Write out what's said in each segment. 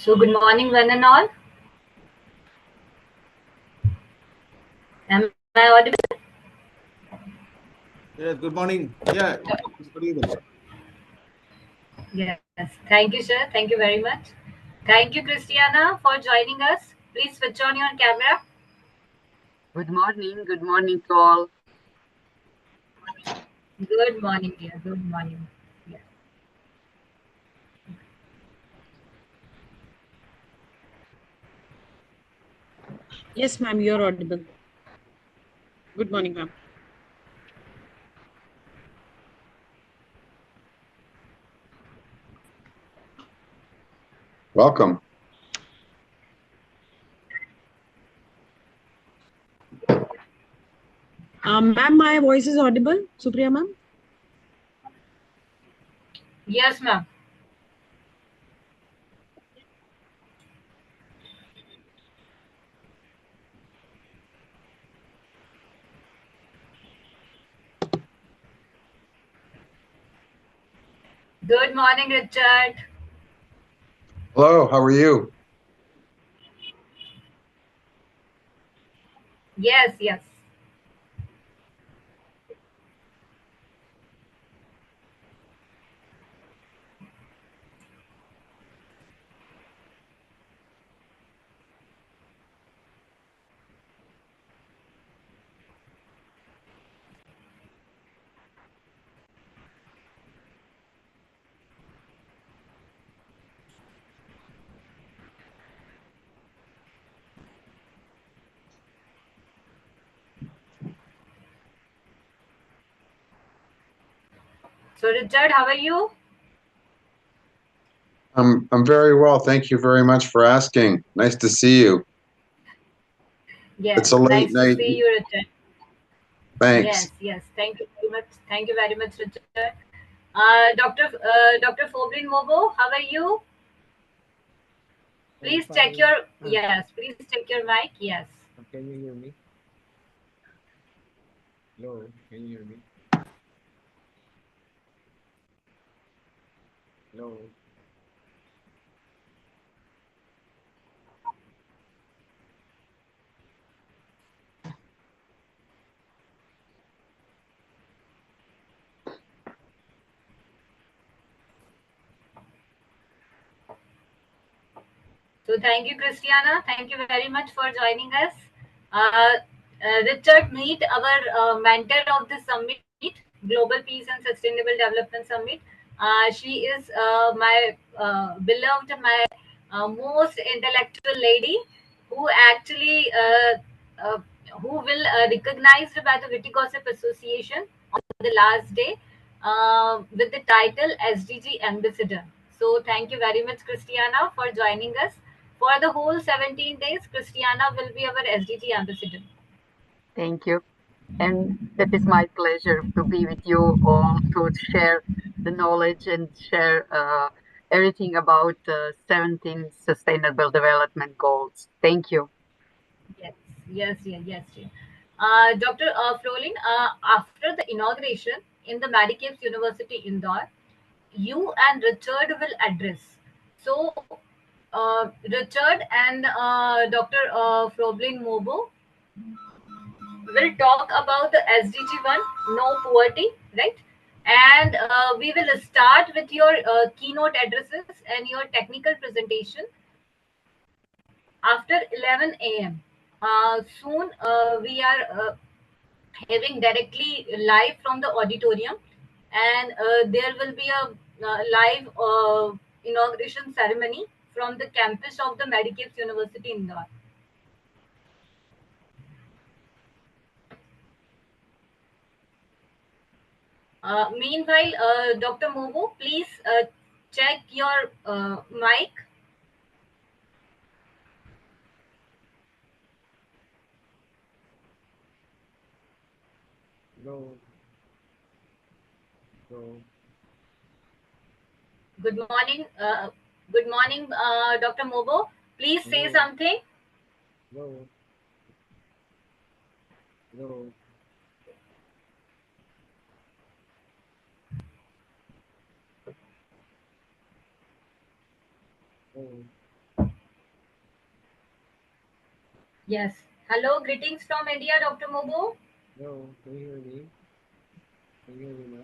So good morning, one and all. Am I audible? Yes, good morning. Yeah, it's good evening. Yes. Thank you, sir. Thank you very much. Thank you, Christiana, for joining us. Please switch on your camera. Good morning to all. Good morning, dear. Good morning. Yeah. Yes, ma'am, you're audible. Good morning, ma'am. Welcome. Ma'am, my voice is audible, Supriya ma'am? Yes, ma'am. Good morning, Richard. Hello, how are you? Yes, yes. So, Richard, how are you? I'm very well. Thank you very much for asking. Nice to see you. Yes. It's a late Nice night. to see you, Richard. Thanks. Yes, yes. Thank you very much. Thank you very much, Richard. Dr. Foblin Mobo, how are you? Please check your yes. Please check your mic. Yes. Can you hear me? Hello, can you hear me? Hello. So thank you, Christiana. Thank you very much for joining us. Richard, meet our mentor of the summit, Global Peace and Sustainable Development Summit. She is my beloved, my most intellectual lady, who actually who will recognized by the Witty Gossip Association on the last day with the title SDG Ambassador. So thank you very much, Christiana, for joining us. For the whole 17 days, Christiana will be our SDG ambassador. Thank you. And that is my pleasure to be with you all to share the knowledge and share everything about 17 Sustainable Development Goals. Thank you. Yes, yes, yes, yes. Yes. Dr. Flolin, after the inauguration in the Medicaid University Indore, you and Richard will address. So, Richard and Dr. Froblin Mobo will talk about the SDG one, no poverty, right? And we will start with your keynote addresses and your technical presentation after 11 a.m. Soon we are having directly live from the auditorium, and there will be a live inauguration ceremony from the campus of the Medicaid University in Indore. Meanwhile, Dr. Mobo, please check your mic. Hello. Hello. Good morning. Good morning, Dr. Mobo. Please say Hello. something. Hello. Hello. Hello. Yes. Hello, greetings from India, Dr. Mobo. Hello, can you hear me? Can you hear me now?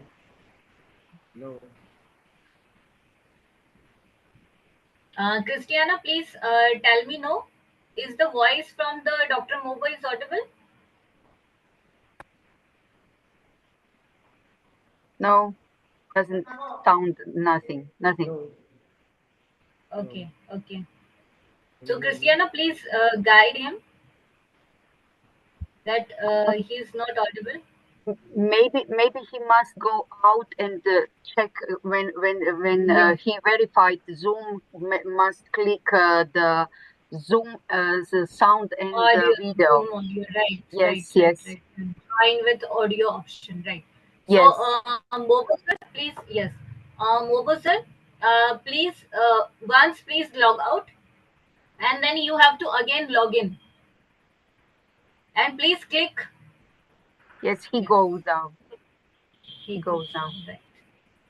Hello. Christiana, please tell me no. Is the voice from the Dr. Mobo is audible? No, doesn't sound nothing. Hello. Okay, okay. Can So you hear me? Christiana, please guide him that he is not audible. Maybe he must go out and check when Yes. he verified Zoom must click the Zoom the sound and Audio, video. Zoom audio, right, right, Yes, right, yes, right. Fine with audio option, right. So, yes, Mobo sir, please, yes. Mobo sir, please, once please log out, and then you have to again log in, and please click. yes. He Yes, goes down. he He goes goes down. down, right.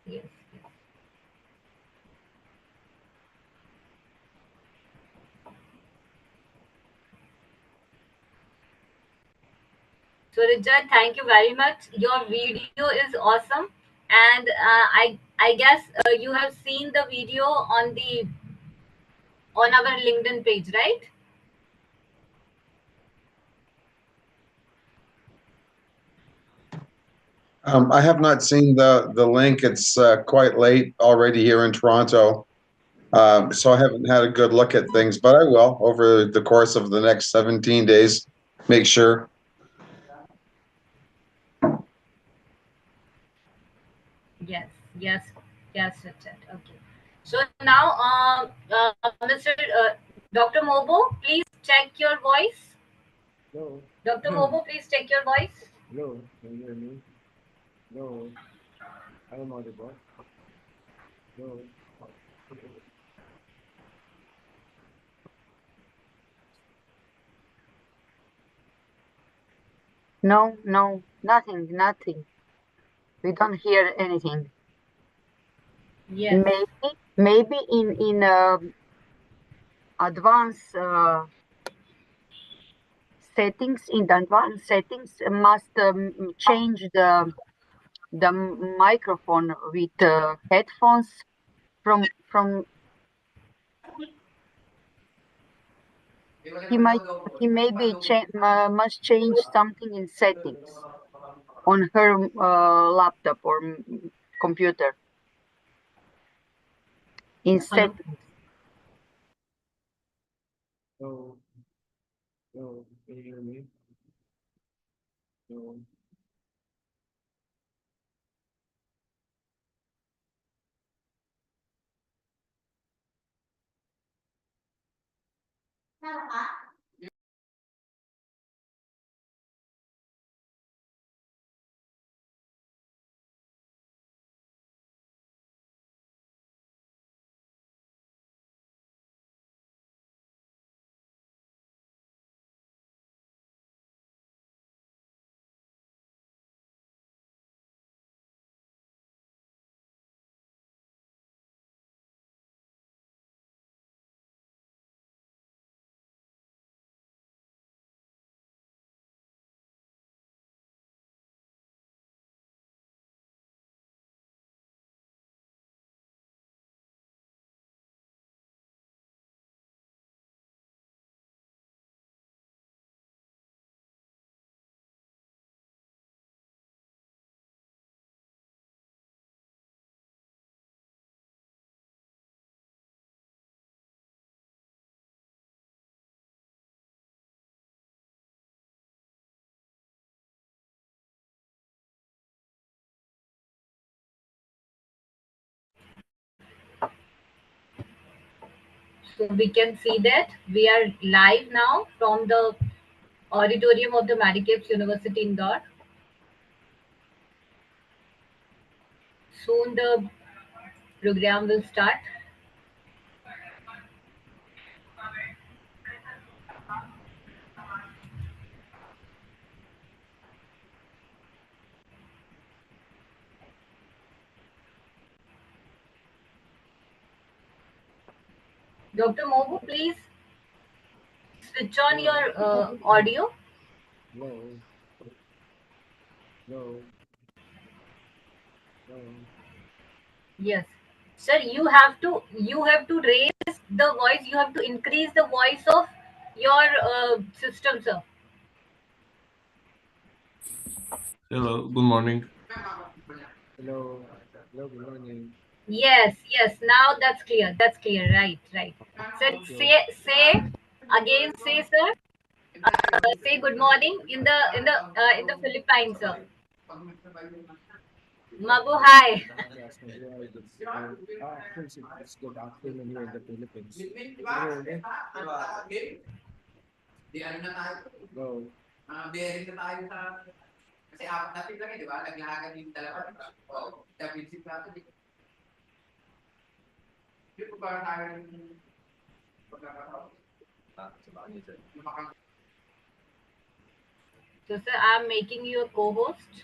Yes, yes. So, Richard, thank you very much. Your video is awesome, and I guess you have seen the video on our LinkedIn page, right? I have not seen the link. It's quite late already here in Toronto, so I haven't had a good look at things. But I will over the course of the next 17 days. Make sure. Yes, yes, yes, Richard. Okay. So now, Mr. Dr. Mobo, please check your voice. Hello. Dr. Mobo, please check your voice. Hello, can you hear me? Hello. I am audible. Hello. No, no, nothing. We don't hear anything. Yes. Maybe in advanced settings, in the advanced settings must change the microphone with headphones from he maybe must change something in settings on her laptop or computer in Hello. settings. Hello. Hello, can you hear me? Hello. So we can see that we are live now from the auditorium of the Medicaps University Indore. Soon the program will start. Dr. Mobu, please switch on your audio? No. No. No. Yes. Sir, you have to raise the voice. You have to increase the voice of your system, sir. Hello, good morning. Hello. Hello, good morning. Yes, yes. Now that's clear. That's clear. Right, right. Sir, Thank you. say again. Say, sir. Say good morning in the Philippines, sir. Mabuhay. Yes, Mabuhay. Actually, it's good afternoon here in the Philippines. Hello, ulit. Go. So, sir, I'm making you a co-host.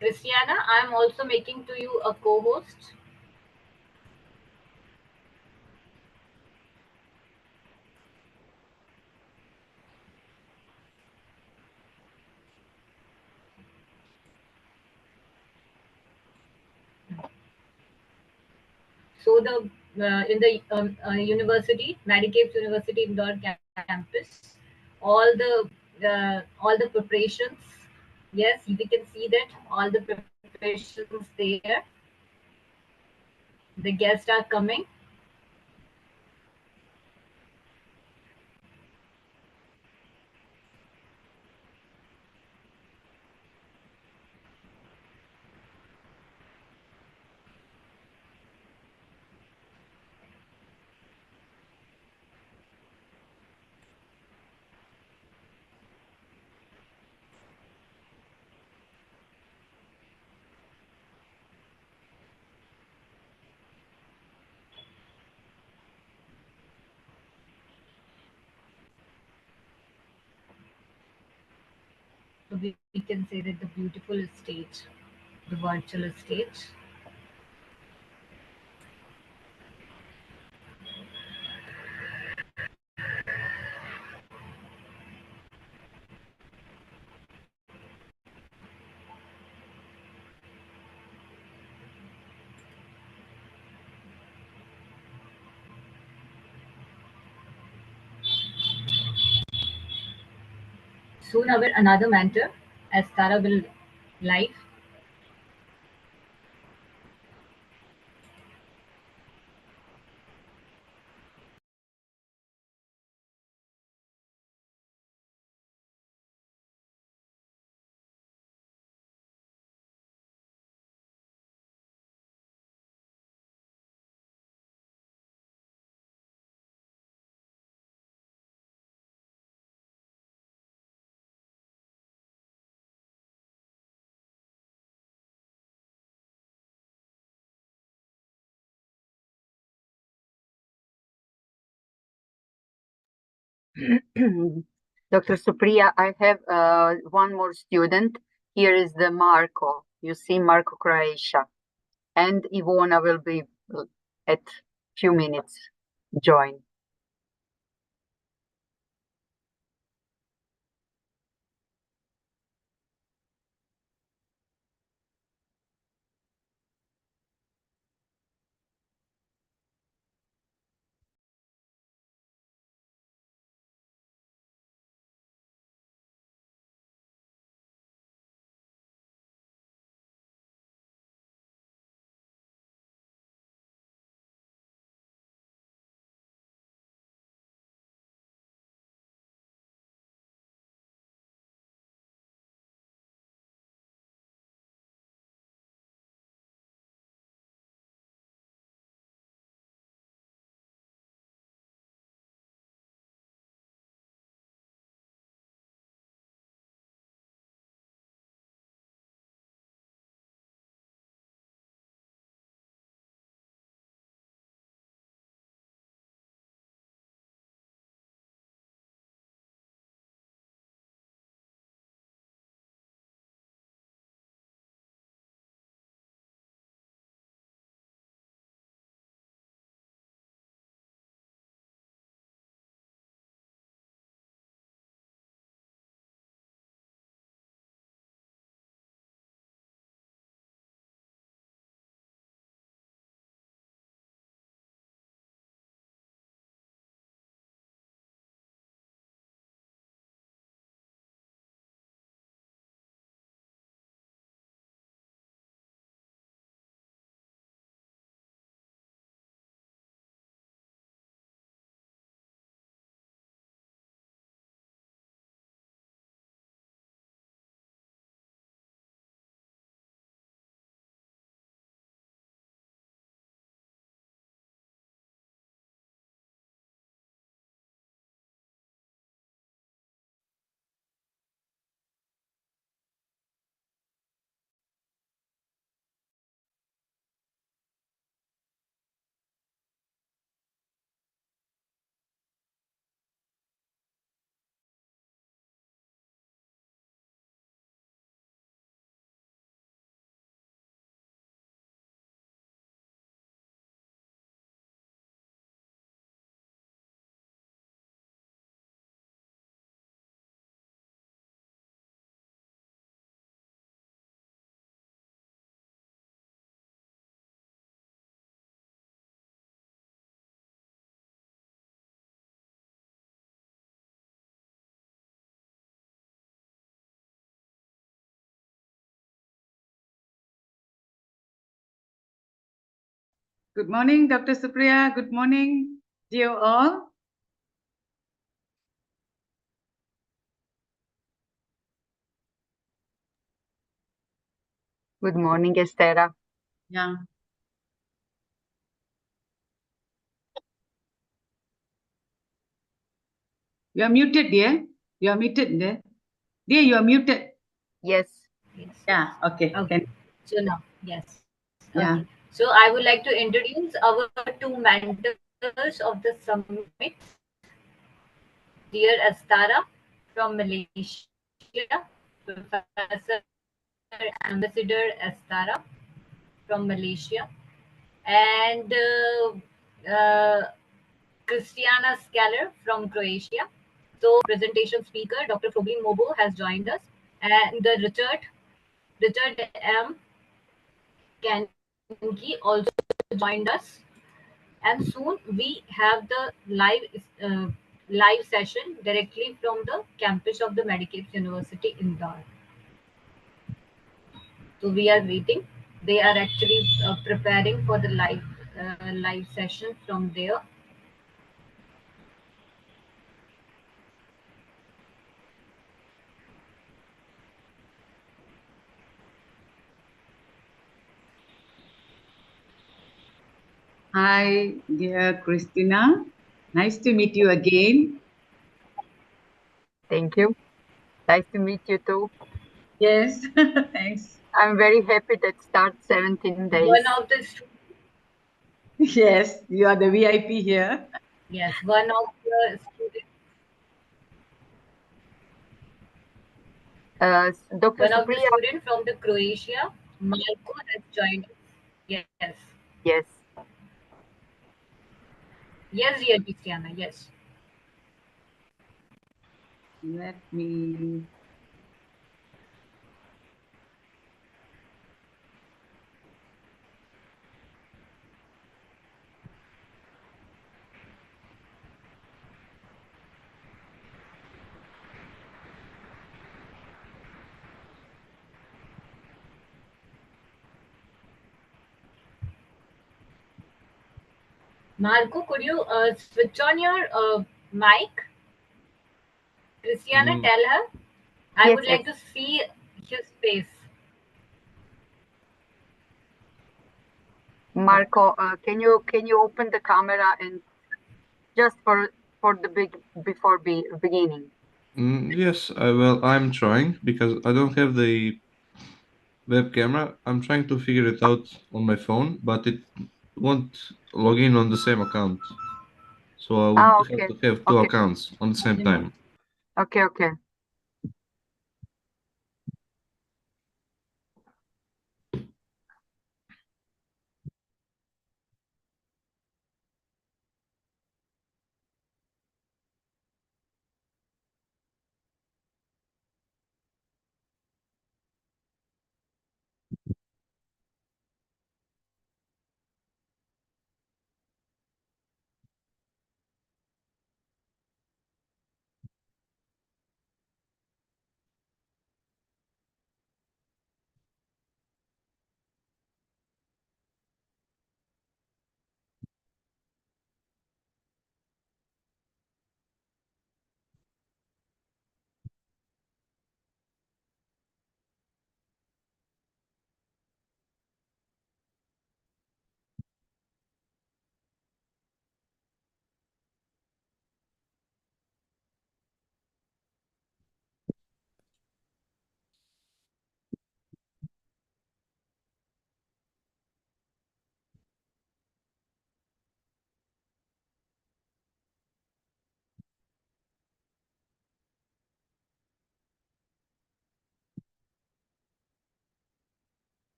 Christiana, I'm also making to you a co-host. So the in the university, Medicaid University Indoor Campus, all the preparations. Yes, we can see that all the preparations there. The guests are coming. So we can say that the beautiful stage, the virtual stage. Soon our another mentor, as Tara will live. Dr. Supriya, I have one more student. Here is the Marco. You see Marco Croatia. And Ivona will be at few minutes join. Good morning, Dr. Supriya. Good morning, dear all. Good morning, Estera. Yeah. You are muted, dear. You are muted, dear. Dear, you are muted. Yes. Yes. Yeah, okay. Okay. So now, yes. Yeah. Okay. So I would like to introduce our two mentors of the summit. Dear Astara from Malaysia, Professor Ambassador Astara from Malaysia, and Christiana Scaler from Croatia. So, presentation speaker Dr. Froglin Mobo has joined us, and the Richard M. Kenki also joined us. And soon we have the live session directly from the campus of the Medicaid University in Dar. So we are waiting. They are actually preparing for the live session from there. Hi, dear Christina. Nice to meet you again. Thank you. Nice to meet you too. Yes, thanks. I'm very happy that starts 17 days. One of the Yes, you are the VIP here. yes, one of the students. Dr. One of the Supriya. students from the Croatia, Marco, has joined us. Yes. Yes. Yes, dear Christiana. Yes. Let me. Marco, could you switch on your mic? Christiana, tell her. I Yes, would like to see his face. Marco, can you open the camera and just for the before beginning? Yes, I'm trying because I don't have the web camera. I'm trying to figure it out on my phone, but it won't log in on the same account. So I would Okay. have to have two accounts on the same time. Okay.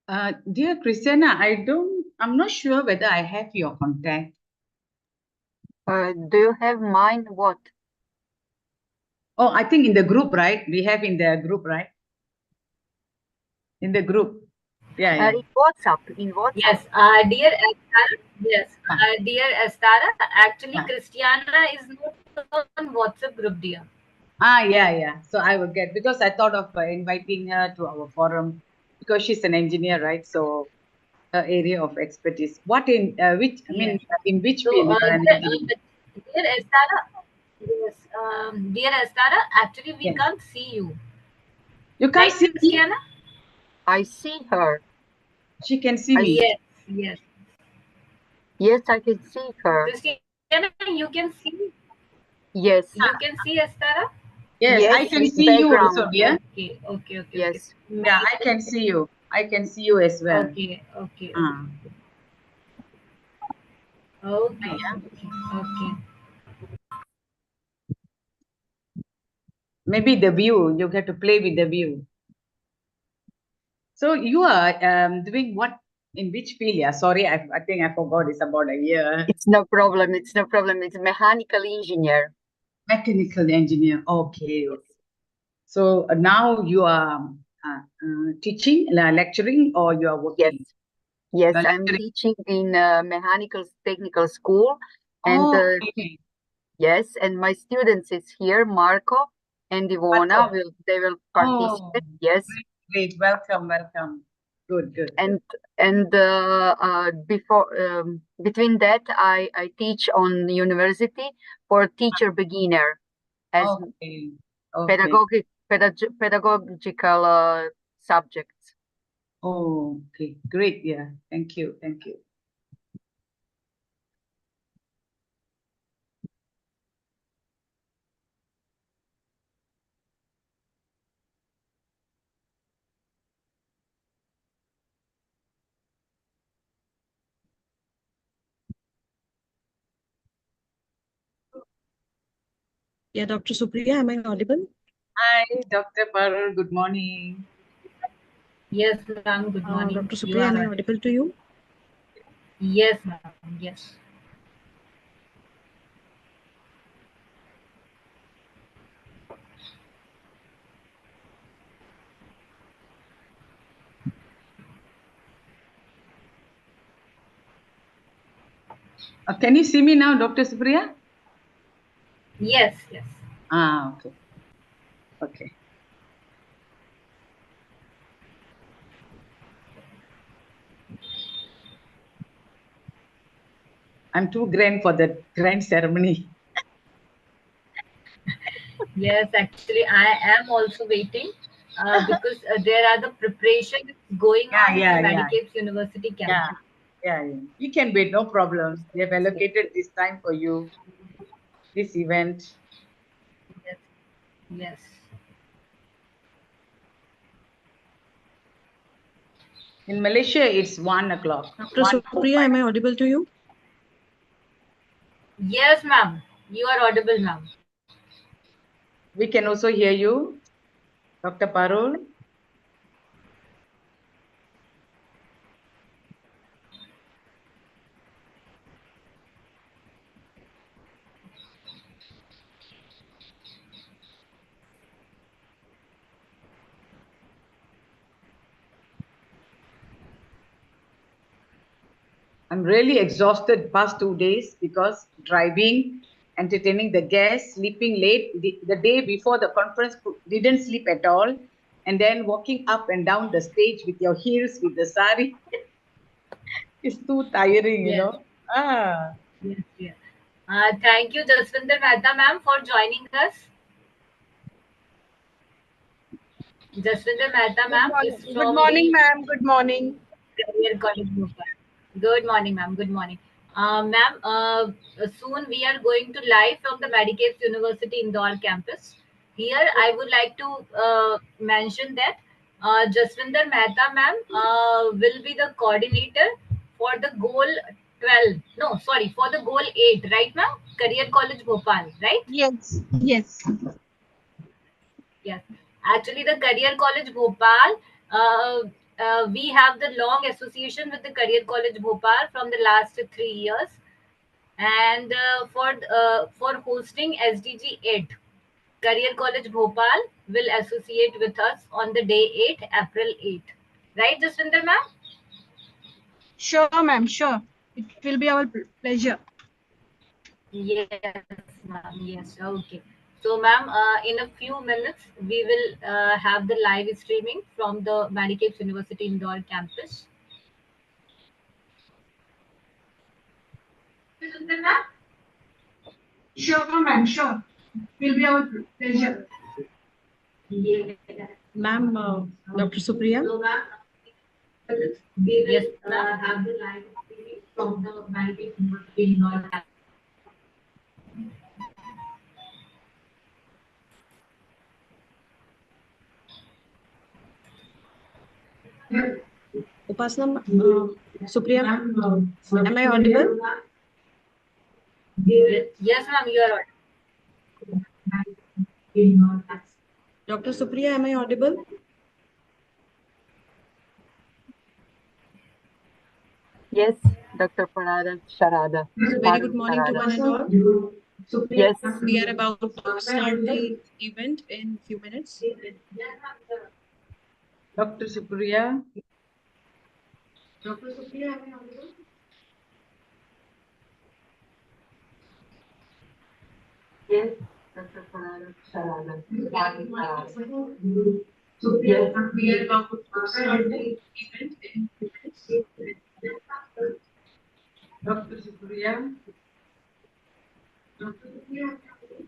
Dear Christiana, I'm not sure whether I have your contact. Do you have mine? What? Oh, I think in the group, right? We have in the group, right? In the group. Yeah, yeah. In WhatsApp. In WhatsApp. Yes, dear Estara. Yes, dear Estara. Actually, Christiana is not on WhatsApp group, dear. Yeah. So I will get, because I thought of inviting her to our forum because she's an engineer, right? So her area of expertise. What in which? I mean, in which field you are an engineer? Dear Estara. Yes, dear Estara. Actually, we Yes. can't see you. You can't Right, see me? Christiana? I see her. She can see me. Yes. Yes, I can see her. Christiana, you can see. Yes. You can see Estara. Yes, I can see you also, dear. Okay. Yes. Yeah, I can see you. I can see you as well. Okay. Maybe the view, you get to play with the view. So you are doing what, in which field? Yeah, sorry, I think I forgot. It's about a year. It's no problem. It's no problem. It's mechanical engineer. Mechanical engineer. Okay. So now you are teaching, lecturing, or you are working? Yes, I'm teaching in mechanical technical school, and yes, and my students is here, Marco and Ivona. They will participate. Yes. Great. Welcome. Good. And before between that, I teach on university for teacher beginner as pedagogical subjects. Oh, okay, great. Yeah, thank you. Yeah, Dr. Supriya, am I audible? Hi, Dr. Parul. Good morning. Yes, ma'am. Good morning. Dr. Supriya, am I audible to you? Yes, ma'am. Yes. Can you see me now, Dr. Supriya? Yes. Okay. I'm too grand for the grand ceremony. Yes, actually, I am also waiting because there are the preparations going on in the Medicaps University campus. Yeah. You can wait, no problem. They have allocated this time for you, this event. Yes. In Malaysia, it's 1 o'clock. Dr. Supriya, am I audible to you? Yes, ma'am. You are audible, ma'am. We can also hear you, Dr. Parul. I'm really exhausted past 2 days because driving, entertaining the guests, sleeping late. The day before the conference, didn't sleep at all. And then walking up and down the stage with your heels, with the sari. It's too tiring, you know. Yes. Thank you, Jaswinder Mehta, ma'am, for joining us. Jaswinder Mehta, ma'am, is from Good morning, ma'am. Good morning. Career College Bhopal. Good morning, ma'am. Good morning. Ma'am, soon we are going to live from the Medicaps University Indore campus. Here, I would like to mention that Jaswinder Mehta, ma'am, will be the coordinator for the goal 12. No, sorry, for the goal 8, right, ma'am? Career College Bhopal, right? Yes. Yes. Actually, the Career College Bhopal we have the long association with the Career College Bhopal from the last 3 years, and for hosting SDG 8, Career College Bhopal will associate with us on the day 8, April 8. Right, Jaswinder ma'am? Sure, ma'am. Sure. It will be our pleasure. Yes, ma'am. Yes. Okay. So, ma'am, in a few minutes, we will have the live streaming from the G𝐿𝐴𝐻 University Indoor campus. Sure, ma'am. Sure. It will be our pleasure. Yes. Ma'am, Dr. Supriya? So, ma'am, yes, ma'am, have the live streaming from the G𝐿𝐴𝐻 University Indoor campus. Upasana, Supriya, am I audible? Yes, ma'am, you are audible. Dr. Supriya, am I audible? Yes, Dr. Parada Sharada. Very good morning to one and all. Yes. We are about to start the event in few minutes. Dr. Supriya. Dr. Supriya, am I audible? Yes, Dr. Parada Sharada. Yes, we are about to start the event in few minutes. Dr. Supriya. Dr. Supriya, am I audible?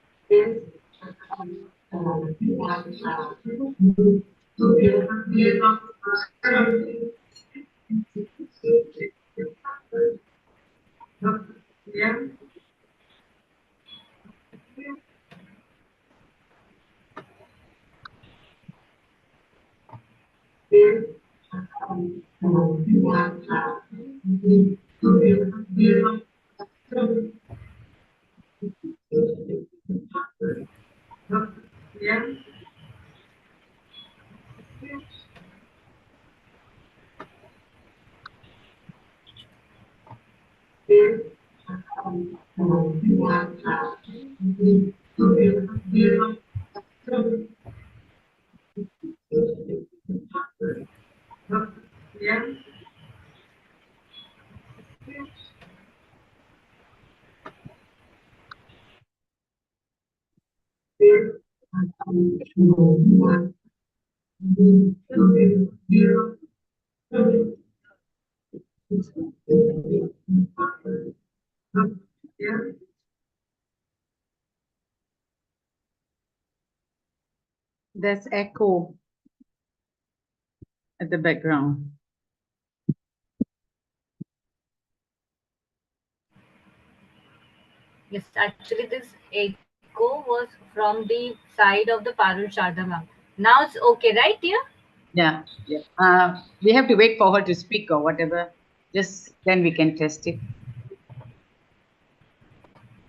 Yes. There's echo at the background. Yes, actually, this echo was from the side of the Parul Sharda ma'am. Now it's okay, right, dear? Yeah. We have to wait for her to speak or whatever. Just then we can test it.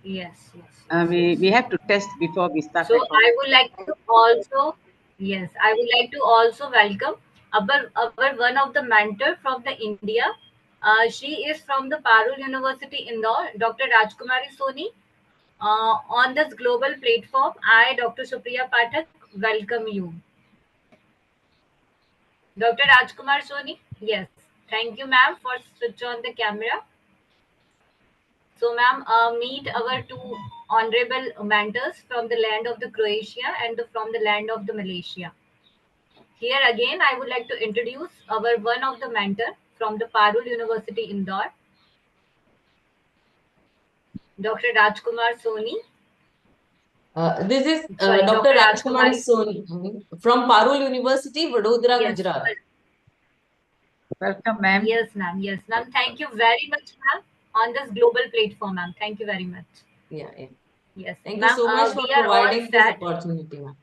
Yes, yes. We have to test before we start. So I would like to also, yes, I would like to also welcome our one of the mentor from the India. She is from the Parul University Indore, Dr. Rajkumari Soni. On this global platform, I, Dr. Supriya Pathak, welcome you. Dr. Rajkumar Soni, yes. Thank you, ma'am, for switch on the camera. So, ma'am, meet our two honorable mentors from the land of the Croatia and from the land of the Malaysia. Here again, I would like to introduce our one of the mentor from the Parul University Indore, Dr. Rajkumar Soni. This is Sorry, Dr. Dr. Rajkumari Rajkumari Soni from Parul University, Vadodara, Yes. Gujarat. Welcome, ma'am. Yes, ma'am. Yes, ma'am. Thank you very much, ma'am, on this global platform, ma'am. Thank you very much. Yeah. Yes, Thank you ma'am. so much for We are all providing this set. opportunity, ma'am.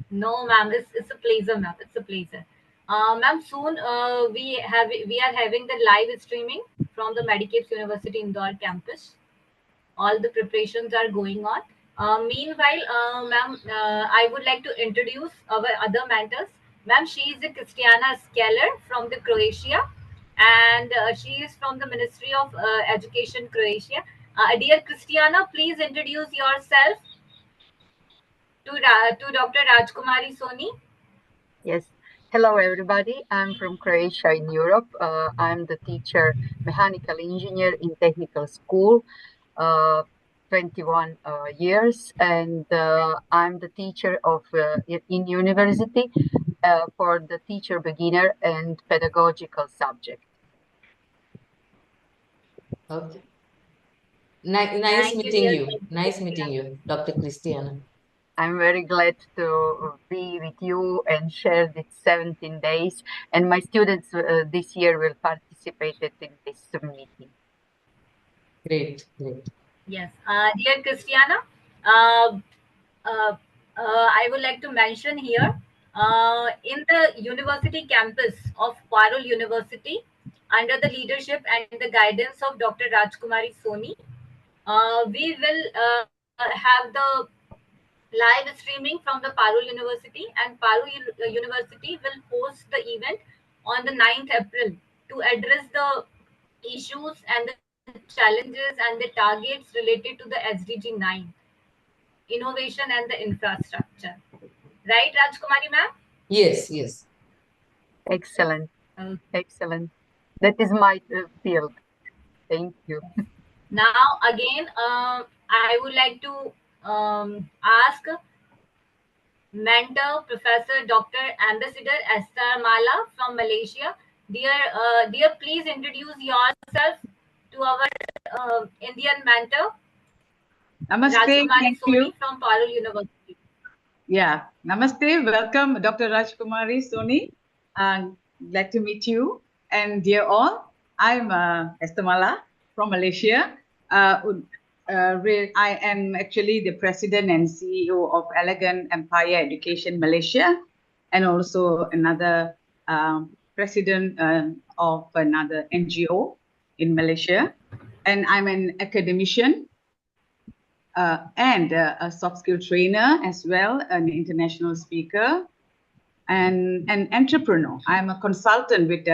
No, ma'am. It's a pleasure, ma'am. It's a pleasure. Ma'am, soon we are having the live streaming from the G𝐿𝐴𝐻 University Indore campus. All the preparations are going on. Meanwhile, ma'am, I would like to introduce our other mentors. Ma'am, she is a Christiana Skeller from the Croatia, and she is from the Ministry of Education, Croatia. Dear Christiana, please introduce yourself to Dr. Rajkumari Soni. Yes. Hello, everybody. I'm from Croatia in Europe. I'm the teacher, mechanical engineer in technical school, 21 years, and I'm the teacher of in university for the teacher beginner and pedagogical subject. Okay. Nice Thank you, meeting dear. you. Nice meeting you, Dr. Christiana. I'm very glad to be with you and share these 17 days. And my students this year will participate in this meeting. Great, great. Yes, dear Christiana, uh, I would like to mention here in the university campus of Parul University, under the leadership and the guidance of Dr. Rajkumari Soni, we will have the live streaming from the Parul University, and Parul University will host the event on the 9th April to address the issues and the challenges and the targets related to the SDG 9, innovation and the infrastructure. Right, Rajkumari ma'am? Yes, yes. Excellent. Okay. Excellent. That is my field. Thank you. Now, again, I would like to ask mentor, Professor Dr. Ambassador Esther Mala from Malaysia. Dear, please introduce yourself to our Indian mentor, Namaste. Rajkumari Thank Soni you. from Parul University. Yeah. Namaste. Welcome, Dr. Rajkumari Soni. Glad to meet you. And dear all, I'm Esther Mala from Malaysia. I am actually the president and CEO of Elegant Empire Education Malaysia, and also another president of another NGO in Malaysia. And I'm an academician and a soft skill trainer as well, an international speaker, and an entrepreneur. I'm a consultant with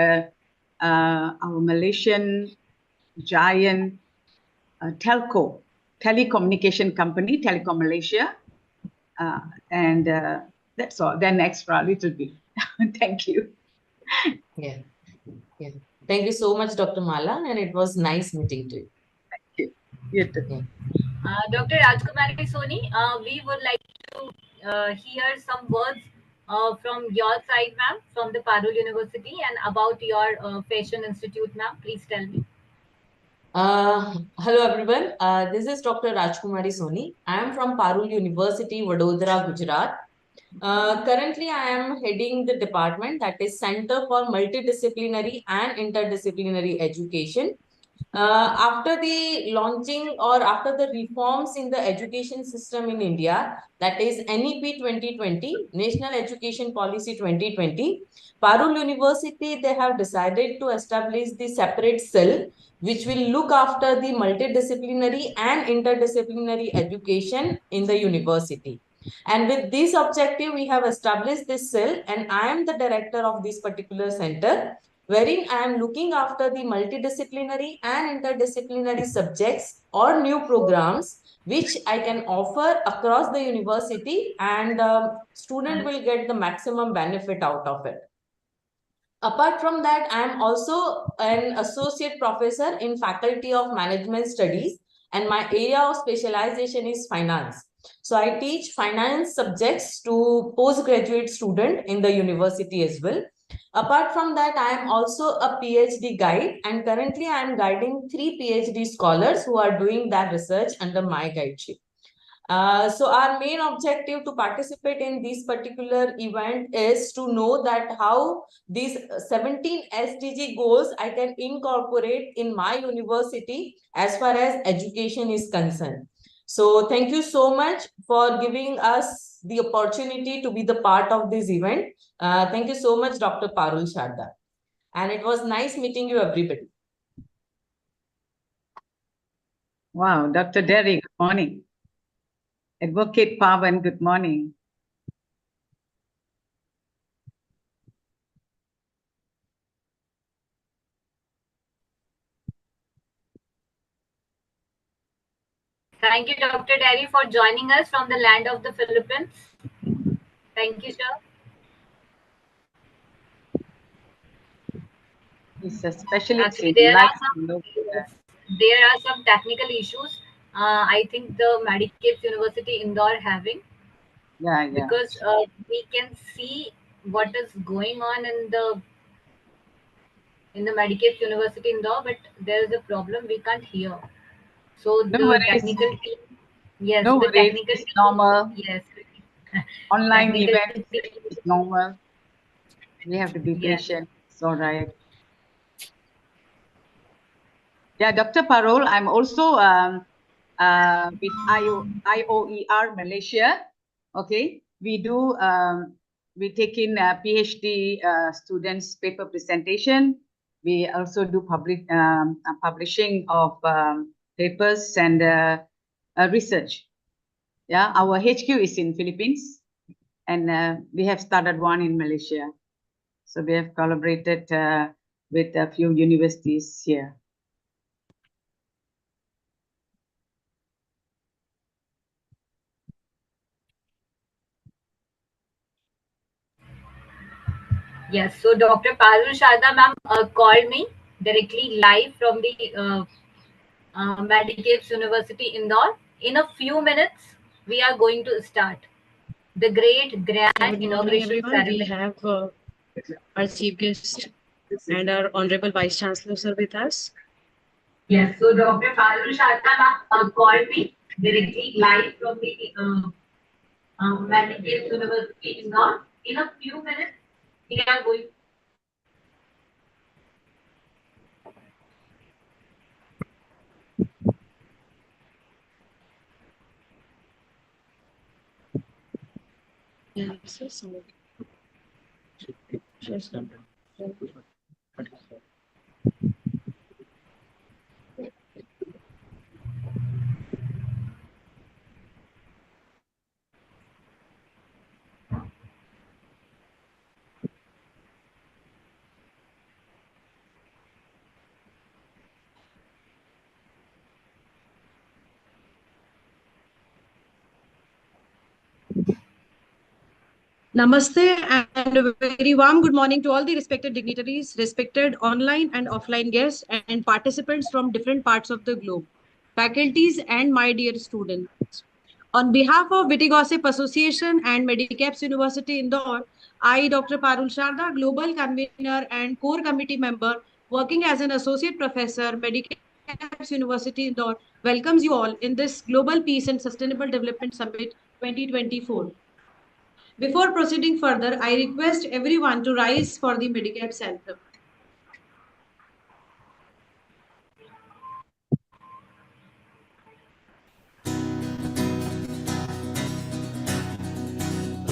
our Malaysian giant telecommunication company, Telecom Malaysia. And that's all. Then extra a little bit. Thank you. Yeah. Yeah. Thank you so much, Dr. Mala, and it was nice meeting to you. Thank you. You too. Yeah. Dr. Rajkumari Soni, we would like to hear some words from your side, ma'am, from the Parul University, and about your Fashion Institute, ma'am. Please tell me. Hello, everyone. This is Dr. Rajkumari Soni. I am from Parul University, Vadodara, Gujarat. Currently, I am heading the department that is Center for Multidisciplinary and Interdisciplinary Education. After the launching or after the reforms in the education system in India, that is NEP 2020, National Education Policy 2020, Parul University, they have decided to establish the separate cell which will look after the multidisciplinary and interdisciplinary education in the university. And with this objective, we have established this cell, and I am the director of this particular center, wherein I am looking after the multidisciplinary and interdisciplinary subjects or new programs which I can offer across the university, and the student will get the maximum benefit out of it. Apart from that, I am also an associate professor in Faculty of Management Studies, and my area of specialization is finance. So I teach finance subjects to postgraduate students in the university as well. Apart from that, I am also a PhD guide, and currently I am guiding 3 PhD scholars who are doing that research under my guideship. So our main objective to participate in this particular event is to know that how these 17 SDG goals I can incorporate in my university as far as education is concerned. So thank you so much for giving us the opportunity to be the part of this event. Thank you so much, Dr. Parul Sharda. And it was nice meeting you, everybody. Wow, Dr. Derry, good morning. Advocate Pavan, good morning. Thank you, Dr. Terry, for joining us from the land of the Philippines. Thank you, sir. He's a specialist Actually, in there life. are some technical issues. I think the Medicaid University Indore having, because we can see what is going on in the Medicaid University Indore, but there is a problem, we can't hear. So the technical team, yes, no the worries. technical It's team, normal. yes, Online technical event team, is normal. We have to be yes. patient. It's all right. Yeah, Dr. Parul, I'm also with IOER Malaysia. Okay, we do we take in PhD students paper presentation. We also do publishing of papers and research. Yeah, our HQ is in Philippines, and we have started one in Malaysia. So we have collaborated with a few universities here. Yes, so Dr. Parul Sharda ma'am called me directly live from the Medicaid University Indore. In a few minutes, we are going to start the great grand Good morning, inauguration everyone. ceremony. We have our chief guest and our honorable vice chancellor sir with us. Yes, so Dr. Parul Sharda ma'am called me directly live from the Medicaid University Indore. In a few minutes, we are going. Yes, sir. Yes, sir. Namaste and a very warm good morning to all the respected dignitaries, respected online and offline guests and participants from different parts of the globe, faculties and my dear students. On behalf of Witty Gossip Association and Medicaps University Indore, I, Dr. Parul Sharda, Global Convener and Core Committee Member, working as an Associate Professor, Medicaps University Indore, welcomes you all in this Global Peace and Sustainable Development Summit 2024. Before proceeding further, I request everyone to rise for the Medicaps anthem.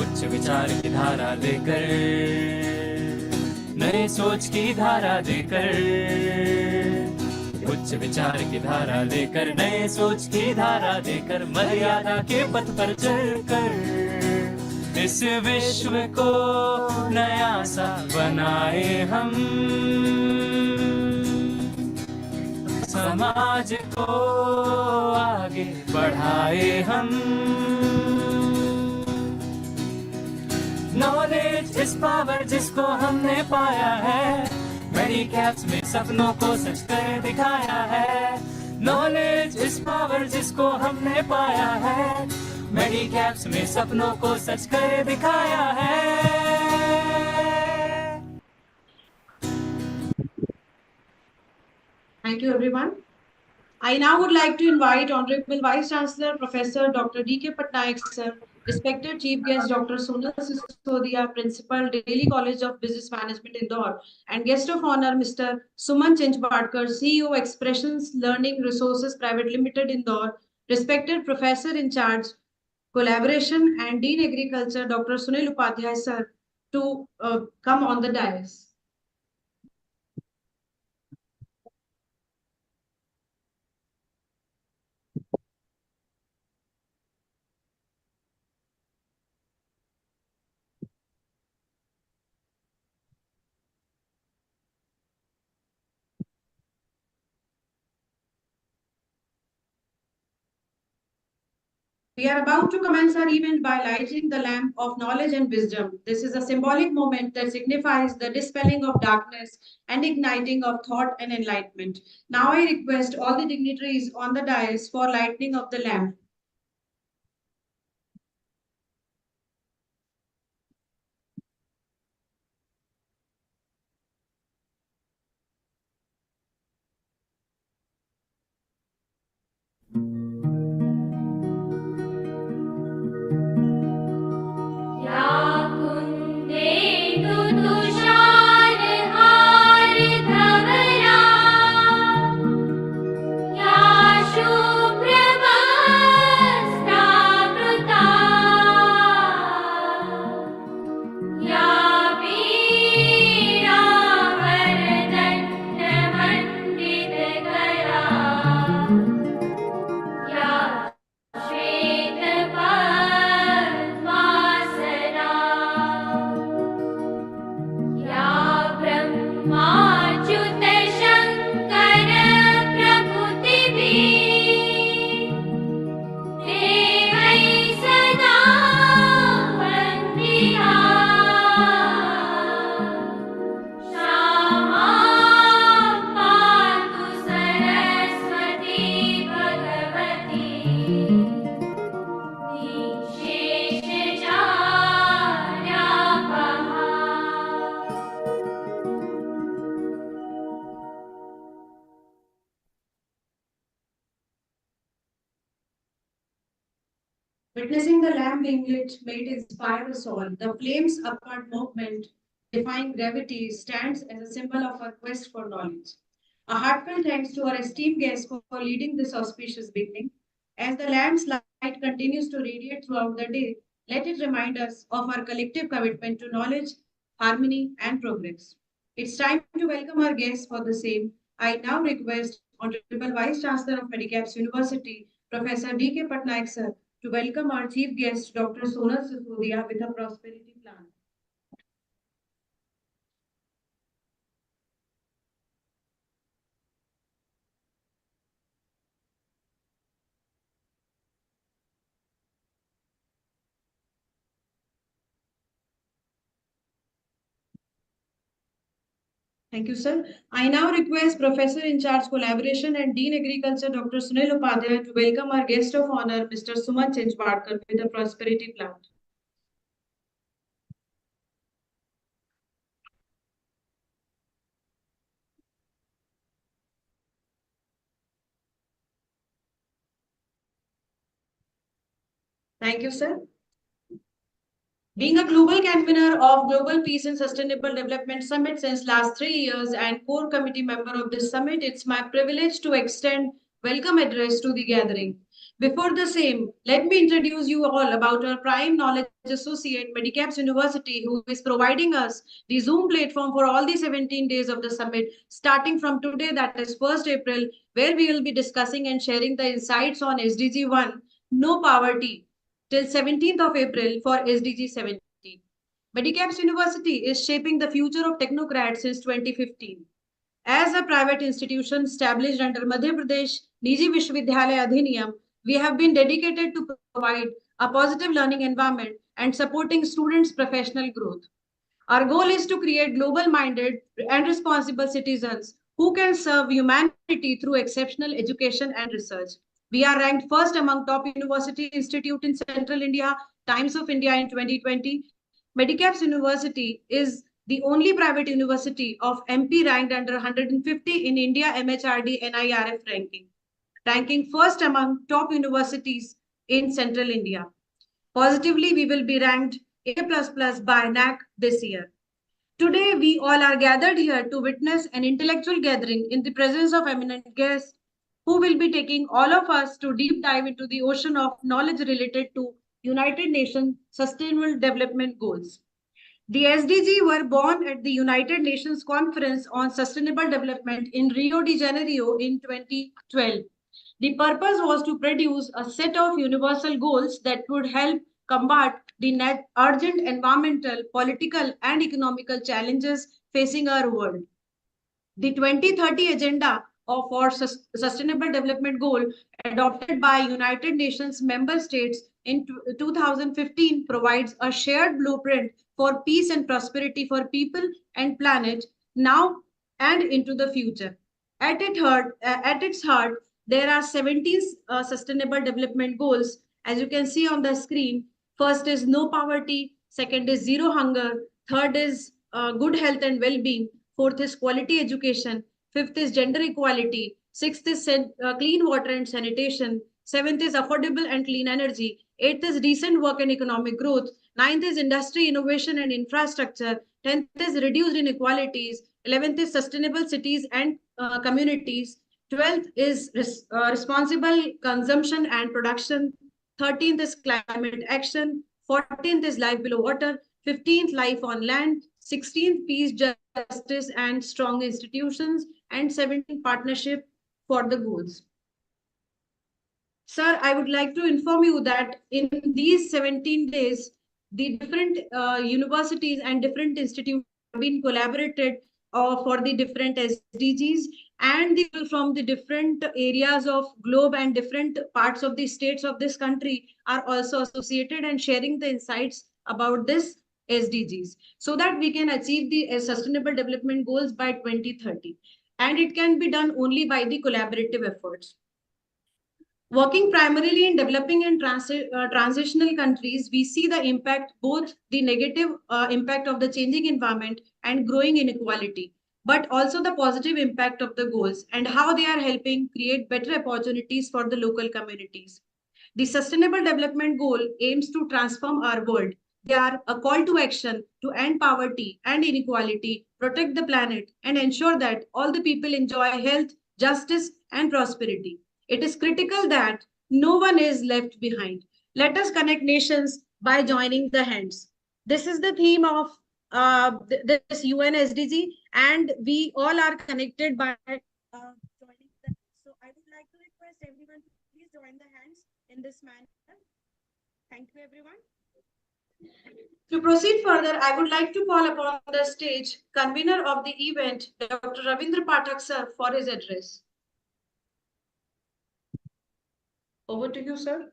उच्च विचार की धारा देकर नए सोच की धारा देकर उच्च विचार की धारा लेकर नए सोच की धारा देकर मर्यादा के पथ पर चलकर इस विश्व को नया सा बनाए हम समाज को आगे बढ़ाए हम नॉलेज इस पावर जिसको हमने पाया है मेडिकैप्स में सपनों को सच कर दिखाया है नॉलेज इस पावर जिसको हमने पाया है मेडिकैप्स में सपनों को सच कर दिखाया है Thank you, everyone. I now would like to invite Honorable Vice Chancellor Professor Dr. D.K.𝐏𝐞a𝐜𝐞, sir, respected Chief Guest Dr. Sonal Sisodia, Principal, Delhi College of Business Management, Indore, and Guest of Honor Mr. 𝐒𝐮𝐚 𝐥𝐿𝐴𝐻, CEO, Expressions Learning Resources Private Limited, Indore, respected Professor in Charge, Collaboration and Dean Agriculture Dr. Sunil Upadhyay, sir, to come on the dais. We are about to commence our event by lighting the lamp of knowledge and wisdom. This is a symbolic moment that signifies the dispelling of darkness and igniting of thought and enlightenment. Now I request all the dignitaries on the dais for lighting of the lamp. Witnessing the lamp being lit, may it inspire us all. The flames upward movement, defying gravity, stands as a symbol of our quest for knowledge. A heartfelt thanks to our esteemed guests for leading this auspicious beginning. As the lamp's light continues to radiate throughout the day, let it remind us of our collective commitment to knowledge, harmony, and progress. It's time to welcome our guests for the same. I now request Honorable Vice Chancellor of Medicaps University, Professor D.K. Patnaik sir, to welcome our chief guest, Dr. Sonal Sisodia, with a prosperity plan. Thank you, sir. I now request Professor in charge Collaboration and Dean Agriculture, Dr. Sunil Upadhyay, to welcome our guest of honor, Mr. Suman Chinchwadkar, with a prosperity plant. Thank you, sir. Being a global convener of Global Peace and Sustainable Development Summit since last 3 years and core committee member of this summit, it's my privilege to extend welcome address to the gathering. Before the same, let me introduce you all about our prime knowledge associate, Medicaps University, who is providing us the Zoom platform for all the 17 days of the summit, starting from today, that is 1st April, where we will be discussing and sharing the insights on SDG 1, no poverty, till 17th of April for SDG 17. Medicaps University is shaping the future of technocrats since 2015. As a private institution established under Madhya Pradesh Niji Vishwavidyalaya Adhiniyam, we have been dedicated to provide a positive learning environment and supporting students' professional growth. Our goal is to create global-minded and responsible citizens who can serve humanity through exceptional education and research. We are ranked first among top university institute in Central India, Times of India in 2020. Medicaps University is the only private university of MP ranked under 150 in India MHRD NIRF ranking first among top universities in Central India. Positively, we will be ranked A++ by NAC this year. Today, we all are gathered here to witness an intellectual gathering in the presence of eminent guests who will be taking all of us to deep dive into the ocean of knowledge related to United Nations Sustainable Development Goals. The SDG were born at the United Nations Conference on Sustainable Development in Rio de Janeiro in 2012. The purpose was to produce a set of universal goals that would help combat the urgent environmental, political, and economical challenges facing our world. The 2030 agenda for Sustainable Development Goal adopted by United Nations member states in 2015 provides a shared blueprint for peace and prosperity for people and planet now and into the future. At its heart, there are 17 Sustainable Development Goals. As you can see on the screen, first is no poverty, second is zero hunger, third is good health and well-being, fourth is quality education, fifth is gender equality, sixth is clean water and sanitation, seventh is affordable and clean energy, eighth is decent work and economic growth, ninth is industry, innovation and infrastructure, 10th is reduced inequalities, 11th is sustainable cities and communities, 12th is responsible consumption and production, 13th is climate action, 14th is life below water, 15th life on land, 16th peace, justice and strong institutions, and 17th partnership for the goals. Sir, I would like to inform you that in these 17 days, the different universities and different institutes have been collaborated for the different SDGs, and the people from the different areas of globe and different parts of the states of this country are also associated and sharing the insights about this SDGs so that we can achieve the Sustainable Development Goals by 2030. And it can be done only by the collaborative efforts. Working primarily in developing and transitional countries, we see the impact, both the negative impact of the changing environment and growing inequality, but also the positive impact of the goals and how they are helping create better opportunities for the local communities. The Sustainable Development Goal aims to transform our world. They are a call to action to end poverty and inequality, protect the planet, and ensure that all the people enjoy health, justice, and prosperity. It is critical that no one is left behind. Let us connect nations by joining the hands. This is the theme of this UN SDG, and we all are connected by joining the hands. So I would like to request everyone to please join the hands in this manner. Thank you, everyone. To proceed further, I would like to call upon the stage convener of the event, Dr. Ravindra Pathak sir, for his address. Over to you, sir.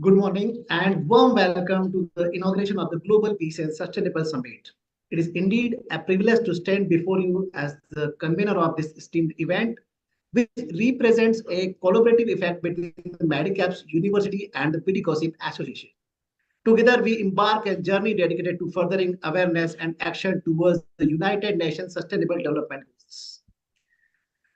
Good morning and warm welcome to the inauguration of the Global Peace and Sustainable Summit. It is indeed a privilege to stand before you as the convener of this esteemed event, which represents a collaborative effect between the Medicaps University and the Witty Gossip Association. Together, we embark a journey dedicated to furthering awareness and action towards the United Nations Sustainable Development Goals.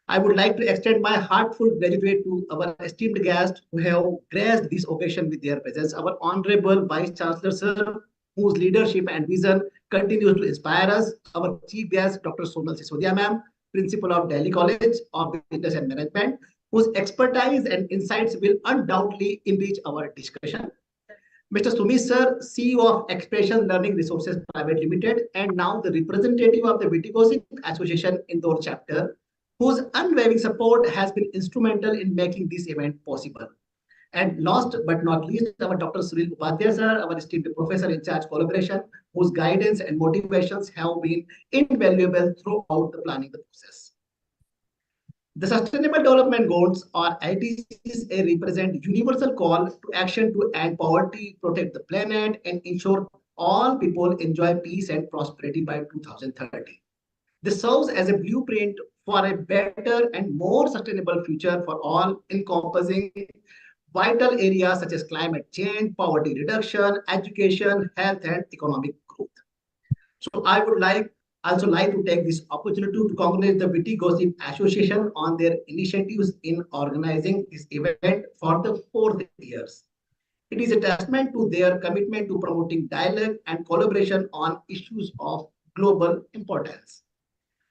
I would like to extend my heartfelt gratitude to our esteemed guests who have graced this occasion with their presence. Our Honorable Vice Chancellor, sir, whose leadership and vision continues to inspire us. Our Chief Guest, Dr. Sonal Sisodia, ma'am, Principal of Delhi College of Business and Management, whose expertise and insights will undoubtedly enrich our discussion. Mr. Sumit sir, CEO of Expression Learning Resources Private Limited, and now the representative of the Witty Gossip Association Indore chapter, whose unwavering support has been instrumental in making this event possible. And last but not least, our Dr. Sunil Upadhyay sir, our esteemed professor in charge collaboration, whose guidance and motivations have been invaluable throughout the planning process. The Sustainable Development Goals, or SDGs, represent universal call to action to end poverty, protect the planet, and ensure all people enjoy peace and prosperity by 2030. This serves as a blueprint for a better and more sustainable future for all, encompassing vital areas such as climate change, poverty reduction, education, health, and economic growth. So I would also like to take this opportunity to congratulate the Witty Gossip Association on their initiatives in organizing this event for the 4th years. It is a testament to their commitment to promoting dialogue and collaboration on issues of global importance.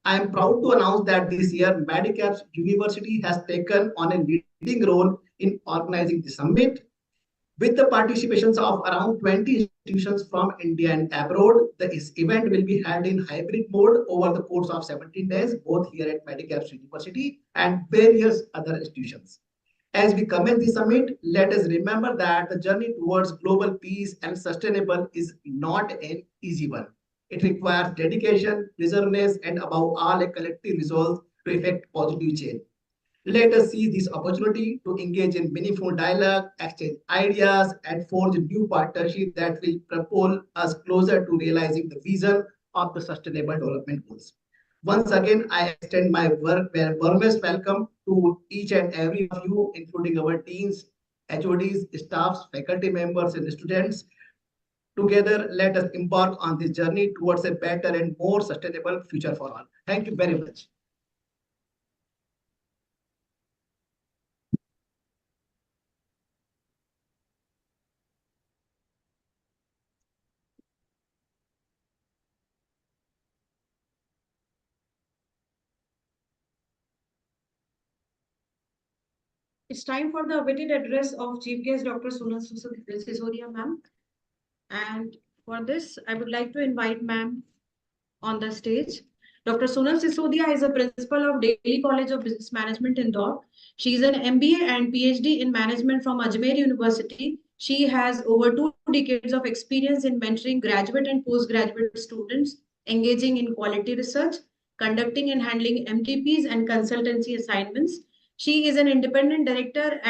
I am proud to announce that this year, Medicaps University has taken on a leading role in organizing the summit. With the participations of around 20 institutions from India and abroad, this event will be held in hybrid mode over the course of 17 days, both here at Witty University and various other institutions. As we commence the summit, let us remember that the journey towards global peace and sustainable is not an easy one. It requires dedication, resilience, and above all, a collective resolve to effect positive change. Let us see this opportunity to engage in meaningful dialogue, exchange ideas, and forge new partnerships that will propel us closer to realizing the vision of the Sustainable Development Goals. Once again, I extend my warmest welcome to each and every of you, including our teams, HODs, staffs, faculty members, and students. Together, let us embark on this journey towards a better and more sustainable future for all. Thank you very much. It's time for the awaited address of Chief Guest Dr. Sonal Sisodia, ma'am. And for this, I would like to invite ma'am on the stage. Dr. Sonal Sisodia is a principal of Delhi College of Business Management, Indore. She is an MBA and PhD in management from Ajmer University. She has over 2 decades of experience in mentoring graduate and postgraduate students, engaging in quality research, conducting and handling MTPs and consultancy assignments. She is an independent director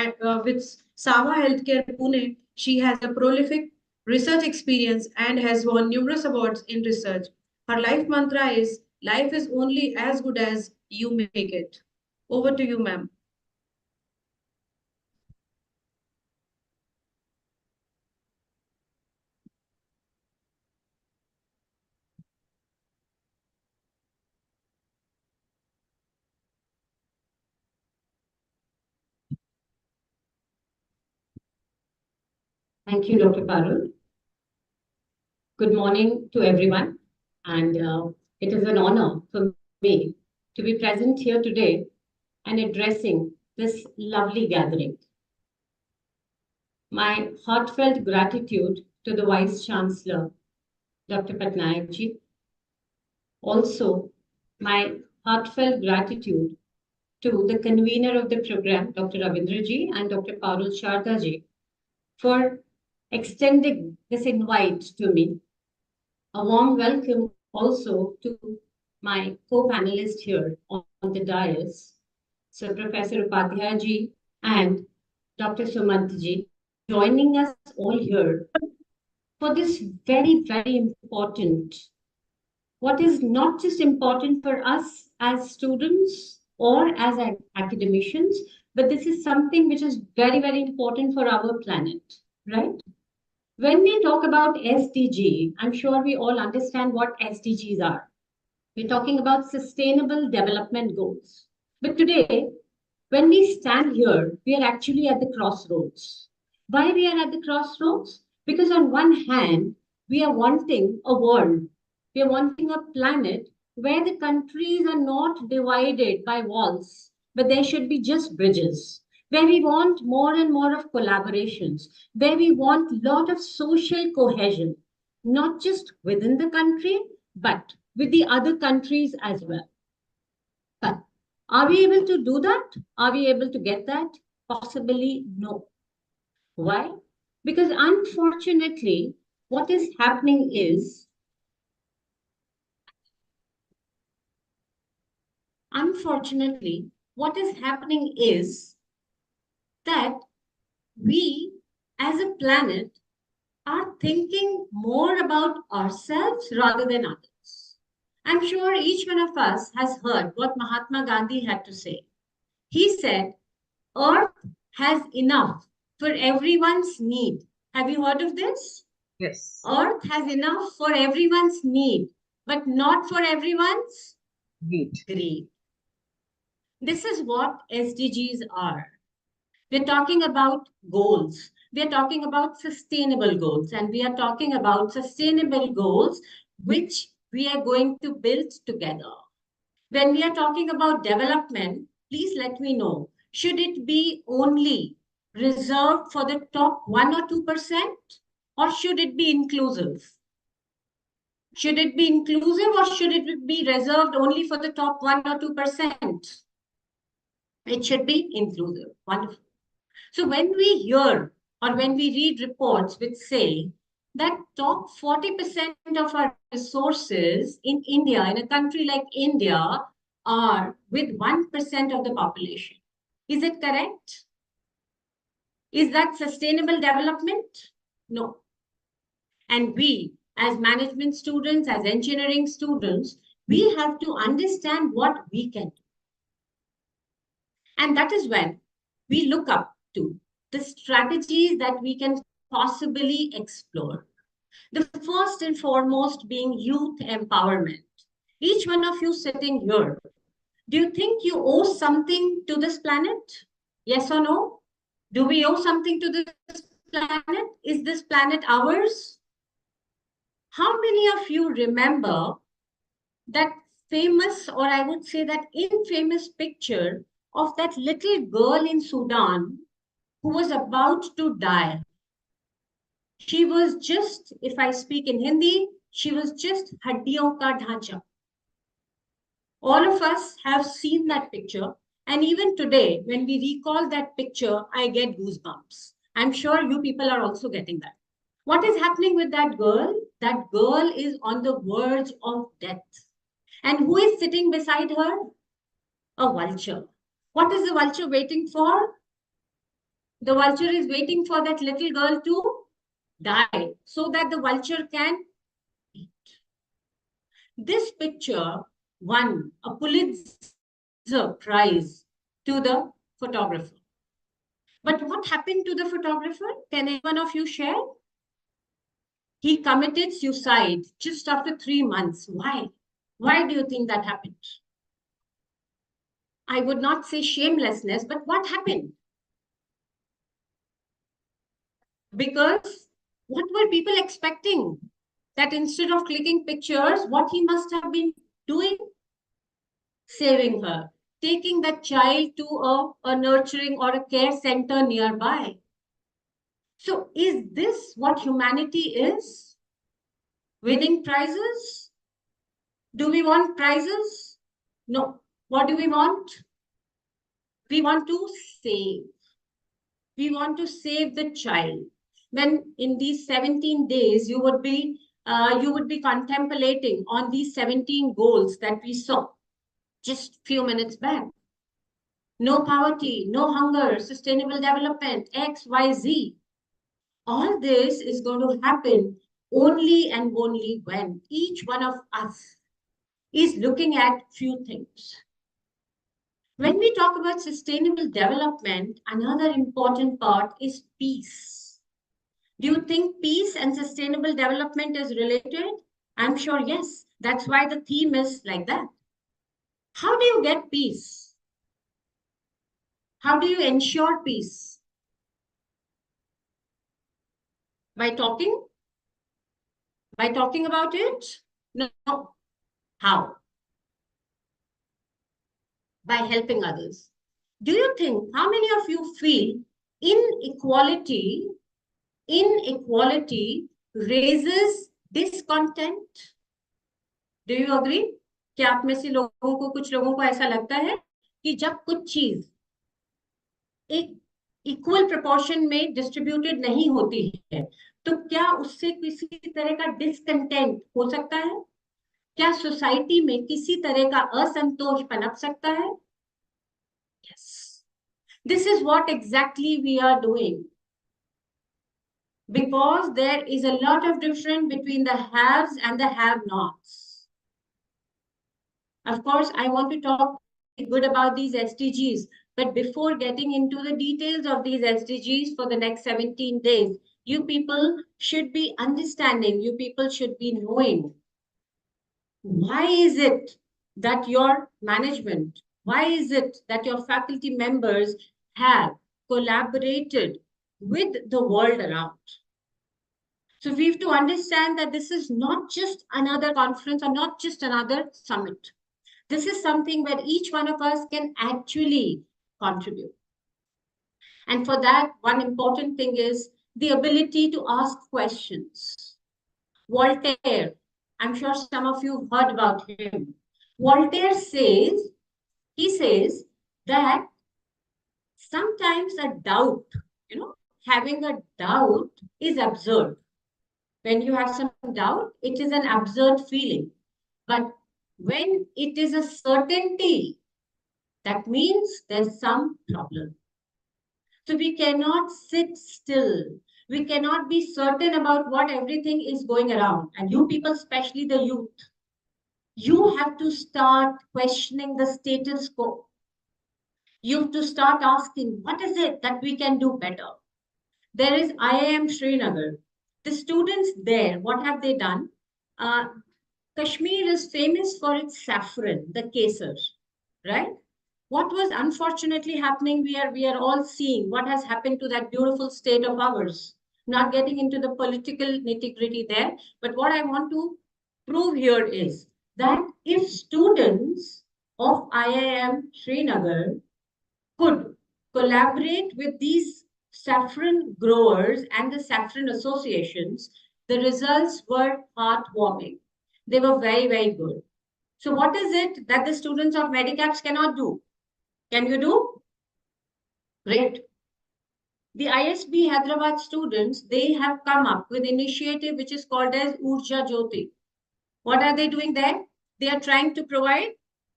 with Sava Healthcare Pune. She has a prolific research experience and has won numerous awards in research. Her life mantra is, life is only as good as you make it. Over to you, ma'am. Thank you, Dr. Parul. Good morning to everyone. And it is an honor for me to be present here today and addressing this lovely gathering. My heartfelt gratitude to the Vice Chancellor, Dr. Patnaik-ji. Also, my heartfelt gratitude to the convener of the program, Dr. Ravindra-ji and Dr. Parul Sharda-ji, for extending this invite to me. A warm welcome also to my co-panelists here on the dais. So Professor Upadhyay-ji and Dr. Sumant-ji joining us all here for this very, very important, what is not just important for us as students or as academicians, but this is something which is very, very important for our planet, right? When we talk about SDG, I'm sure we all understand what SDGs are. We're talking about Sustainable Development Goals. But today, when we stand here, we are actually at the crossroads. Why we are at the crossroads? Because on one hand, we are wanting a world, we are wanting a planet where the countries are not divided by walls, but there should be just bridges, where we want more and more of collaborations, where we want a lot of social cohesion, not just within the country, but with the other countries as well. But are we able to do that? Are we able to get that? Possibly no. Why? Because unfortunately, what is happening is, that we as a planet are thinking more about ourselves rather than others. I'm sure each one of us has heard what Mahatma Gandhi had to say. He said, Earth has enough for everyone's need. Have you heard of this? Yes. Earth has enough for everyone's need, but not for everyone's greed. This is what SDGs are. We're talking about goals. We're talking about sustainable goals, and we are talking about sustainable goals which we are going to build together. When we are talking about development, please let me know, should it be only reserved for the top 1 or 2%? Or should it be inclusive? Should it be inclusive or should it be reserved only for the top 1 or 2%? It should be inclusive. Wonderful. So when we hear or when we read reports which say that top 40% of our resources in India, in a country like India, are with 1% of the population. Is it correct? Is that sustainable development? No. And we, as management students, as engineering students, we have to understand what we can do. And that is when we look up to the strategies that we can possibly explore. The first and foremost being youth empowerment. Each one of you sitting here, do you think you owe something to this planet? Yes or no? Do we owe something to this planet? Is this planet ours? How many of you remember that famous, or I would say that infamous picture of that little girl in Sudan who was about to die? She was just, if I speak in Hindi, she was just haddiyon ka dhacha. All of us have seen that picture. And even today, when we recall that picture, I get goosebumps. I'm sure you people are also getting that. What is happening with that girl? That girl is on the verge of death. And who is sitting beside her? A vulture. What is the vulture waiting for? The vulture is waiting for that little girl to die so that the vulture can eat. This picture won a Pulitzer Prize to the photographer. But what happened to the photographer? Can any one of you share? He committed suicide just after 3 months. Why? Why do you think that happened? I would not say shamelessness, but what happened? Because what were people expecting? That instead of clicking pictures, what he must have been doing? Saving her, taking that child to a nurturing or a care center nearby. So is this what humanity is? Winning prizes? Do we want prizes? No. What do we want? We want to save. We want to save the child. When in these 17 days, you would be contemplating on these 17 goals that we saw just few minutes back. No poverty, no hunger, sustainable development, X, Y, Z. All this is going to happen only and only when each one of us is looking at few things. When we talk about sustainable development, another important part is peace. Do you think peace and sustainable development is related? I'm sure yes. That's why the theme is like that. How do you get peace? How do you ensure peace? By talking? By talking about it? No. How? By helping others. Do you think, how many of you feel inequality raises discontent? Do you agree? क्या आप में से लोगों को, कुछ लोगों को ऐसा लगता है कि जब कुछ चीज एक इक्वल प्रोपोर्शन में डिस्ट्रीब्यूटेड नहीं होती है तो क्या उससे किसी तरह का डिसकंटेंट हो सकता है? क्या सोसाइटी में किसी तरह का असंतोष पनप सकता है? Yes. This is what exactly we are doing. Because there is a lot of difference between the haves and the have-nots. Of course, I want to talk good about these SDGs, but before getting into the details of these SDGs for the next 17 days, you people should be understanding, you people should be knowing why is it that your management, why is it that your faculty members have collaborated with the world around? So we have to understand that this is not just another conference or not just another summit. This is something where each one of us can actually contribute. And for that, one important thing is the ability to ask questions. Voltaire, I'm sure some of you have heard about him. Voltaire says, he says that sometimes a doubt, having a doubt is absurd. When you have some doubt, it is an absurd feeling. But when it is a certainty, that means there's some problem. So we cannot sit still. We cannot be certain about what everything is going around. And you people, especially the youth, you have to start questioning the status quo. You have to start asking, what is it that we can do better? There is IIM Srinagar. The students there, what have they done? Kashmir is famous for its saffron, the kesar, right? What was unfortunately happening, we are all seeing what has happened to that beautiful state of ours. Not getting into the political nitty-gritty there, but what I want to prove here is that if students of IIM Srinagar could collaborate with these saffron growers and the saffron associations, the results were heartwarming. They were very, very good. So what is it that the students of Medicaps cannot do? Can you do? Great. The ISB Hyderabad students, they have come up with an initiative which is called as Urja Jyoti. What are they doing there? They are trying to provide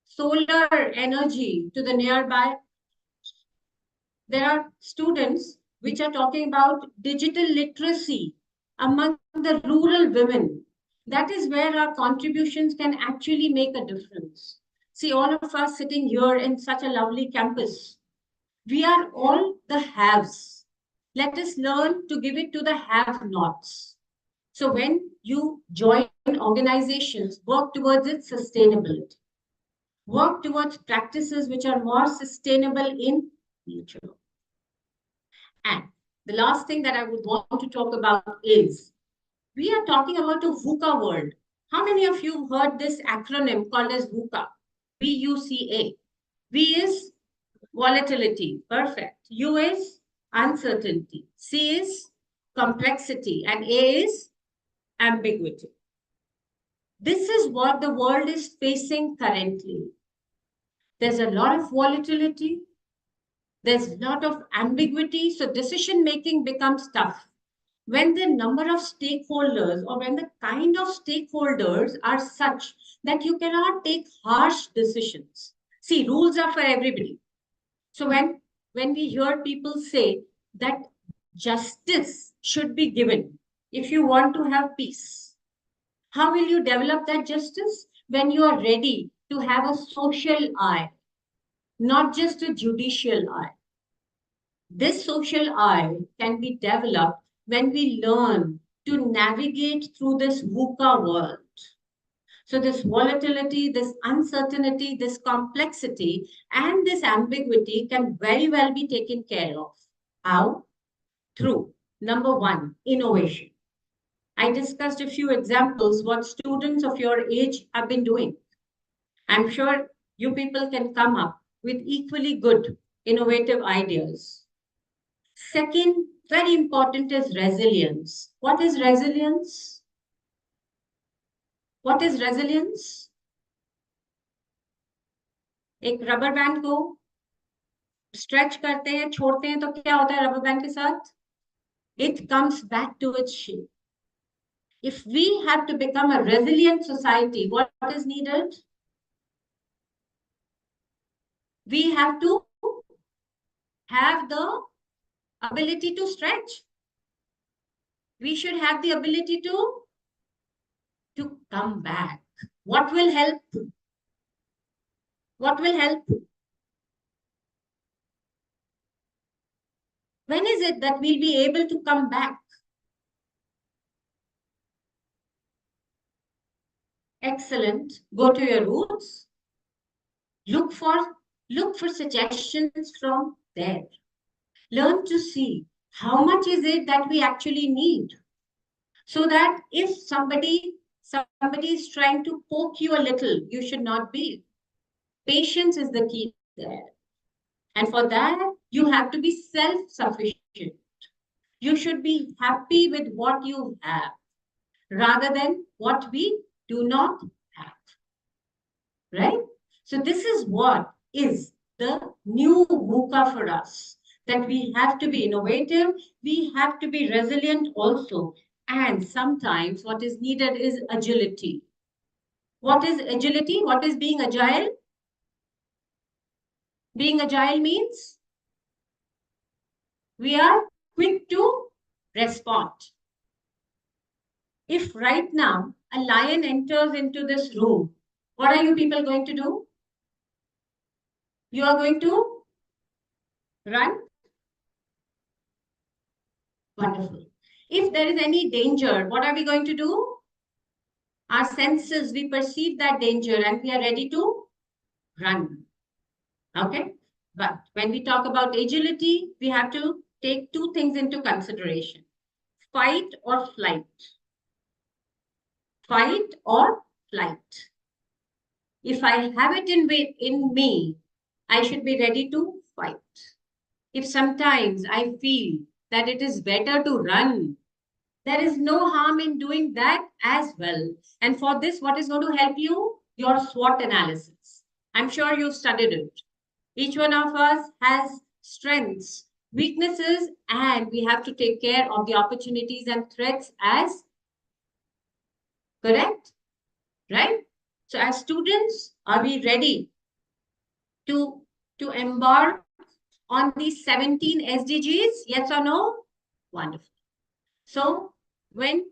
solar energy to the nearby. There are students which are talking about digital literacy among the rural women. That is where our contributions can actually make a difference. See, all of us sitting here in such a lovely campus, we are all the haves. Let us learn to give it to the have-nots. So when you join organizations, work towards its sustainability. Work towards practices which are more sustainable in nature. And the last thing that I would want to talk about is, we are talking about a VUCA world. How many of you heard this acronym called as VUCA? VUCA. V is volatility, perfect. U is uncertainty. C is complexity. And A is ambiguity. This is what the world is facing currently. There's a lot of volatility. There's a lot of ambiguity. So decision-making becomes tough. When the number of stakeholders or when the kind of stakeholders are such that you cannot take harsh decisions. See, rules are for everybody. So when we hear people say that justice should be given if you want to have peace, how will you develop that justice? When you are ready to have a social eye, not just a judicial eye. This social eye can be developed when we learn to navigate through this VUCA world. So this volatility, this uncertainty, this complexity, and this ambiguity can very well be taken care of. How? Through, number one, innovation. I discussed a few examples what students of your age have been doing. I'm sure you people can come up with equally good, innovative ideas. Second, very important is resilience. What is resilience? What is resilience? एक rubber band को stretch करते हैं, छोड़ते हैं तो क्या होता है रबर बैंड के साथ? It comes back to its shape. If we have to become a resilient society, what is needed? We have to have the ability to stretch. We should have the ability to come back. What will help? What will help? When is it that we'll be able to come back? Excellent. Go to your roots. Look for suggestions from there. Learn to see how much is it that we actually need. So that if somebody is trying to poke you a little, you should not be. Patience is the key there. And for that, You have to be self-sufficient. You should be happy with what you have rather than what we do not have. Right? So this is what is the new VUCA for us, that we have to be innovative, we have to be resilient also. And sometimes what is needed is agility. What is agility? What is being agile? Being agile means we are quick to respond. If right now a lion enters into this room, what are you people going to do? You are going to run? Wonderful. If there is any danger, what are we going to do? Our senses, we perceive that danger and we are ready to run. Okay? But when we talk about agility, we have to take two things into consideration. Fight or flight. Fight or flight. If I have it in me, I should be ready to fight. If sometimes I feel that it is better to run, there is no harm in doing that as well. And for this, what is going to help you? Your SWOT analysis. I'm sure you've studied it. Each one of us has strengths, weaknesses, and we have to take care of the opportunities and threats as correct, right? So as students, are we ready to embark on these 17 SDGs? Yes or no? Wonderful. So when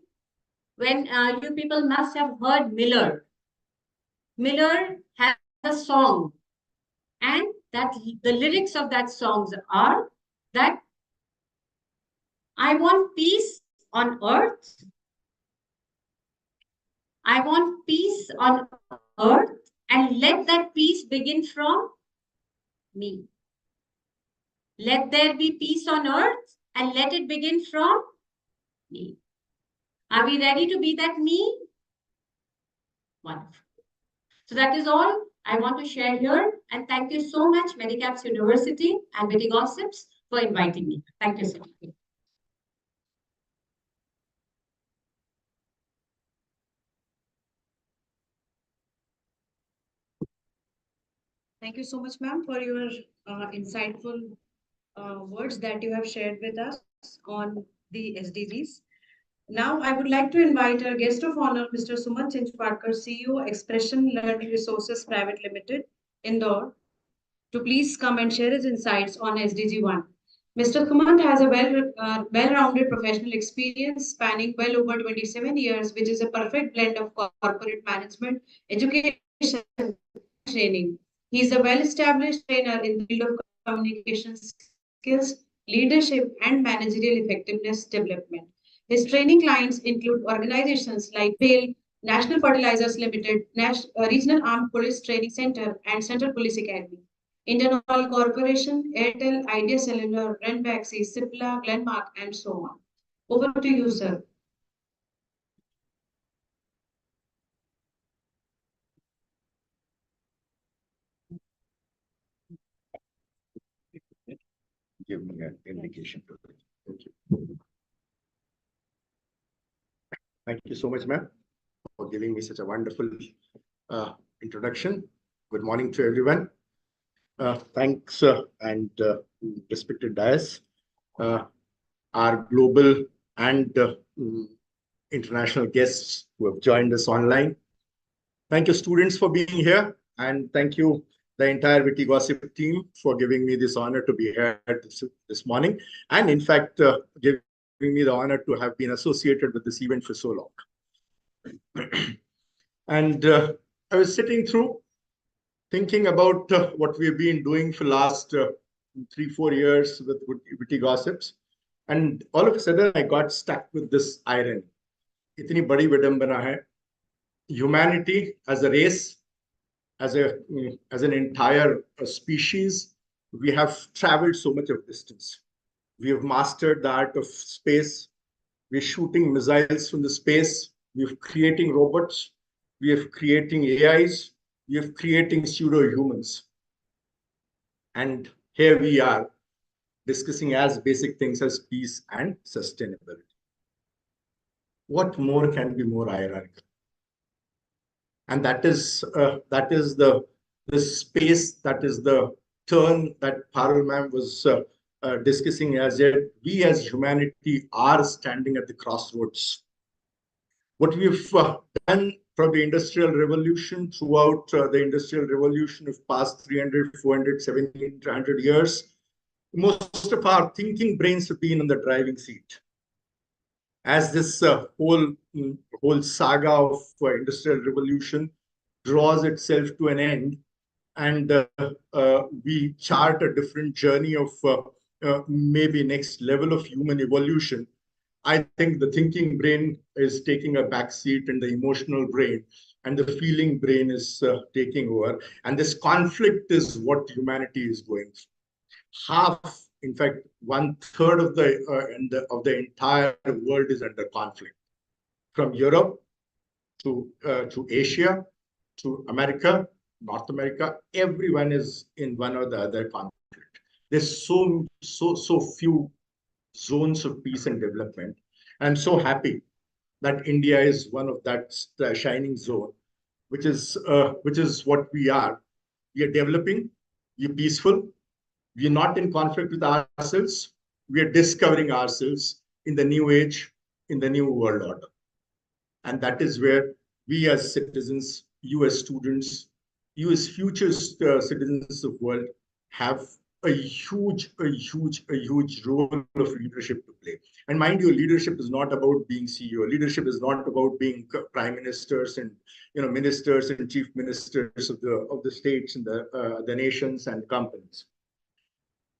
you people must have heard Miller. Miller has a song, and that the lyrics of that songs are that I want peace on earth. I want peace on earth, and let that peace begin from me. Let there be peace on earth, and let it begin from me. Are we ready to be that me? Wonderful. So that is all I want to share here. And thank you so much, Medicaps University and Witty Gossips, for inviting me. Thank you so much. Thank you so much, ma'am, for your insightful words that you have shared with us on the SDGs. Now, I would like to invite our guest of honor, Mr. 𝐒𝐮𝐚𝐥 𝐏𝐞a𝐜, CEO, Expression Learning Resources Private Limited, Indore, to please come and share his insights on SDG 1. Mr. 𝐒𝐮𝐚𝐥 has a well-rounded professional experience spanning well over 27 years, which is a perfect blend of corporate management, education, and training. He is a well-established trainer in the field of communication skills, leadership, and managerial effectiveness development. His training clients include organizations like BAIL, National Fertilizers Limited, Regional Armed Police Training Center, and Central Police Academy, Indian Oil Corporation, Airtel, Idea Cellular, Renbaxi, Cipla, Glenmark, and so on. Over to you, sir. Give me an indication to it. Thank you. Thank you so much, ma'am, for giving me such a wonderful introduction. Good morning to everyone. Thanks and respected dais, our global and international guests who have joined us online. Thank you, students, for being here, and thank you, the entire Witty Gossip team, for giving me this honor to be here this morning, and in fact, giving me the honor to have been associated with this event for so long. And I was sitting through, thinking about what we've been doing for the last 3-4 years with Witty Gossips, and all of a sudden I got stuck with this irony. Itni badi vidambana hai. Humanity as a race, as an entire species, we have traveled so much of distance. We have mastered the art of space. We're shooting missiles from the space. We're creating robots. We are creating AIs. We are creating pseudo-humans. And here we are discussing as basic things as peace and sustainability. What more can be more ironical? And that is the space, that is the turn that Parul ma'am was discussing, as yet we as humanity are standing at the crossroads. What we've done from the Industrial Revolution, throughout the Industrial Revolution of past 300, 400, 700 years, most of our thinking brains have been in the driving seat. As this whole saga of Industrial Revolution draws itself to an end, and we chart a different journey of maybe next level of human evolution, I think the thinking brain is taking a back seat, and the emotional brain and the feeling brain is taking over. And this conflict is what humanity is going through. Half, in fact, 1/3 of the entire world is under conflict, from Europe to Asia to America, North America. Everyone is in one or the other conflict. There's so few zones of peace and development. I'm so happy that India is one of that shining zone, which is what we are. We are developing, we are peaceful, we are not in conflict with ourselves, we are discovering ourselves in the new age, in the new world order. And that is where we as citizens, you as students, you as future citizens of the world have a huge role of leadership to play. And mind you, leadership is not about being CEO. Leadership is not about being prime ministers and ministers and chief ministers of the states and the nations and companies.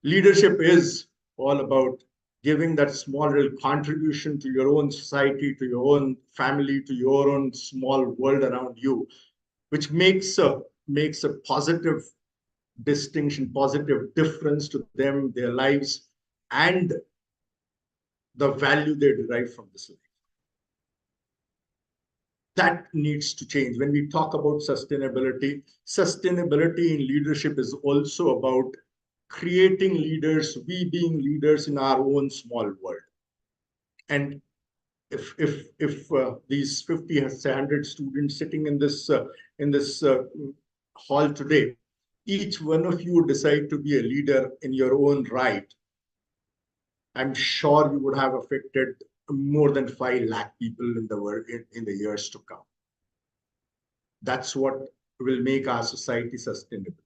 Leadership is all about giving that small little contribution to your own society, to your own family, to your own small world around you, which makes a positive distinction, positive difference to them, their lives, and the value they derive from this life. That needs to change. When we talk about sustainability in leadership is also about creating leaders, we being leaders in our own small world. And if these 50 or 100 students sitting in this hall today, each one of you decide to be a leader in your own right, I'm sure you would have affected more than 5 lakh people in the world in the years to come. That's what will make our society sustainable.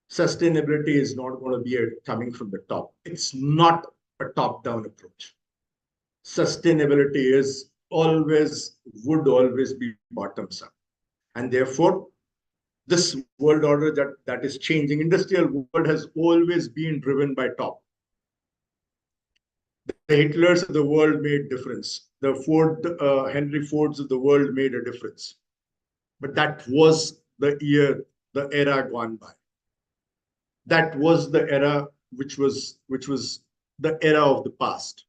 Sustainability is not going to be coming from the top. It's not a top-down approach. Sustainability would always be bottoms up. And therefore, this world order that is changing, industrial world has always been driven by top. The Hitlers of the world made difference. The Henry Fords of the world made a difference. But that was the era gone by. That was the era which was the era of the past.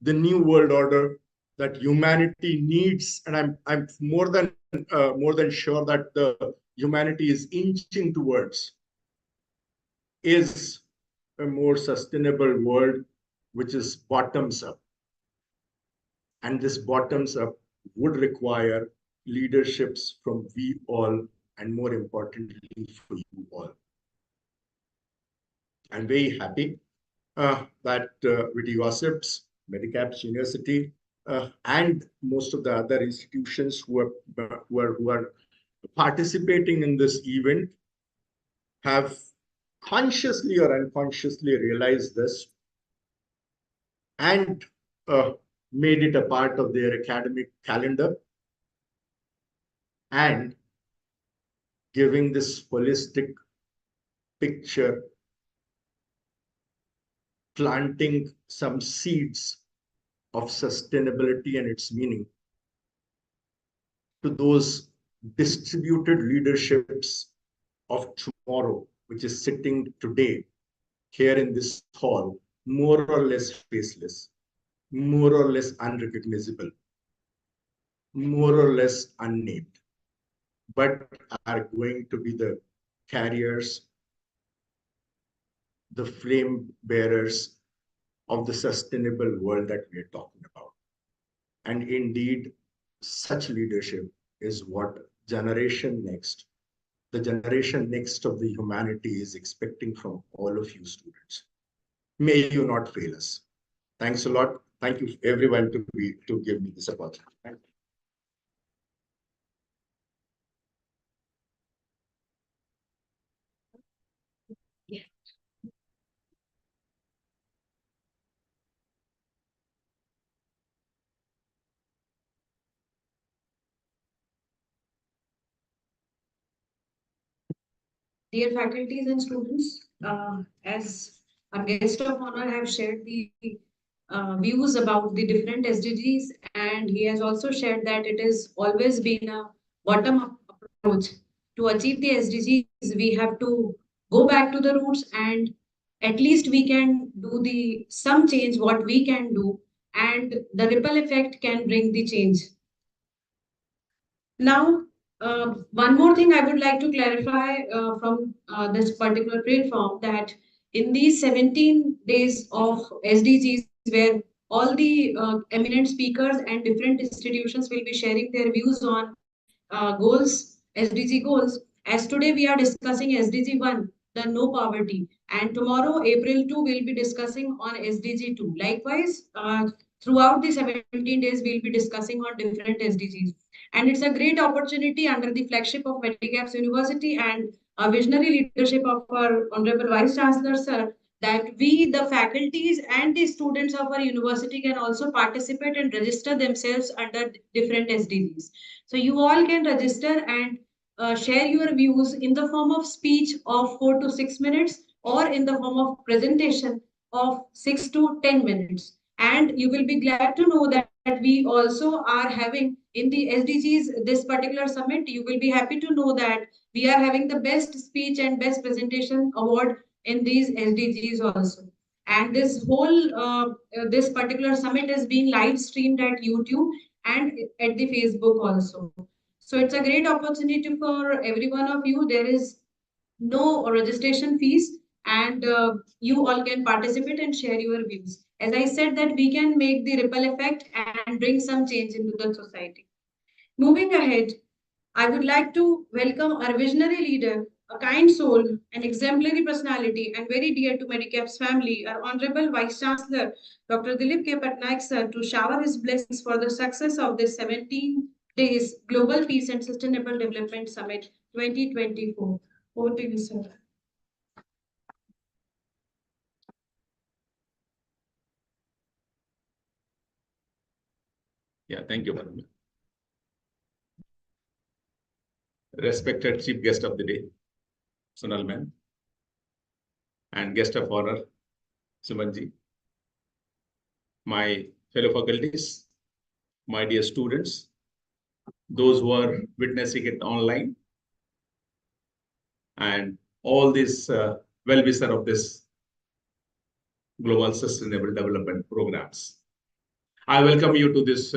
The new world order that humanity needs, and I'm more than sure that the humanity is inching towards, is a more sustainable world, which is bottoms up. And this bottoms up would require leaderships from we all, and more importantly, for you all. I'm very happy that Witty gossips, Medicaps University, and most of the other institutions who are participating in this event have consciously or unconsciously realized this and made it a part of their academic calendar, and giving this holistic picture, planting some seeds of sustainability and its meaning to those distributed leaderships of tomorrow, which is sitting today here in this hall, more or less faceless, more or less unrecognizable, more or less unnamed, but are going to be the carriers, the flame bearers of the sustainable world that we are talking about. And indeed, such leadership is what generation next, the generation next of the humanity is expecting from all of you students. May you not fail us. Thanks a lot. Thank you everyone to give me this opportunity. Thank you. Dear faculties and students, as our guest of honor have shared the views about the different SDGs, and he has also shared that it has always been a bottom-up approach. To achieve the SDGs, we have to go back to the roots, and at least we can do some change, what we can do, and the ripple effect can bring the change. Now, one more thing I would like to clarify from this particular platform, that in these 17 days of SDGs, where all the eminent speakers and different institutions will be sharing their views on goals, SDG goals. As today we are discussing SDG 1, the no poverty, and tomorrow, April 2, we'll be discussing on SDG 2. Likewise, throughout the 17 days, we'll be discussing on different SDGs. And it's a great opportunity under the flagship of Witty University and a visionary leadership of our Honorable Vice Chancellor, sir, that we, the faculties and the students of our university, can also participate and register themselves under different SDGs. So you all can register and share your views in the form of speech of 4 to 6 minutes or in the form of presentation of 6 to 10 minutes. And you will be glad to know that we also are having in the SDGs, this particular summit, you will be happy to know that we are having the best speech and best presentation award in these SDGs also. And this whole, this particular summit is being live streamed at YouTube and at the Facebook also. So it's a great opportunity for every one of you. There is no registration fees, and you all can participate and share your views. As I said, that we can make the ripple effect and bring some change into the society. Moving ahead, I would like to welcome our visionary leader, a kind soul, an exemplary personality, and very dear to Medicap's family, our Honorable Vice Chancellor, Dr. Dilip Patnaik sir, to shower his blessings for the success of this 17 days Global Peace and Sustainable Development Summit 2024. Over to you, sir. Yeah, thank you, madam. Respected chief guest of the day, Sonal ma'am, and guest of honor, Sumanji, my fellow faculties, my dear students, those who are witnessing it online, and all these well-wishers of this Global Sustainable Development Programs. I welcome you to this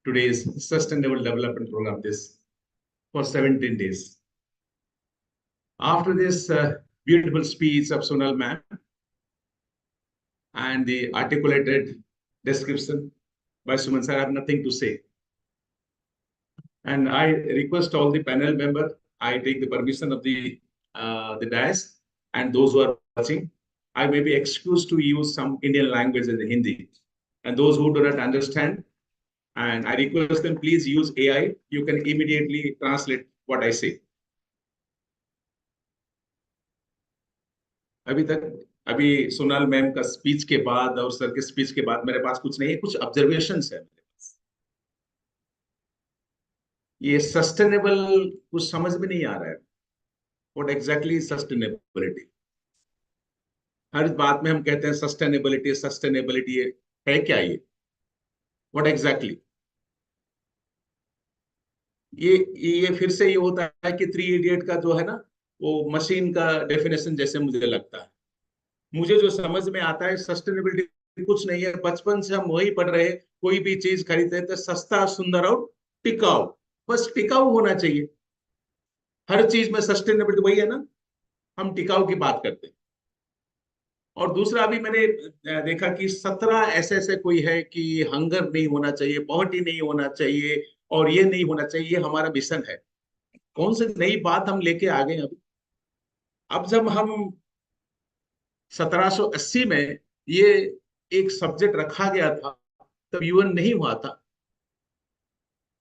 today's Sustainable Development Program for 17 days. After this beautiful speech of Sonal ma'am and the articulated description by Suman sir, I have nothing to say. And I request all the panel members, I take the permission of the dais and those who are watching, I may be excused to use some Indian language in the Hindi. And those who do not understand, and I request them, please use AI. You can immediately translate what I say. अभी Sonal ma'am का speech के बाद और sir के speech के बाद मेरे पास कुछ नहीं है, कुछ ऑब्जर्वेशंस है मेरे पास. ये सस्टेनेबल कुछ समझ में नहीं आ रहा है. What exactly is sustainability? हर बात में हम कहते हैं सस्टेनेबिलिटी सस्टेनेबिलिटी, है क्या ये? What exactly? ये फिर से ये होता है कि 3 इडियट का जो है ना, वो मशीन का डेफिनेशन जैसे मुझे लगता है. मुझे जो समझ में आता है सस्टेनेबिलिटी कुछ नहीं है. बचपन से हम वही पढ़ रहे, कोई भी चीज खरीदते हैं तो सस्ता, सुंदर और टिकाऊ. बस टिकाऊ होना चाहिए. हर चीज में सस्टेनेबिलिटी वही है ना, हम टिकाऊ की बात करते हैं. और दूसरा अभी मैंने देखा कि 17 ऐसे कोई है कि हंगर नहीं होना चाहिए, पॉवर्टी नहीं होना चाहिए और ये नहीं होना चाहिए, ये हमारा मिशन है। कौन सी नई बात हम लेके आ गए अभी? अब जब हम 1780 में ये एक सब्जेक्ट रखा गया था तब यूएन नहीं हुआ था।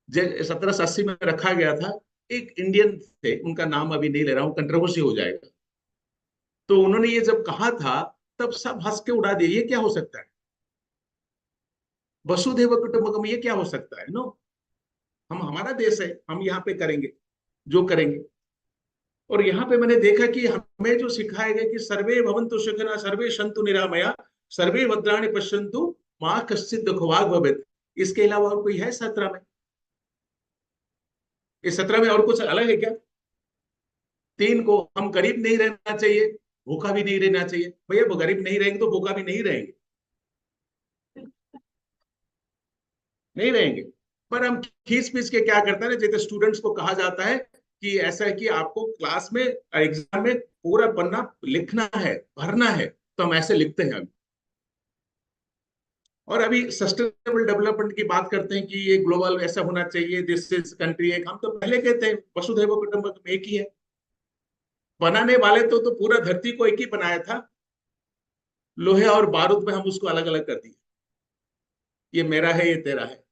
1780 में रखा गया था, एक इंडियन थे, उनका नाम अभी नहीं ले रहा हूं, कंट्रोवर्सी हो जाएगा। तो उन्होंने ये जब कहा था तब सब हंस के उड़ा दिए, ये क्या हो सकता है, वसुधैव कुटुंबकम, ये क्या हो सकता है? नो, हमारा देश है, हम यहाँ पे करेंगे जो करेंगे। और यहाँ पे मैंने देखा कि हमें जो सिखाया गया कि सर्वे भवन्तु सुखिनः सर्वे सन्तु निरामया सर्वे भद्राणि पश्यन्तु मा कश्चित् दुःखभाग् भवेत्। इसके अलावा और कोई है 17 में? इस 17 में और कुछ अलग है क्या? 3 को, हम गरीब नहीं रहना चाहिए, भूखा भी नहीं रहना चाहिए। भैया वो गरीब नहीं रहेंगे तो भूखा भी नहीं रहेंगे, नहीं रहेंगे। पर हम खींच पीच के क्या करते हैं, जैसे स्टूडेंट्स को कहा जाता है कि ऐसा है कि आपको क्लास में एग्जाम में पूरा पन्ना लिखना है, भरना है, तो हम ऐसे लिखते हैं। और अभी सस्टेनेबल डेवलपमेंट की बात करते हैं कि ये ग्लोबल ऐसा होना चाहिए, दिस इज कंट्री एक। हम तो पहले कहते हैं वसुधैव कुटुंबकम एक ही है। बनाने वाले तो पूरा धरती को एक ही बनाया था, लोहे और बारूद में हम उसको अलग अलग कर दिए, ये मेरा है, ये तेरा है।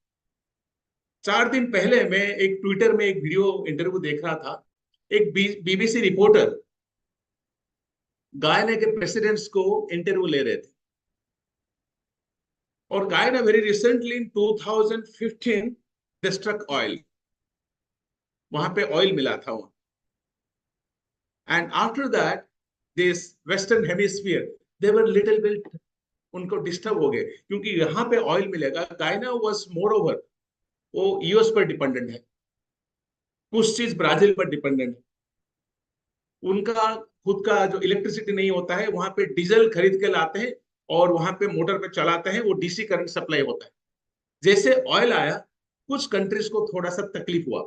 4 दिन पहले मैं एक ट्विटर में एक वीडियो इंटरव्यू देख रहा था, एक बीबीसी रिपोर्टर गायना के प्रेसिडेंट्स को इंटरव्यू ले रहे थे। और Guyana very recently in 2015 they struck oil, वहां पे ऑयल मिला था वहां। And after that this western hemisphere they were little bit, उनको डिस्टर्ब हो गए क्योंकि यहाँ पे ऑयल मिलेगा। गायना वाज मोर ओवर, वो यूएस पर डिपेंडेंट है, कुछ चीज ब्राजील पर डिपेंडेंट है, उनका खुद का जो इलेक्ट्रिसिटी नहीं होता है, वहां पे डीजल खरीद के लाते हैं और वहां पे मोटर पे चलाते हैं, वो डीसी करंट सप्लाई होता है। जैसे ऑयल आया, कुछ कंट्रीज को थोड़ा सा तकलीफ हुआ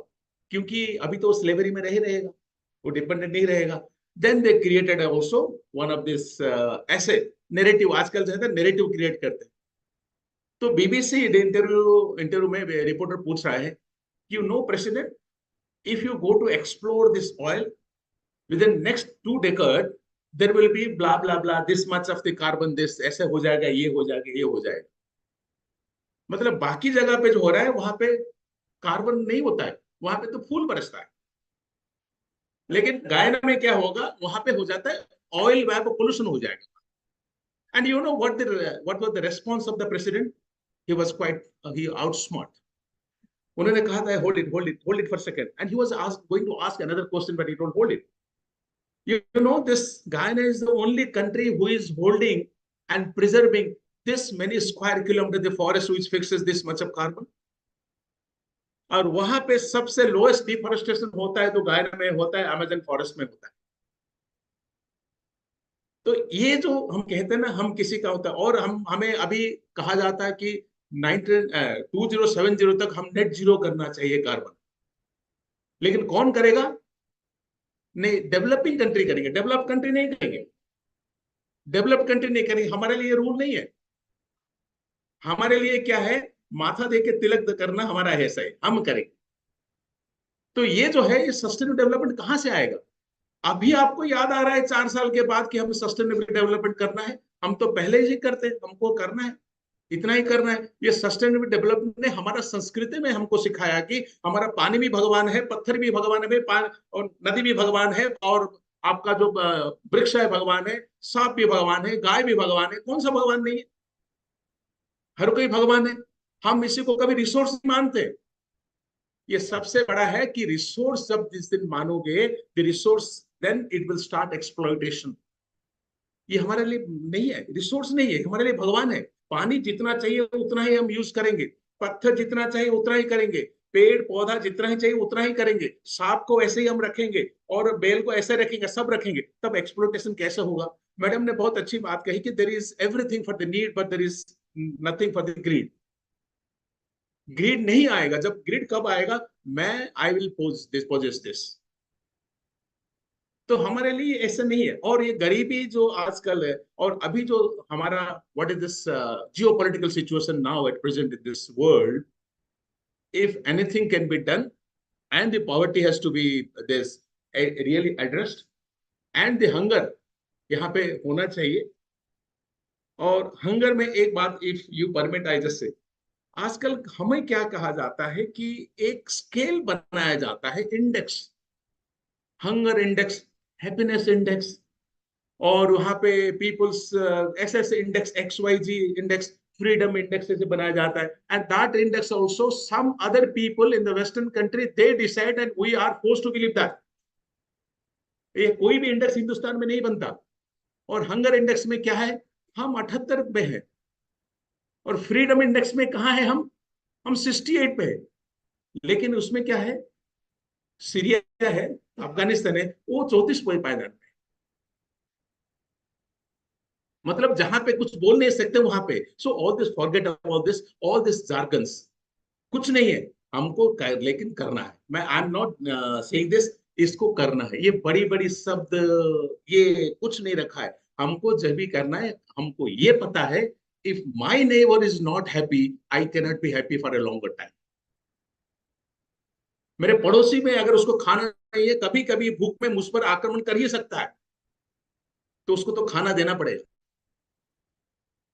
क्योंकि अभी तो स्लेवरी में रही रहेगा, वो डिपेंडेंट नहीं रहेगा। Then they created also one of this ऐसे नेरेटिव, आजकल जो है नेरेटिव क्रिएट करते हैं। तो बीबीसी इंटरव्यू में रिपोर्टर पूछ रहा है कि, you know president, if you go to explore this oil within next 2 decades there will be blah blah blah this much of the carbon, this ऐसे हो जाएगा, ये हो जाएगा, ये हो जाएगा। मतलब बाकी जगह पे जो हो रहा है वहां पे कार्बन नहीं होता है, वहां पे तो फूल बरसता है। लेकिन गायना में क्या होगा, वहां पे हो जाता है ऑयल वेप पोल्यूशन हो जाएगा। And you know what was the response of the president? He was quite, he outsmart. उन्होंने कहा था hold it for second, and he was going to ask another question but he don't hold it. You know, this Guyana is the only country who is holding and preserving this many square kilometers the forest which fixes this much of carbon. और वहां पे सबसे lowest deforestation होता है तो गायना में होता है, अमेजन फॉरेस्ट में होता है। तो ये जो हम कहते हैं ना, हम किसी का होता है, और हमें अभी कहा जाता है कि 2070 तक हम नेट जीरो करना चाहिए कार्बन। लेकिन कौन करेगा? नहीं, डेवलपिंग कंट्री करेंगे, डेवलप कंट्री नहीं करेंगे, डेवलप कंट्री नहीं करेंगे। हमारे लिए रूल नहीं है। हमारे लिए क्या है, माथा दे के तिलक करना हमारा ऐसा है, हम करेंगे। तो ये जो है, ये सस्टेनेबल डेवलपमेंट कहां से आएगा? अभी आपको याद आ रहा है 4 साल के बाद कि हमें सस्टेनेबल डेवलपमेंट करना है? हम तो पहले ही करते हैं, हमको करना है, इतना ही करना है। ये सस्टेनेबल डेवलपमेंट ने हमारा संस्कृति में हमको सिखाया कि हमारा पानी भी भगवान है, पत्थर भी भगवान है, और नदी भी भगवान है, और आपका जो वृक्ष है भगवान है, सांप भी भगवान है, गाय भी भगवान है। कौन सा भगवान नहीं है? हर कोई भगवान है। हम इसी को कभी रिसोर्स नहीं मानते। ये सबसे बड़ा है कि रिसोर्स जब जिस दिन मानोगे, the resource then it will start exploitation. ये हमारे लिए नहीं है, रिसोर्स नहीं है, हमारे लिए भगवान है। पानी जितना चाहिए उतना ही हम यूज करेंगे, पत्थर जितना चाहिए उतना ही करेंगे, पेड़ पौधा जितना ही चाहिए उतना ही करेंगे, सांप को ऐसे ही हम रखेंगे और बेल को ऐसे रखेंगे, सब रखेंगे, तब एक्सप्लोटेशन कैसे होगा? मैडम ने बहुत अच्छी बात कही कि there is everything for the need but there is nothing for the greed. Greed नहीं आएगा। जब ग्रीड कब आएगा? मैं आई विल पोजेस दिस, तो हमारे लिए ऐसा नहीं है। और ये गरीबी जो आजकल है, और अभी जो हमारा what is this Jio political situation now at present in this world, if anything can be done and the poverty has to be this really addressed and the hunger यहाँ पे होना चाहिए। और हंगर में एक बात, if you permit I just say, आजकल हमें क्या कहा जाता है कि एक स्केल बनाया जाता है, index, hunger index, happiness index, और वहां पे people's SS index, XYZ index, freedom index से बनाया जाता है। And that index also some other people in the western country they decide and we are forced to believe that. ये कोई भी इंडेक्स हिंदुस्तान में नहीं बनता। और हंगर इंडेक्स में क्या है, हम 78 पे हैं, और फ्रीडम इंडेक्स में कहाँ है, हम 68 पे है। लेकिन उसमें क्या है, सीरिया है, अफगानिस्तान है, वो 34 पायदान पे। मतलब जहां पे कुछ बोल नहीं सकते वहां पे। So all this, forget about this, all this jargons, कुछ नहीं है हमको लेकिन करना है। मैं आई एम नॉट सेइंग दिस, इसको करना है। ये बड़ी बड़ी शब्द, ये कुछ नहीं रखा है। हमको जब भी करना है, हमको ये पता है, if my neighbour is not happy, I can not be happy for a longer time. मेरे पड़ोसी में अगर उसको खाना नहीं है, कभी कभी भूख में मुझ पर आक्रमण कर ही सकता है, तो उसको तो खाना देना पड़ेगा।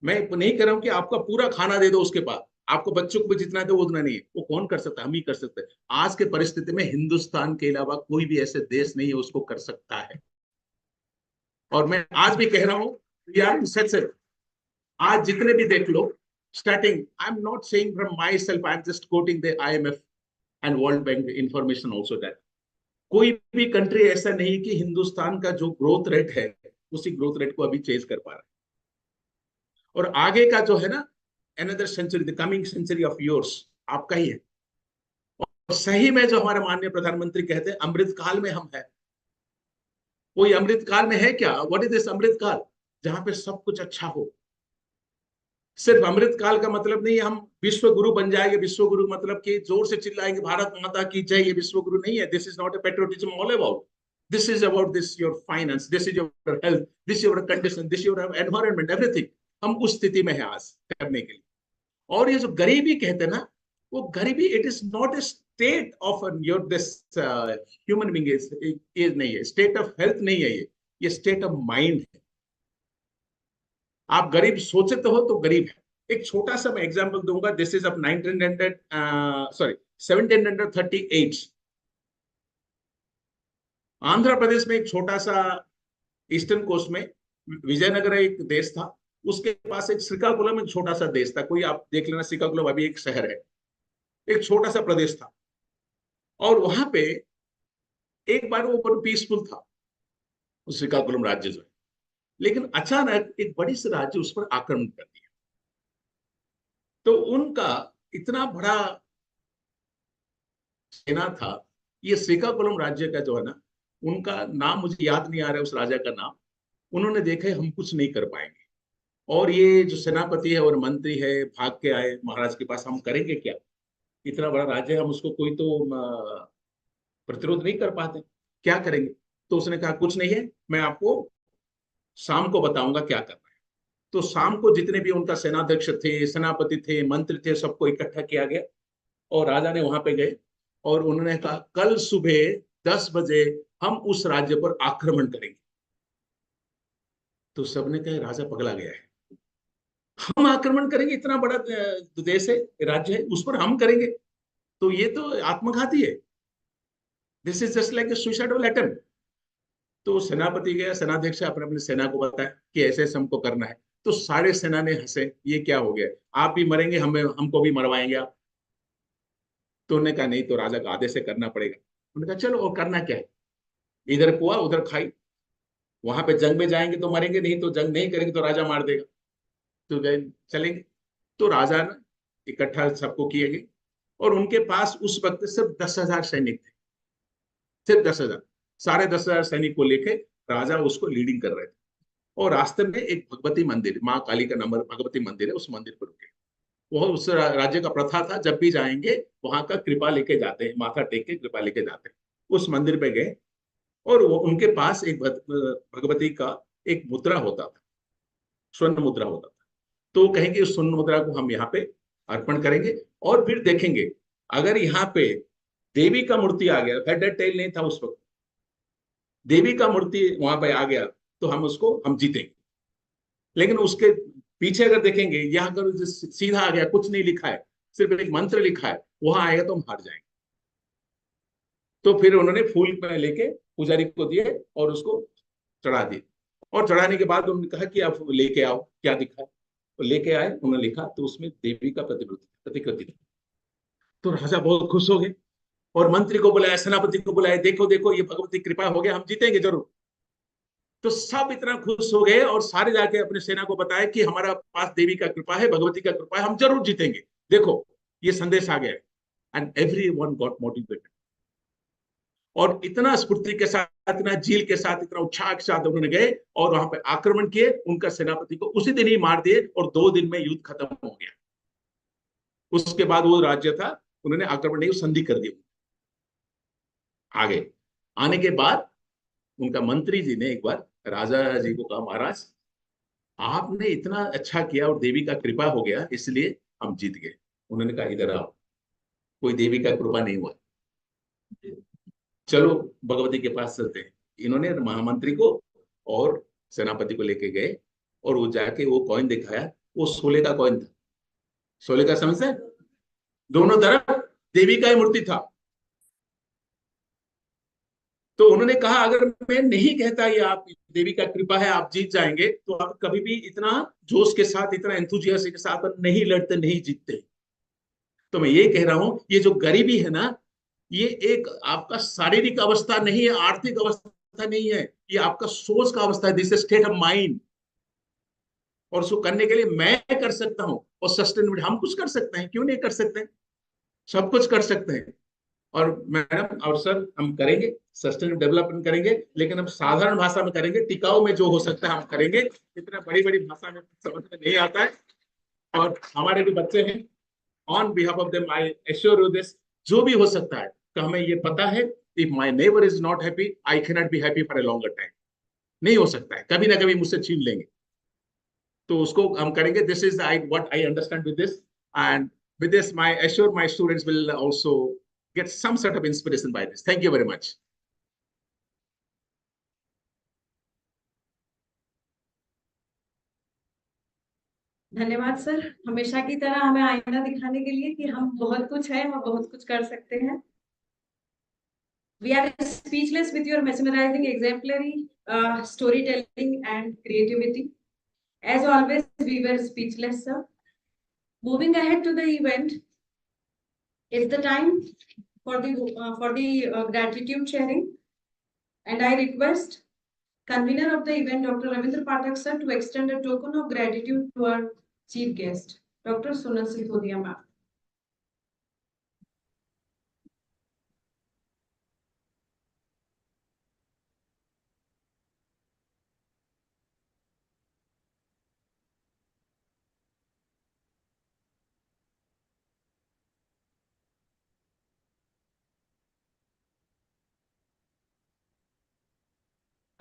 मैं नहीं कह रहा हूं कि आपका पूरा खाना दे दो उसके पास, आपको बच्चों को भी जितना दो उतना नहीं है। वो कौन कर सकता है, हम ही कर सकते हैं। आज के परिस्थिति में हिंदुस्तान के अलावा कोई भी ऐसे देश नहीं है उसको कर सकता है। और मैं आज भी कह रहा हूं, आज जितने भी देख लो, starting, I am not saying from myself, I am just quoting the IMF and world bank information also, that कोई भी कंट्री ऐसा नहीं कि हिंदुस्तान का जो ग्रोथ रेट है उसी ग्रोथ रेट को अभी चेज कर पा रहा है। और आगे का जो है ना, another century, the coming century of yours, आपका ही है। और सही में जो हमारे माननीय प्रधानमंत्री कहते हैं, अमृत काल में हम है। कोई अमृत काल में है क्या? व्हाट इज दिस अमृत काल? जहां पे सब कुछ अच्छा हो। सिर्फ अमृत काल का मतलब नहीं है हम विश्व गुरु बन जाएंगे। विश्व गुरु मतलब कि जोर से चिल्लाएंगे भारत माता की जय, ये विश्व गुरु नहीं है। This is not a patriotism all about, this is about this your finance, this is your health, this your condition, this your environment, everything. हम उस स्थिति में है आज करने के लिए। और ये जो गरीबी कहते हैं ना, वो गरीबी, it is not a state of your this human being, is नहीं है, स्टेट ऑफ हेल्थ नहीं है, ये स्टेट ऑफ माइंड है। आप गरीब सोचते हो तो गरीब है। एक छोटा सा मैं एग्जांपल दूंगा, this is of 1738। Andhra Pradesh में एक छोटा सा ईस्टर्न कोस्ट में विजयनगर एक देश था, उसके पास एक श्रीकाकुलम एक छोटा सा देश था। कोई आप देख लेना, श्रीकाकुलम अभी एक शहर है, एक छोटा सा प्रदेश था। और वहां पे एक बार वो बहुत पीसफुल था श्रीकाकुलम राज्य जो है, लेकिन अचानक एक बड़ी सी राज्य उस पर आक्रमण कर दिया। तो उनका इतना बड़ा सेना था। ये श्रीकाकुलम राज्य का जो है ना, उनका नाम मुझे याद नहीं आ रहा है, उस राजा का नाम। उन्होंने देखा हम कुछ नहीं कर पाएंगे, और ये जो सेनापति है और मंत्री है भाग के आए महाराज के पास, हम करेंगे क्या, इतना बड़ा राज्य है, हम उसको कोई तो प्रतिरोध नहीं कर पाते, क्या करेंगे। तो उसने कहा कुछ नहीं है, मैं आपको शाम को बताऊंगा क्या करना है। तो शाम को जितने भी उनका सेनाध्यक्ष थे, सेनापति थे, मंत्री थे, सबको इकट्ठा किया गया और राजा ने वहां पे गए और उन्होंने कहा कल सुबह 10 बजे हम उस राज्य पर आक्रमण करेंगे। तो सबने कहा राजा पगला गया है, हम आक्रमण करेंगे, इतना बड़ा देश है, राज्य है, उस पर हम करेंगे, तो ये तो आत्मघाती है, this is just like a suicidal attempt. तो सेनापति गया, सेनाध्यक्ष अपने अपनी सेना को बताया कि ऐसे ऐसे हमको करना है। तो सारे सेना ने हंसे, ये क्या हो गया, आप भी मरेंगे, हमको भी मरवाएंगे आप। तो उन्होंने कहा नहीं, तो राजा का आदेश से करना पड़ेगा। उन्होंने कहा चलो, और करना क्या है, इधर पुआ उधर खाई, वहां पे जंग में जाएंगे तो मरेंगे, नहीं तो जंग नहीं करेंगे तो राजा मार देगा, तो गए चलेंगे। तो राजा ने इकट्ठा सबको किए गए और उनके पास उस वक्त सिर्फ 10,000 सैनिक थे, सिर्फ 10,000। सारे 10,000 सैनिक को लेके राजा उसको लीडिंग कर रहे थे। और रास्ते में एक भगवती मंदिर, माँ काली का नंबर भगवती मंदिर है, उस मंदिर पर रुके। वो उस राज्य का प्रथा था, जब भी जाएंगे वहां का कृपा लेके जाते हैं, माथा टेक के कृपा लेके जाते हैं। उस मंदिर पे गए और वो उनके पास एक भगवती का एक मुद्रा होता था, स्वर्ण मुद्रा होता था। तो कहेंगे उस स्वर्ण मुद्रा को हम यहाँ पे अर्पण करेंगे और फिर देखेंगे अगर यहाँ पे देवी का मूर्ति आ गया, हेड एंड टेल नहीं था उस वक्त, देवी का मूर्ति वहां पे आ गया तो हम जीतेंगे। लेकिन उसके पीछे अगर देखेंगे, यहाँ अगर सीधा आ गया, कुछ नहीं लिखा है, सिर्फ एक मंत्र लिखा है, वहां आएगा तो हम हार जाएंगे। तो फिर उन्होंने फूल में लेके पुजारी को दिए और उसको चढ़ा दिए, और चढ़ाने के बाद उन्होंने कहा कि आप लेके आओ क्या दिखा है। तो लेके आए, उन्होंने लिखा तो उसमें देवी का प्रतिकृति थी। तो राजा बहुत खुश हो गए और मंत्री को बुलाया, सेनापति को बुलाया, देखो देखो ये भगवती कृपा हो गया, हम जीतेंगे जरूर। तो सब इतना खुश हो गए और सारे जाके अपने सेना को बताया कि हमारा पास देवी का कृपा है, भगवती का कृपा है, हम जरूर जीतेंगे, देखो ये संदेश आ गया है। एंड एवरीवन गॉट मोटिवेटेड, और इतना स्फूर्ति के साथ, इतना जील के साथ, इतना उत्साह के साथ उन्होंने गए और वहां पे आक्रमण किए, उनका सेनापति को उसी दिन ही मार दिए और 2 दिन में युद्ध खत्म हो गया। उसके बाद वो राज्य था, उन्होंने आक्रमण नहीं, संधि कर दी। आगे आने के बाद उनका मंत्री जी ने एक बार राजा जी को कहा, महाराज आपने इतना अच्छा किया और देवी का कृपा हो गया, इसलिए हम जीत गए। उन्होंने कहा इधर आओ, कोई देवी का कृपा नहीं हुआ, चलो भगवती के पास चलते हैं। इन्होंने महामंत्री को और सेनापति को लेके गए और वो जाके वो कॉइन दिखाया, वो 16 का कॉइन था। 16 का समझ है, दोनों तरफ देवी का ही मूर्ति था। तो उन्होंने कहा अगर मैं नहीं कहता ये आप देवी का कृपा है, आप जीत जाएंगे, तो आप कभी भी इतना जोश के साथ, इतना एंथुजियास्टिक के साथ नहीं लड़ते, नहीं जीतते। तो मैं ये कह रहा हूं, ये जो गरीबी है ना, ये एक आपका शारीरिक अवस्था नहीं है, आर्थिक अवस्था नहीं है, ये आपका सोच का अवस्था है। दिस स्टेट ऑफ माइंड, और उसको करने के लिए मैं कर सकता हूं, और सस्टेनेबिलिटी हम कुछ कर सकते हैं, क्यों नहीं कर सकते, सब कुछ कर सकते हैं। और मैडम और सर हम करेंगे, सस्टेनेबल डेवलपमेंट करेंगे, लेकिन हम साधारण भाषा में करेंगे, टिकाऊ में जो हो सकता है हम करेंगे। इतना बड़ी बड़ी भाषा में समझ में नहीं आता है, और हमारे भी बच्चे हैं, on behalf of them I assure you this, जो भी हो सकता है, तो हमें ये पता है, if my neighbour is not happy, I can not be happy for a longer time. नहीं हो सकता है, कभी ना कभी मुझसे छीन लेंगे, तो उसको हम करेंगे। This is I what I understand with this, and with this my assure my students will also get some sort of inspiration by this. Thank you very much. धन्यवाद सर, हमेशा की तरह हमें आईना दिखाने के लिए कि हम बहुत कुछ है और बहुत कुछ कर सकते हैं। We are speechless with your mesmerizing, exemplary storytelling and creativity. As always, we were speechless, sir. Moving ahead to the event, it's the time for the gratitude sharing, and I request convener of the event, Dr. Ravindra Pathak sir, to extend a token of gratitude to our chief guest, Dr. Sonal Sithodia ma'am.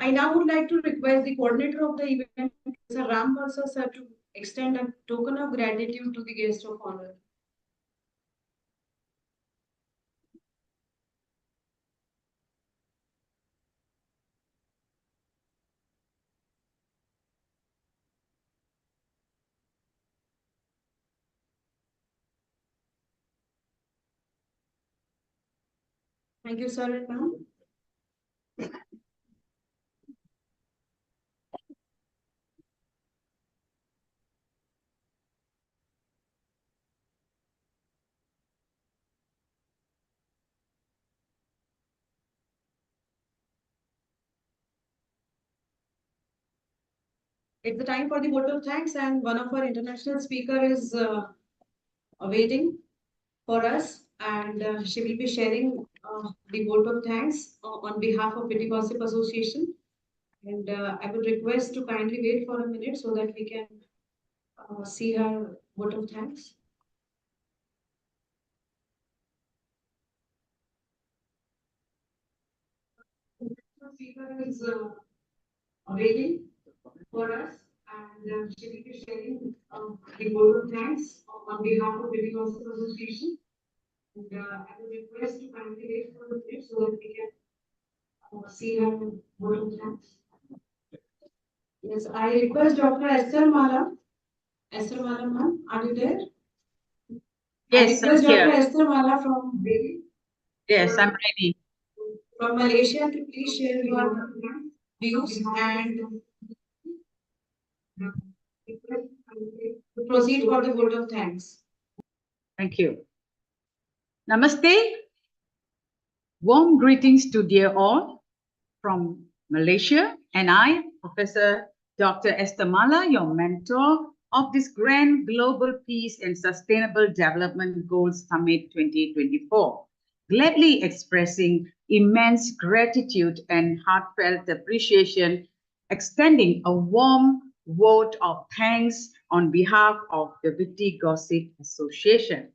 I now would like to request the coordinator of the event, Sir Ram Parsa sir, to extend a token of gratitude to the guest of honor. Thank you, sir and ma'am. It's the time for the vote of thanks, and one of our international speaker is awaiting for us, and she will be sharing the vote of thanks on behalf of Witty Gossip Association. And I would request to kindly wait for a minute so that we can see her vote of thanks. speaker is waiting for us, and she will be sharing the word of thanks on behalf of Witty Gossip Association. And I would request to kindly wait for the minute so that we can see her word of thanks. Yes, I request Dr. Esther Mala. Esther Mala, ma'am, are you there? Yes, I request I'm here. Dr. Esther Mala from Witty. Yes, I'm ready. From Malaysia to please share your views and proceed for the vote of thanks. Thank you. Namaste. Warm greetings to dear all from Malaysia, and I, Professor Dr. Esther Mala, your mentor of this Grand Global Peace and Sustainable Development Goals Summit 2024, gladly expressing immense gratitude and heartfelt appreciation, extending a warm vote of thanks on behalf of the Witty Gossip Association.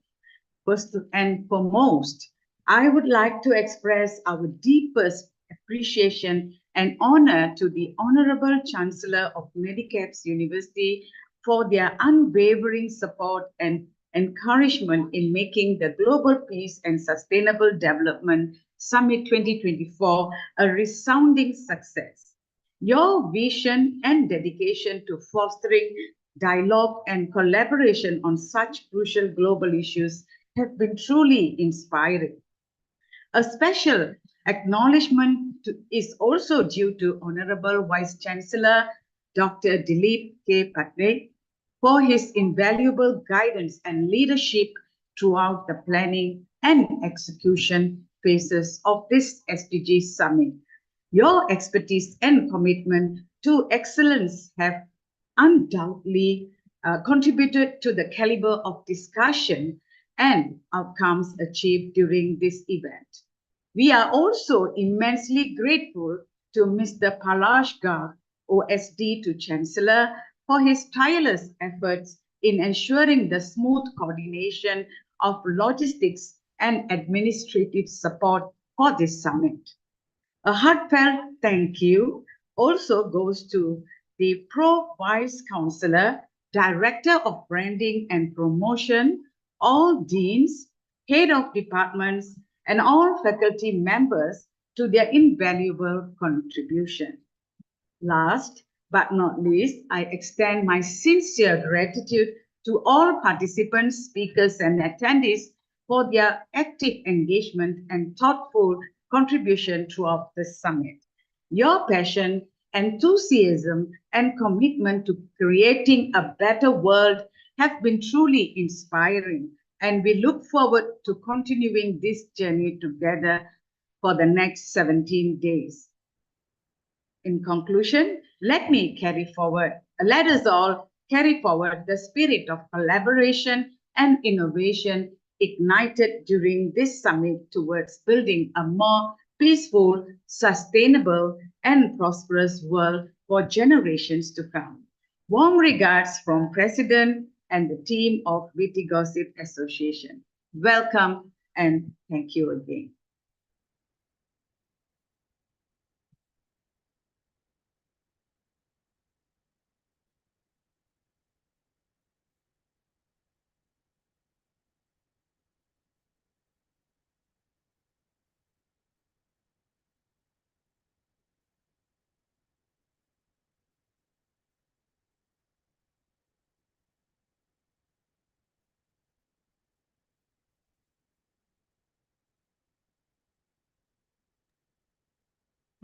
First and foremost, I would like to express our deepest appreciation and honor to the Honorable Chancellor of Medicaps University for their unwavering support and encouragement in making the Global Peace and Sustainable Development Summit 2024 a resounding success. Your vision and dedication to fostering dialogue and collaboration on such crucial global issues have been truly inspiring. A special acknowledgement is also due to Honorable Vice Chancellor Dr. deliberations for his invaluable guidance and leadership throughout the planning and execution phases of this SDGs Summit. Your expertise and commitment to excellence have undoubtedly contributed to the caliber of discussion and outcomes achieved during this event. We are also immensely grateful to Mr. Palash Garg, OSD to Chancellor, for his tireless efforts in ensuring the smooth coordination of logistics and administrative support for this summit. A heartfelt thank you also goes to the Pro Vice Chancellor, Director of Branding and Promotion, all deans, head of departments, and all faculty members to their invaluable contribution. Last but not least, I extend my sincere gratitude to all participants, speakers, and attendees for their active engagement and thoughtful contribution throughout the summit. Your passion, enthusiasm, and commitment to creating a better world have been truly inspiring, and we look forward to continuing this journey together for the next 17 days. In conclusion, let us all carry forward the spirit of collaboration and innovation ignited during this summit towards building a more peaceful, sustainable, and prosperous world for generations to come. Warm regards from President and the team of Witty Gossip Association. Welcome and thank you again.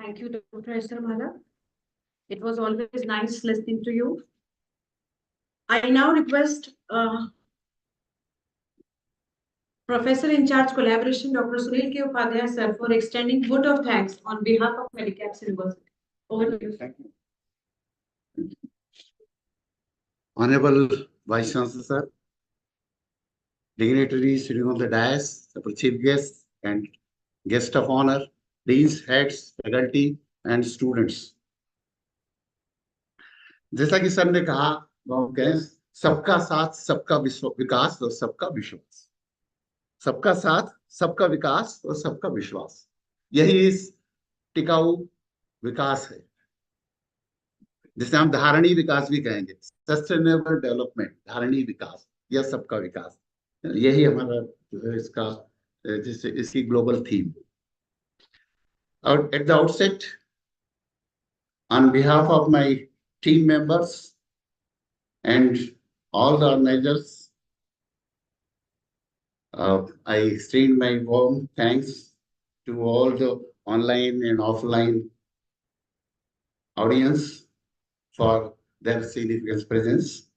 Thank you, Dr. Esther Mala. It was always nice listening to you. I now request Professor in charge collaboration, Dr. Sunil 𝐒𝐿𝐴, sir, for extending vote of thanks on behalf of Medicaps University. Over to you. Thank you. Honorable Vice Chancellor, sir, dignitaries sitting on the dais, the chief guests and guest of honor, deans, heads, faculty, and students. जैसा कि sir ने कहा, हम कहें सबका साथ, सबका विकास और सबका विश्वास. सबका साथ, सबका विकास और सबका विश्वास. यही इस टिकाऊ विकास है, जिसे हम धारणी विकास भी कहेंगे, सस्टेनेबल डेवलपमेंट, धारणी विकास, यह सबका विकास, यही हमारा जो है इसका जिससे इसकी ग्लोबल थीम। और at the outset, on behalf of my team members and all the organizers, I extend my warm thanks to all the online and offline audience for their significant presence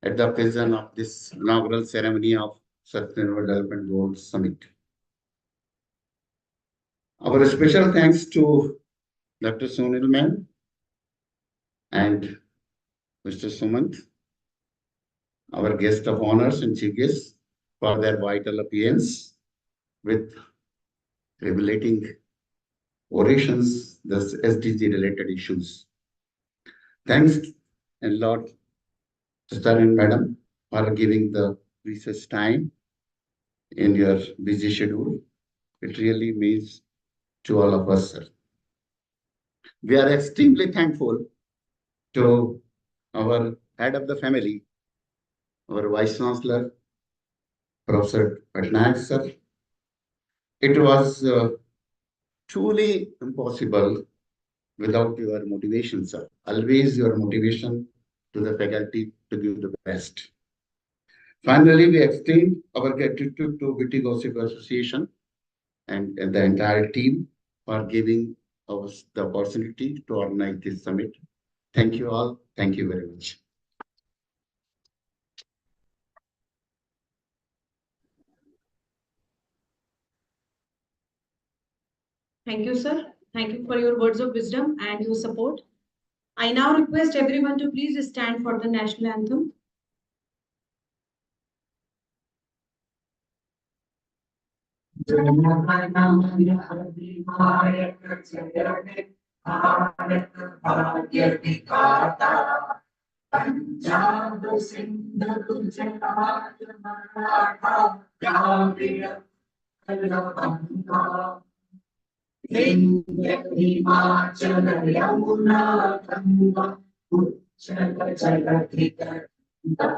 at the occasion of this inaugural ceremony of Sustainable Development Goals Summit. Our special thanks to Dr. Sonil ma'am and Mr. Sumant, our guest of honors and chief guests, for their vital appearance with revelating orations, the SDG related issues. Thanks a lot, Sister and Madam, for giving the precious time in your busy schedule. It really means to all of us, sir. We are extremely thankful to our head of the family, our Vice Chancellor, Professor Patnaik, sir. It was truly impossible without your motivation, sir. Always your motivation to the faculty to give the best. Finally, we extend our gratitude to Witty Gossip Association and the entire team for giving us the opportunity to organize this summit. Thank you all. Thank you very much. Thank you, sir. Thank you for your words of wisdom and your support. I now request everyone to please stand for the national anthem. Punjab Sindh Gujarat Maratha Dravida Ganga Vindhya Himachal Yamuna Ganga उच्चल जलधि गंगा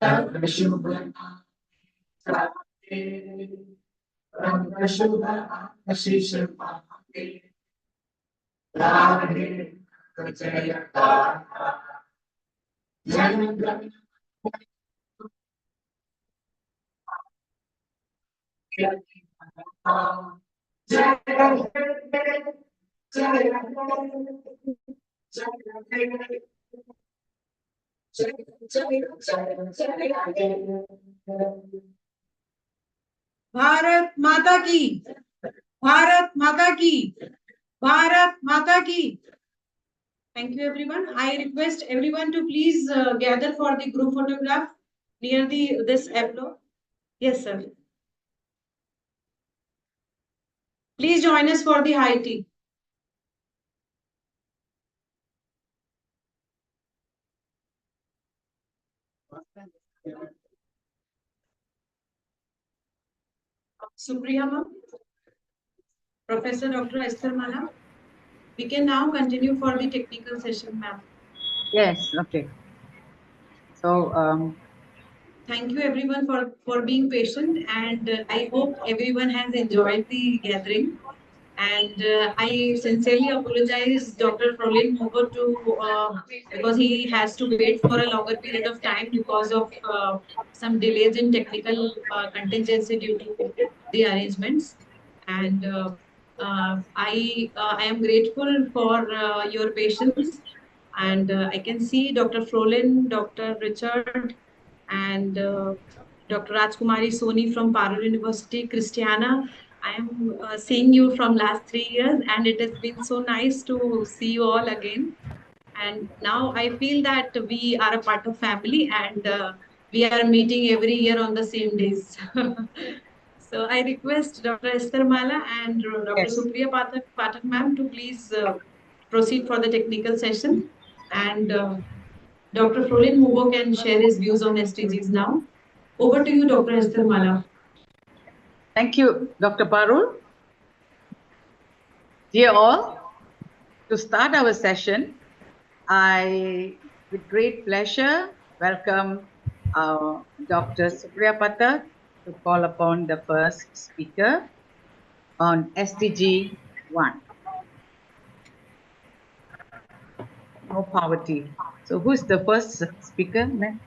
तव शुभ रंग शुभ आशीष पाके राधे जय गाथा जन गण भारत माता की, भारत माता की, भारत माता की. Thank you, everyone. I request everyone to please gather for the group photograph near this applaud. Yes, sir. Please join us for the high tea. Supriya ma'am, Professor Dr. Esther Mala. We can now continue for the technical session, ma'am. Yes, okay. So, thank you everyone for being patient, and I hope everyone has enjoyed the gathering. And I sincerely apologize Dr. Frolin Mogo because he has to wait for a longer period of time because of some delays in technical contingency due to the arrangements. And I am grateful for your patience. And I can see Dr. Frolin, Dr. Richard, and Dr. Rajkumari Soni from Parul University, Christiana. I am seeing you from last 3 years, and it has been so nice to see you all again. And now I feel that we are a part of family, and we are meeting every year on the same days. So I request Dr. Esther Mala and Dr. Supriya Pathak ma'am to please proceed for the technical session. And Dr. Frolin Mogo can share his views on SDGs now. Over to you, Dr. Esther Mala. Thank you, Dr. Parul. Dear all, to start our session, I, with great pleasure, welcome Dr. Supriya Pathak to call upon the first speaker on SDG 1. No poverty. So who's the first speaker, ma'am?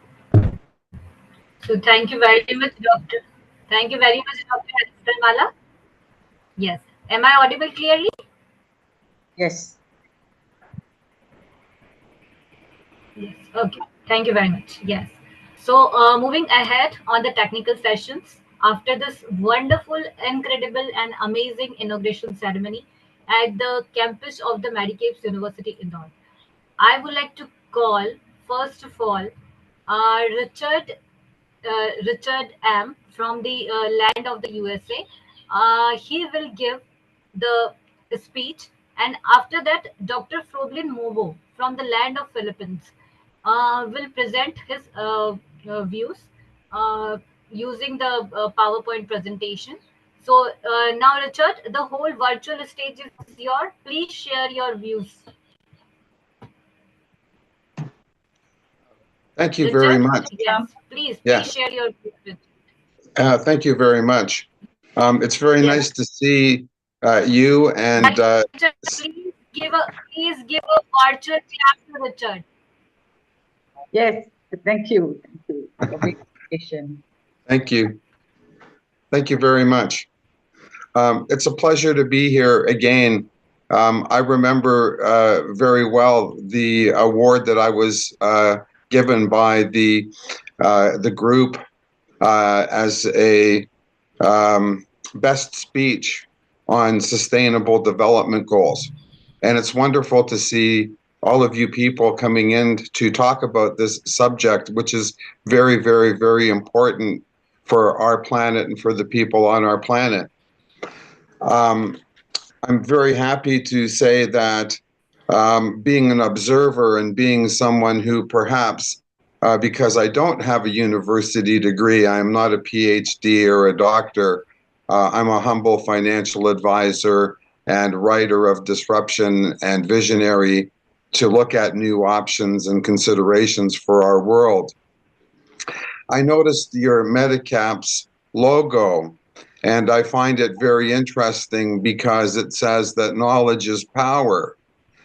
So thank you very much, Doctor. Thank you very much, Dr. Mala. Yes. Am I audible clearly? Yes. Yes. Okay. Thank you very much. Yes. So moving ahead on the technical sessions, after this wonderful, incredible, and amazing inauguration ceremony at the campus of the Medicaid University Indore, I would like to call, first of all, Richard M. from the land of the USA. He will give the speech, and after that, Dr. Froblin Movo from the land of Philippines will present his views using the PowerPoint presentation. So now, Richard, the whole virtual stage is yours. Please share your views. Thank you very much. Yes, please Yes. share your views. Thank you very much. It's very nice to see you and Richard, please give a virtual clap to Richard. Yes, thank you. Thank you for the presentation. thank you. Thank you very much. It's a pleasure to be here again. I remember very well the award that I was given by the group as a best speech on sustainable development goals. And it's wonderful to see all of you people coming in to talk about this subject, which is very, very, very important for our planet and for the people on our planet. I'm very happy to say that being an observer and being someone who perhaps, because I don't have a university degree, I'm not a PhD or a doctor, I'm a humble financial advisor and writer of disruption and visionary to look at new options and considerations for our world. I noticed your Medicaps logo, and I find it very interesting because it says that knowledge is power.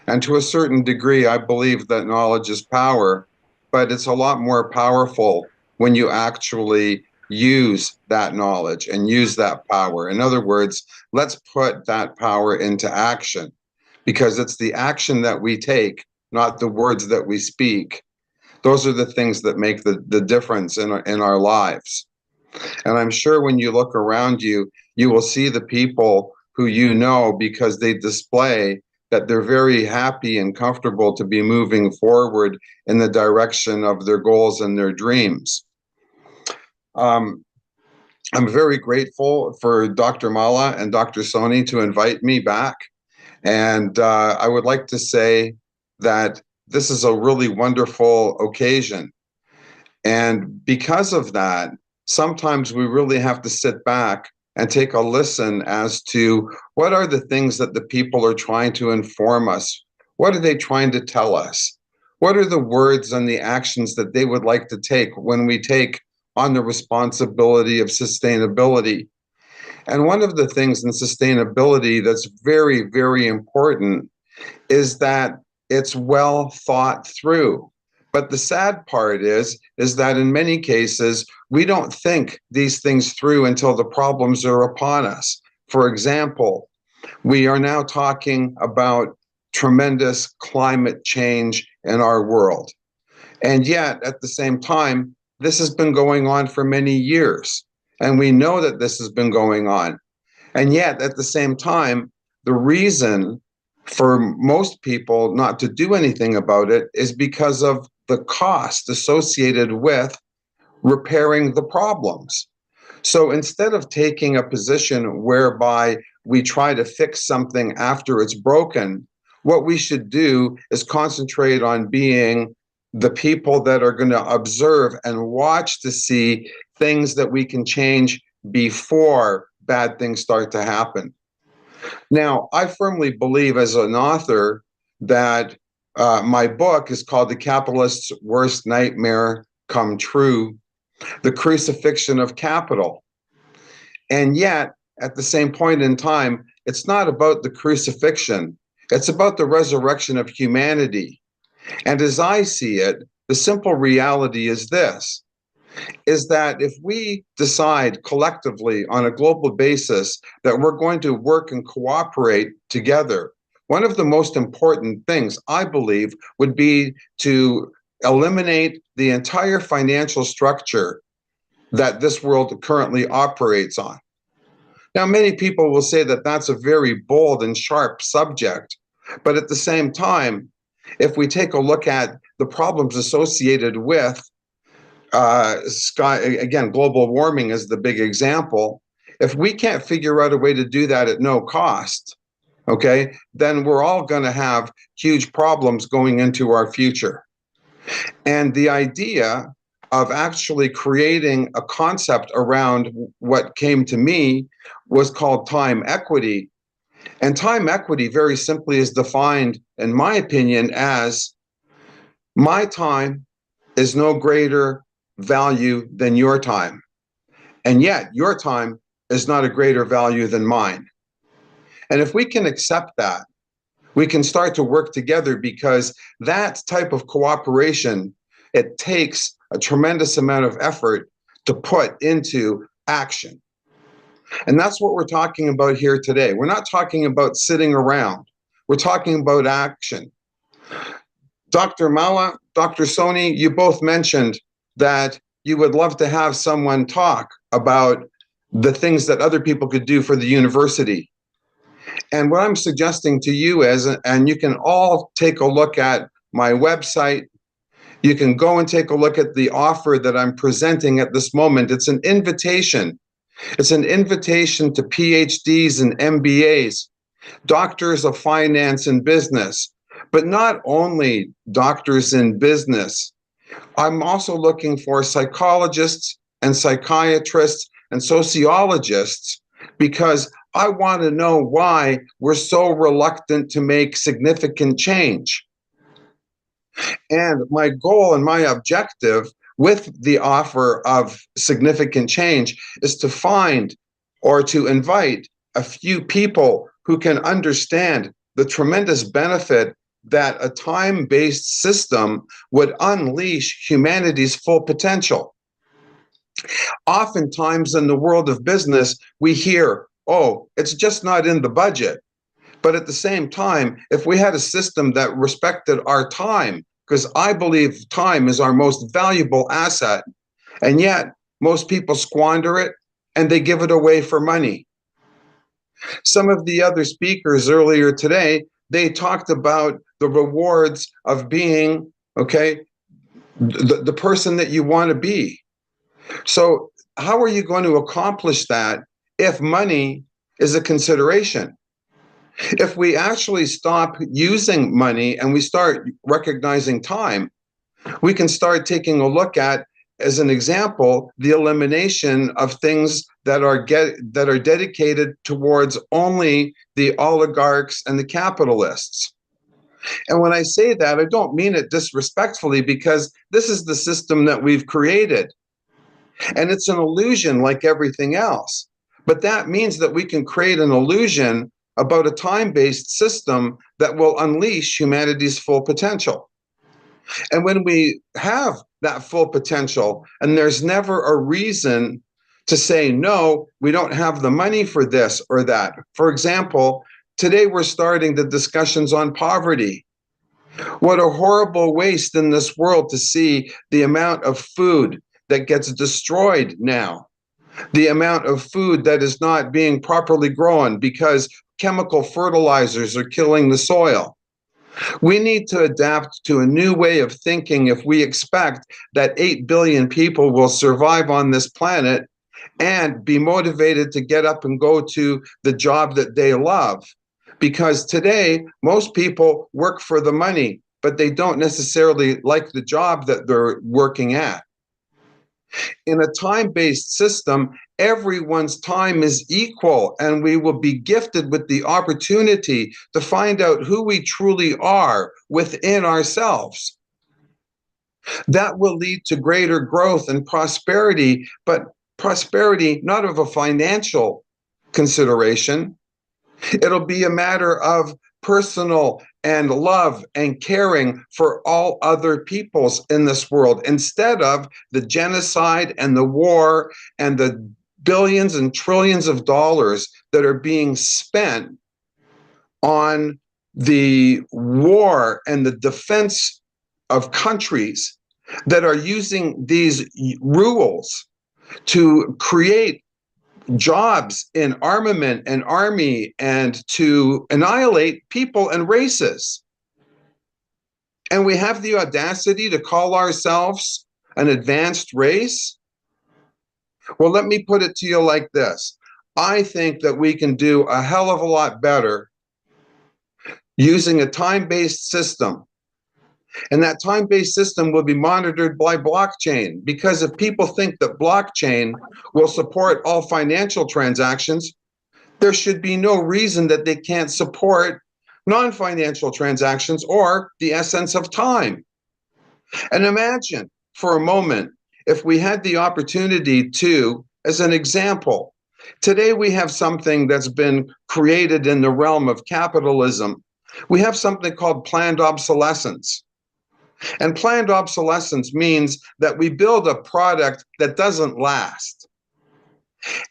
And to a certain degree, I believe that knowledge is power, but it's a lot more powerful when you actually use that knowledge and use that power. In other words, let's put that power into action, because it's the action that we take, not the words that we speak. Those are the things that make the difference in our lives. And I'm sure when you look around you, you will see the people who you know, because they display that they're very happy and comfortable to be moving forward in the direction of their goals and their dreams. I'm very grateful for Dr. Mala and Dr. Soni to invite me back. And I would like to say that this is a really wonderful occasion. And because of that, sometimes we really have to sit back and take a listen as to what are the things that the people are trying to inform us? What are they trying to tell us? What are the words and the actions that they would like to take when we take on the responsibility of sustainability? And one of the things in sustainability that's very, very important is that it's well thought through. But the sad part is that in many cases, we don't think these things through until the problems are upon us. For example, we are now talking about tremendous climate change in our world. And yet, at the same time, this has been going on for many years. And we know that this has been going on. And yet, at the same time, the reason for most people not to do anything about it is because of the cost associated with repairing the problems. So instead of taking a position whereby we try to fix something after it's broken, what we should do is concentrate on being the people that are going to observe and watch to see things that we can change before bad things start to happen. Now, I firmly believe as an author that my book is called The Capitalist's Worst Nightmare Come True, The Crucifixion of Capital. And yet, at the same point in time, it's not about the crucifixion. It's about the resurrection of humanity. And as I see it, the simple reality is this, is that if we decide collectively on a global basis that we're going to work and cooperate together, one of the most important things, I believe, would be to eliminate the entire financial structure that this world currently operates on. Now, many people will say that that's a very bold and sharp subject, but at the same time, if we take a look at the problems associated with global warming is the big example. If we can't figure out a way to do that at no cost, okay, then we're all going to have huge problems going into our future. And the idea of actually creating a concept around what came to me was called time equity. And time equity very simply is defined, in my opinion, as my time is no greater value than your time. And yet your time is not a greater value than mine. And if we can accept that, we can start to work together, because that type of cooperation, it takes a tremendous amount of effort to put into action. And that's what we're talking about here today. We're not talking about sitting around. We're talking about action. Dr. Mala, Dr. Soni, you both mentioned that you would love to have someone talk about the things that other people could do for the university. And what I'm suggesting to you is, and you can all take a look at my website, you can go and take a look at the offer that I'm presenting at this moment. It's an invitation. It's an invitation to PhDs and MBAs, doctors of finance and business, but not only doctors in business. I'm also looking for psychologists and psychiatrists and sociologists, because I want to know why we're so reluctant to make significant change. And my goal and my objective with the offer of significant change is to find or to invite a few people who can understand the tremendous benefit that a time-based system would unleash humanity's full potential. Oftentimes in the world of business, we hear, oh, it's just not in the budget. But at the same time, if we had a system that respected our time, because I believe time is our most valuable asset, and yet most people squander it and they give it away for money. Some of the other speakers earlier today, they talked about the rewards of being, okay, the person that you want to be. So how are you going to accomplish that if money is a consideration? If we actually stop using money and we start recognizing time, we can start taking a look at, as an example, the elimination of things that are dedicated towards only the oligarchs and the capitalists. And when I say that, I don't mean it disrespectfully, because this is the system that we've created. And it's an illusion like everything else. But that means that we can create an illusion about a time-based system that will unleash humanity's full potential. And when we have that full potential, and there's never a reason to say, no, we don't have the money for this or that. For example, today we're starting the discussions on poverty. What a horrible waste in this world to see the amount of food that gets destroyed now. The amount of food that is not being properly grown because chemical fertilizers are killing the soil. We need to adapt to a new way of thinking if we expect that 8 billion people will survive on this planet and be motivated to get up and go to the job that they love. Because today, most people work for the money, but they don't necessarily like the job that they're working at. In a time-based system, everyone's time is equal, and we will be gifted with the opportunity to find out who we truly are within ourselves. That will lead to greater growth and prosperity, but prosperity not of a financial consideration. It'll be a matter of personal and love and caring for all other peoples in this world, instead of the genocide and the war and the billions and trillions of dollars that are being spent on the war and the defense of countries that are using these rules to create jobs in armament and army and to annihilate people and races. And we have the audacity to call ourselves an advanced race? Well, let me put it to you like this. I think that we can do a hell of a lot better using a time-based system. And that time-based system will be monitored by blockchain, because if people think that blockchain will support all financial transactions, there should be no reason that they can't support non-financial transactions or the essence of time. And imagine for a moment if we had the opportunity to, as an example, today we have something that's been created in the realm of capitalism. We have something called planned obsolescence. And planned obsolescence means that we build a product that doesn't last.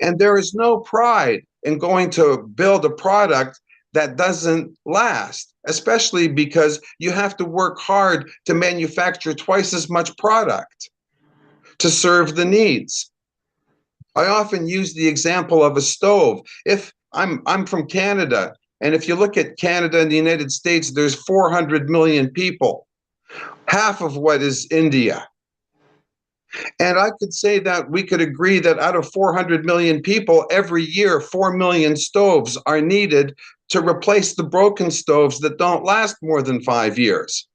And there is no pride in going to build a product that doesn't last, especially because you have to work hard to manufacture twice as much product to serve the needs. I often use the example of a stove. If I'm from Canada, and if you look at Canada and the United States, there's 400 million people. Half of what is India. And I could say that we could agree that out of 400 million people, every year 4 million stoves are needed to replace the broken stoves that don't last more than 5 years.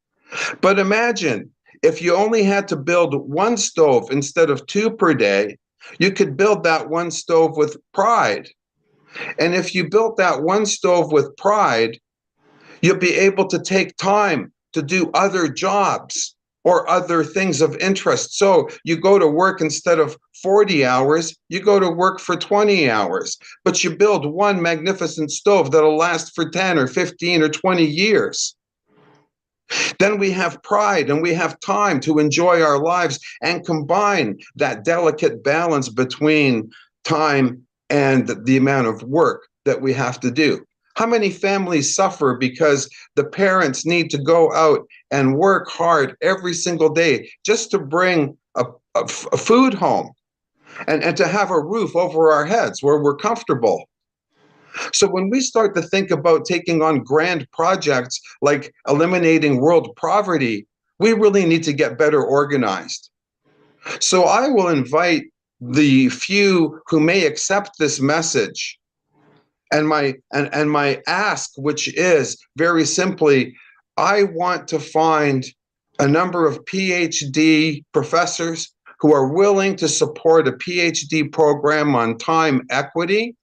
But imagine if you only had to build one stove instead of 2 per day, you could build that one stove with pride. And if you built that one stove with pride, you'll be able to take time to do other jobs or other things of interest. So you go to work instead of 40 hours, you go to work for 20 hours, but you build one magnificent stove that'll last for 10 or 15 or 20 years. Then we have pride and we have time to enjoy our lives and combine that delicate balance between time and the amount of work that we have to do. How many families suffer because the parents need to go out and work hard every single day just to bring a food home and to have a roof over our heads where we're comfortable? So when we start to think about taking on grand projects like eliminating world poverty, we really need to get better organized. So I will invite the few who may accept this message. And my ask, which is very simply, I want to find a number of PhD professors who are willing to support a PhD program on time equity.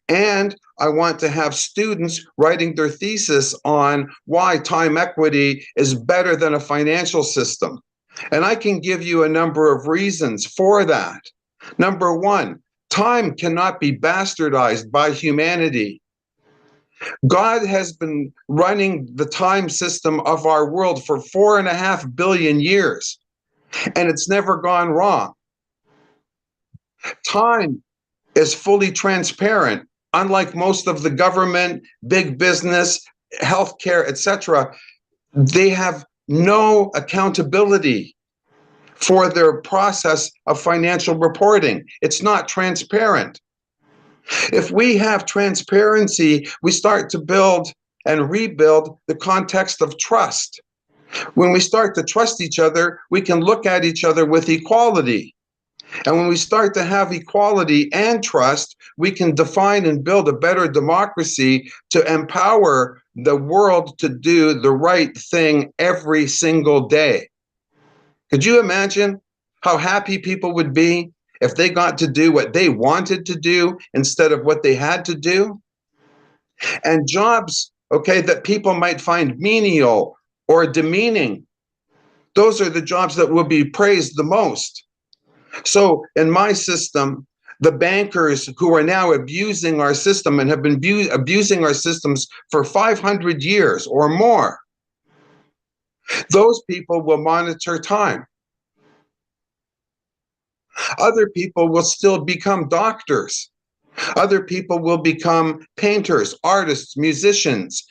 And I want to have students writing their thesis on why time equity is better than a financial system. And I can give you a number of reasons for that. Number one, time cannot be bastardized by humanity. God has been running the time system of our world for 4.5 billion years, and it's never gone wrong. Time is fully transparent, unlike most of the government, big business, healthcare, etc. They have no accountability for their process of financial reporting. It's not transparent. If we have transparency, we start to build and rebuild the context of trust. When we start to trust each other, we can look at each other with equality. And when we start to have equality and trust, we can define and build a better democracy to empower the world to do the right thing every single day. Could you imagine how happy people would be if they got to do what they wanted to do instead of what they had to do. And jobs, okay, that people might find menial or demeaning, those are the jobs that will be praised the most. So in my system, the bankers who are now abusing our system and have been abusing our systems for 500 years or more, those people will monitor time. Other people will still become doctors. Other people will become painters, artists, musicians,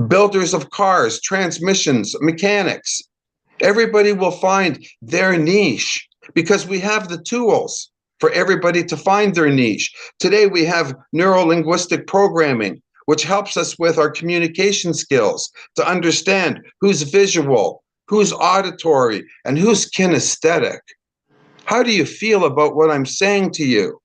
builders of cars, transmissions, mechanics. Everybody will find their niche because we have the tools for everybody to find their niche. Today we have neuro-linguistic programming, which helps us with our communication skills to understand who's visual, who's auditory, and who's kinesthetic. How do you feel about what I'm saying to you?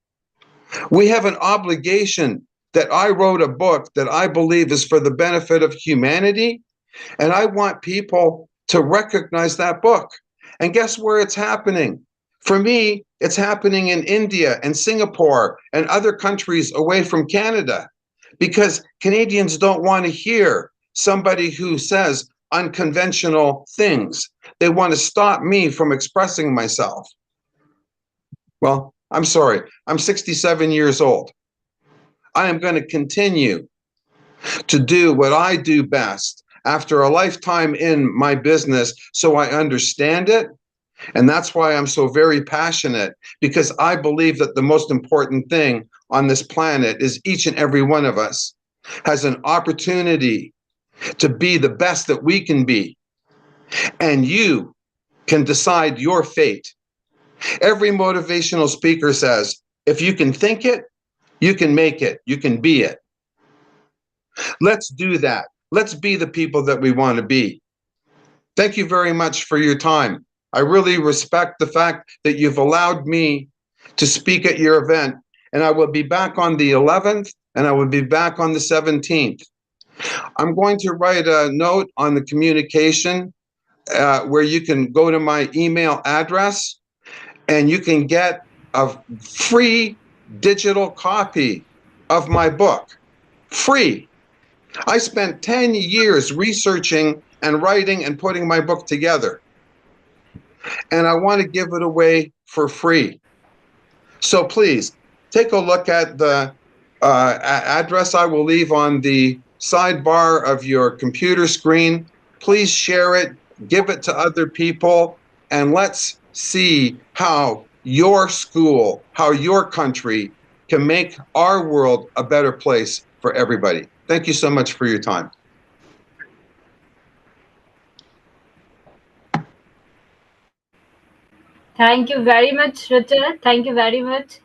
We have an obligation that I wrote a book that I believe is for the benefit of humanity, and I want people to recognize that book. And guess where it's happening? For me, it's happening in India and Singapore and other countries away from Canada, because Canadians don't want to hear somebody who says unconventional things. They want to stop me from expressing myself. Well, I'm sorry, I'm 67 years old. I am going to continue to do what I do best after a lifetime in my business, so I understand it. And that's why I'm so very passionate, because I believe that the most important thing on this planet is each and every one of us has an opportunity to be the best that we can be. And you can decide your fate. Every motivational speaker says, if you can think it, you can make it, you can be it. Let's do that. Let's be the people that we want to be. Thank you very much for your time. I really respect the fact that you've allowed me to speak at your event, and I will be back on the 11th, and I will be back on the 17th. I'm going to write a note on the communication where you can go to my email address, and you can get a free digital copy of my book. Free. I spent 10 years researching and writing and putting my book together. And I want to give it away for free. So please, take a look at the address I will leave on the sidebar of your computer screen. Please share it, give it to other people, and let's see how your school, how your country can make our world a better place for everybody. Thank you so much for your time. Thank you very much, Richard. Thank you very much.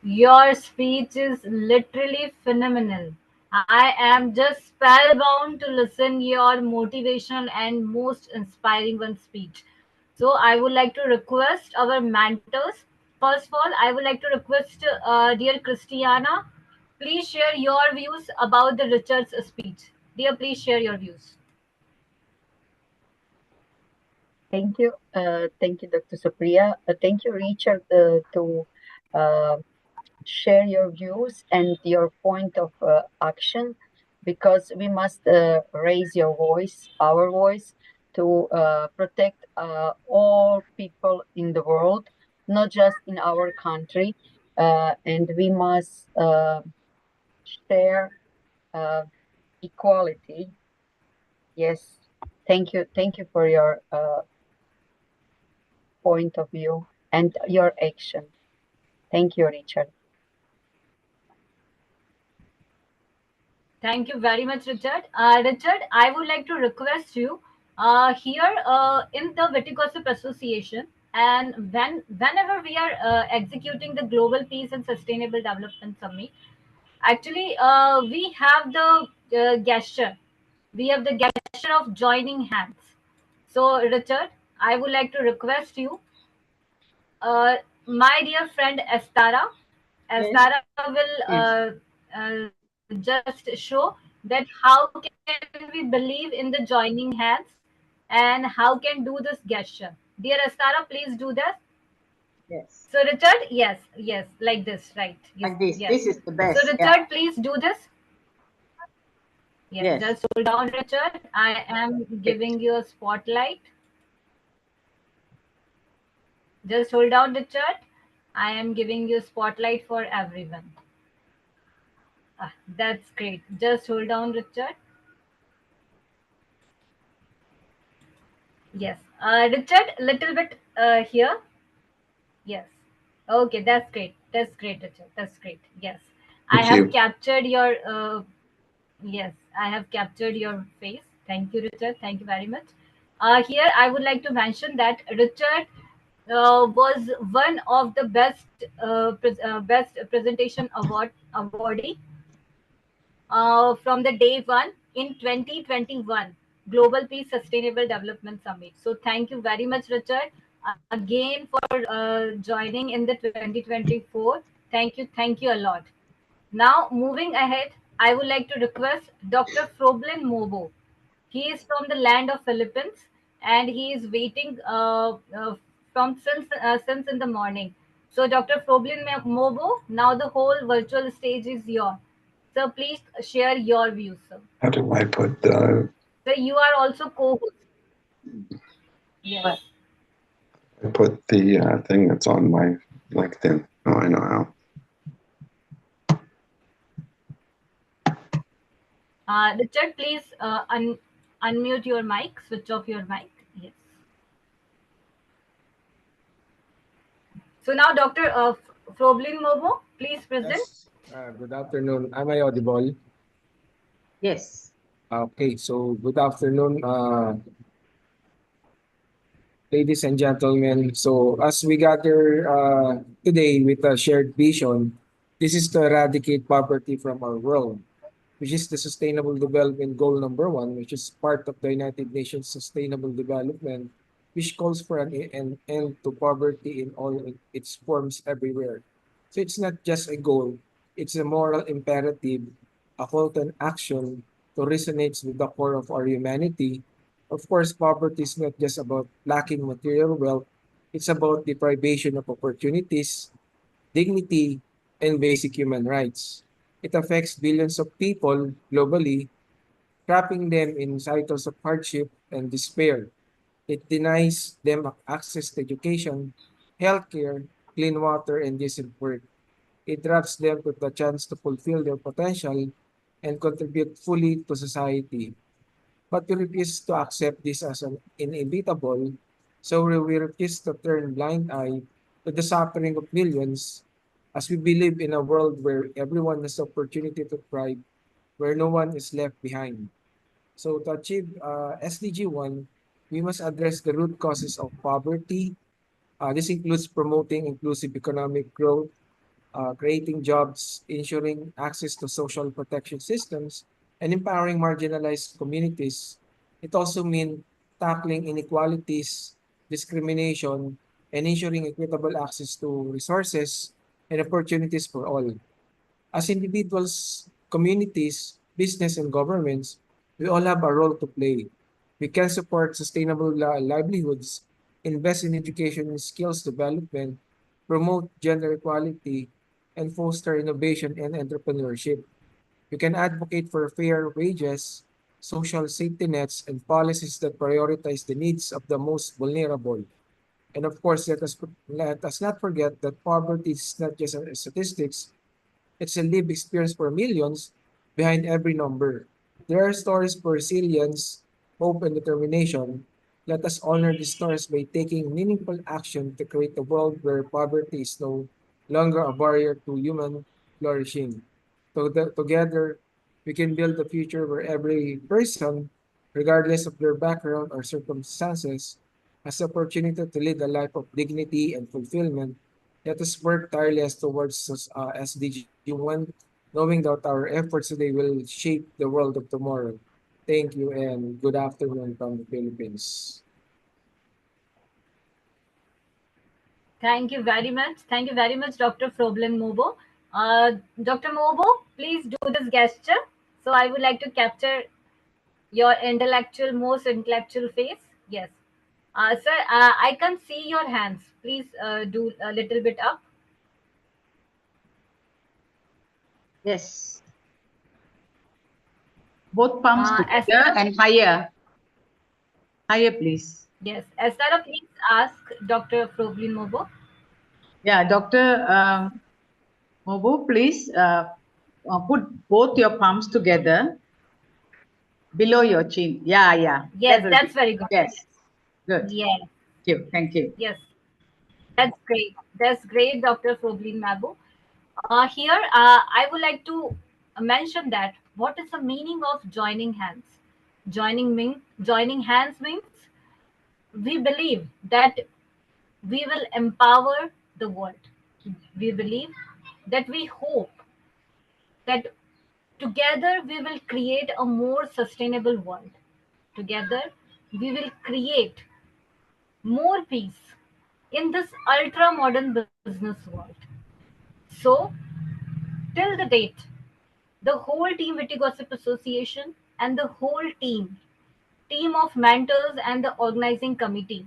Your speech is literally phenomenal. I am just spellbound to listen your motivational and most inspiring one speech. So I would like to request our mentors. First of all, I would like to request dear Christiana, please share your views about the Richard's speech. Dear, please share your views. Thank you. Thank you, Dr. Supriya. Thank you, Richard, to share your views and your point of action, because we must raise your voice, our voice, to protect all people in the world, not just in our country. And we must share equality. Yes. Thank you. Thank you for your point of view and your action. Thank you, Richard. Thank you very much, Richard. Richard, I would like to request you here in the Witty Gossip Association, and whenever we are executing the Global Peace and Sustainable Development Summit, actually we have the gesture. We have the gesture of joining hands. So, Richard, I would like to request you, my dear friend Estara. Estara will just show that how can we believe in the joining hands and how can do this gesture. Dear Estara, please do that. Yes. So Richard, yes, yes, like this, right? Yes, Like this. yes. This is the So best. Richard, Yeah. please do this. Yes, Yes. just hold down, Richard. I am giving you a spotlight. Just hold down, Richard. I am giving you spotlight for everyone. That's great. Just hold down, Richard. Yes. Richard, little bit here. Yes. Okay, that's great. That's great, Richard. That's great. Yes. I Thank have you. captured your yes, I have captured your face. Thank you, Richard. Thank you very much. Here, I would like to mention that Richard was one of the best presentation awardee from the day one in 2021 Global Peace Sustainable Development Summit. So thank you very much, Richard, again for joining in the 2024. Thank you a lot. Now, moving ahead, I would like to request Dr. Froblin Mobo. He is from the land of Philippines, and he is waiting since in the morning. So, Dr. Froblin Mobo, now the whole virtual stage is yours. So, please share your views, sir. How do I put the? So, you are also co-host. Yes. I put the thing that's on my LinkedIn. Oh, I know how. Richard, please unmute your mic, switch off your mic. Yes. So now, Dr. Froblin Mobo, please present. Yes. Good afternoon. Am I audible? Yes. Okay, so good afternoon, ladies and gentlemen. So as we gather today with a shared vision, this is to eradicate poverty from our world, which is the Sustainable Development Goal number 1, which is part of the United Nations Sustainable Development, which calls for an end to poverty in all its forms everywhere. So it's not just a goal, it's a moral imperative, a call to action to resonate with the core of our humanity. Of course, poverty is not just about lacking material wealth, it's about deprivation of opportunities, dignity, and basic human rights. It affects billions of people globally, trapping them in cycles of hardship and despair. It denies them access to education, healthcare, clean water, and decent work. It robs them of the chance to fulfill their potential and contribute fully to society. But we refuse to accept this as an inevitable, so we refuse to turn blind eye to the suffering of millions, as we believe in a world where everyone has the opportunity to thrive, where no one is left behind. So to achieve SDG 1, we must address the root causes of poverty. This includes promoting inclusive economic growth, creating jobs, ensuring access to social protection systems, and empowering marginalized communities. It also means tackling inequalities, discrimination, and ensuring equitable access to resources and opportunities for all. As individuals, communities, business, and governments, we all have a role to play. We can support sustainable livelihoods, invest in education and skills development, promote gender equality, and foster innovation and entrepreneurship. You can advocate for fair wages, social safety nets, and policies that prioritize the needs of the most vulnerable. And of course, let us not forget that poverty is not just a statistics, it's a lived experience for millions behind every number. There are stories for resilience, hope, and determination. Let us honor these stories by taking meaningful action to create a world where poverty is no longer a barrier to human flourishing. Together, we can build a future where every person, regardless of their background or circumstances, has the opportunity to lead a life of dignity and fulfillment. Let us work tireless towards SDG 1, knowing that our efforts today will shape the world of tomorrow. Thank you and good afternoon from the Philippines. Thank you very much. Thank you very much, Dr. Froblin Mobo. Dr. Mobo, please do this gesture. So I would like to capture your most intellectual face. Yes. Sir, I can see your hands. Please do a little bit up. Yes. Both palms together Esther? and higher. Higher, please. Yes. Esther, please ask Dr. Froglin Mobo. Yeah, Dr. Mobo, please put both your palms together below your chin. Yeah. Yes, that's very good. Yes. Good. Yes. Thank you. Yes. That's great. That's great, Dr. Froglin Mabo. Here, I would like to mention that what is the meaning of joining hands? Joining hands means we believe that we will empower the world. We believe that we hope that together we will create a more sustainable world. Together we will create more peace in this ultra modern business world. So, till the date, the whole team Witty Gossip Association and the whole team of mentors and the organizing committee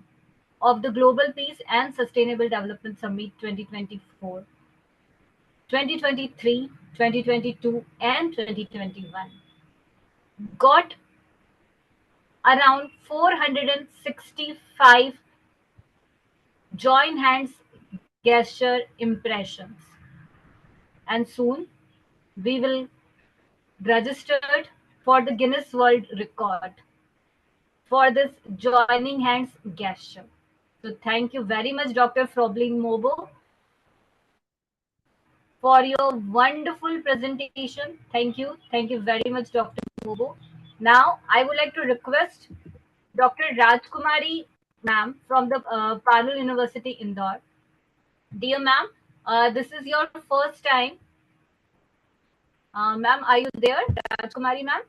of the Global Peace and Sustainable Development Summit 2024, 2023, 2022, and 2021 got around 465 join hands gesture impressions, and soon we will registered for the Guinness World Record for this joining hands gesture. So thank you very much, Dr. Froglin Mobo, for your wonderful presentation. Thank you very much, Dr. Mobo. Now I would like to request Dr. Rajkumari ma'am from the Parul University, Indore. Dear ma'am, this is your first time. Ma'am, are you there, Rajkumari ma'am?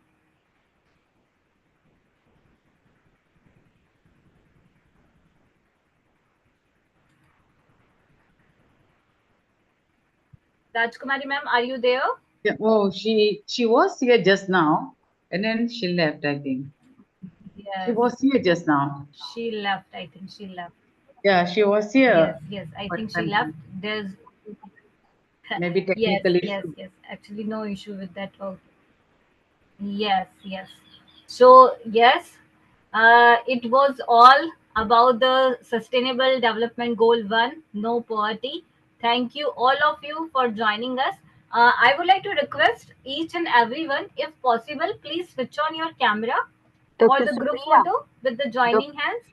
Rajkumari ma'am, are you there? Yeah. Oh, she was here just now, and then she left, I think. Yes. She was here just now. She left, I think she left. Yeah, she was here. Yes, I think she left. There's maybe technical issue. Yes. Actually, no issue with that. Okay. Yes. So yes, it was all about the Sustainable Development Goal 1, no poverty. Thank you all of you for joining us. I would like to request each and everyone, if possible, please switch on your camera for the group photo with the joining hands.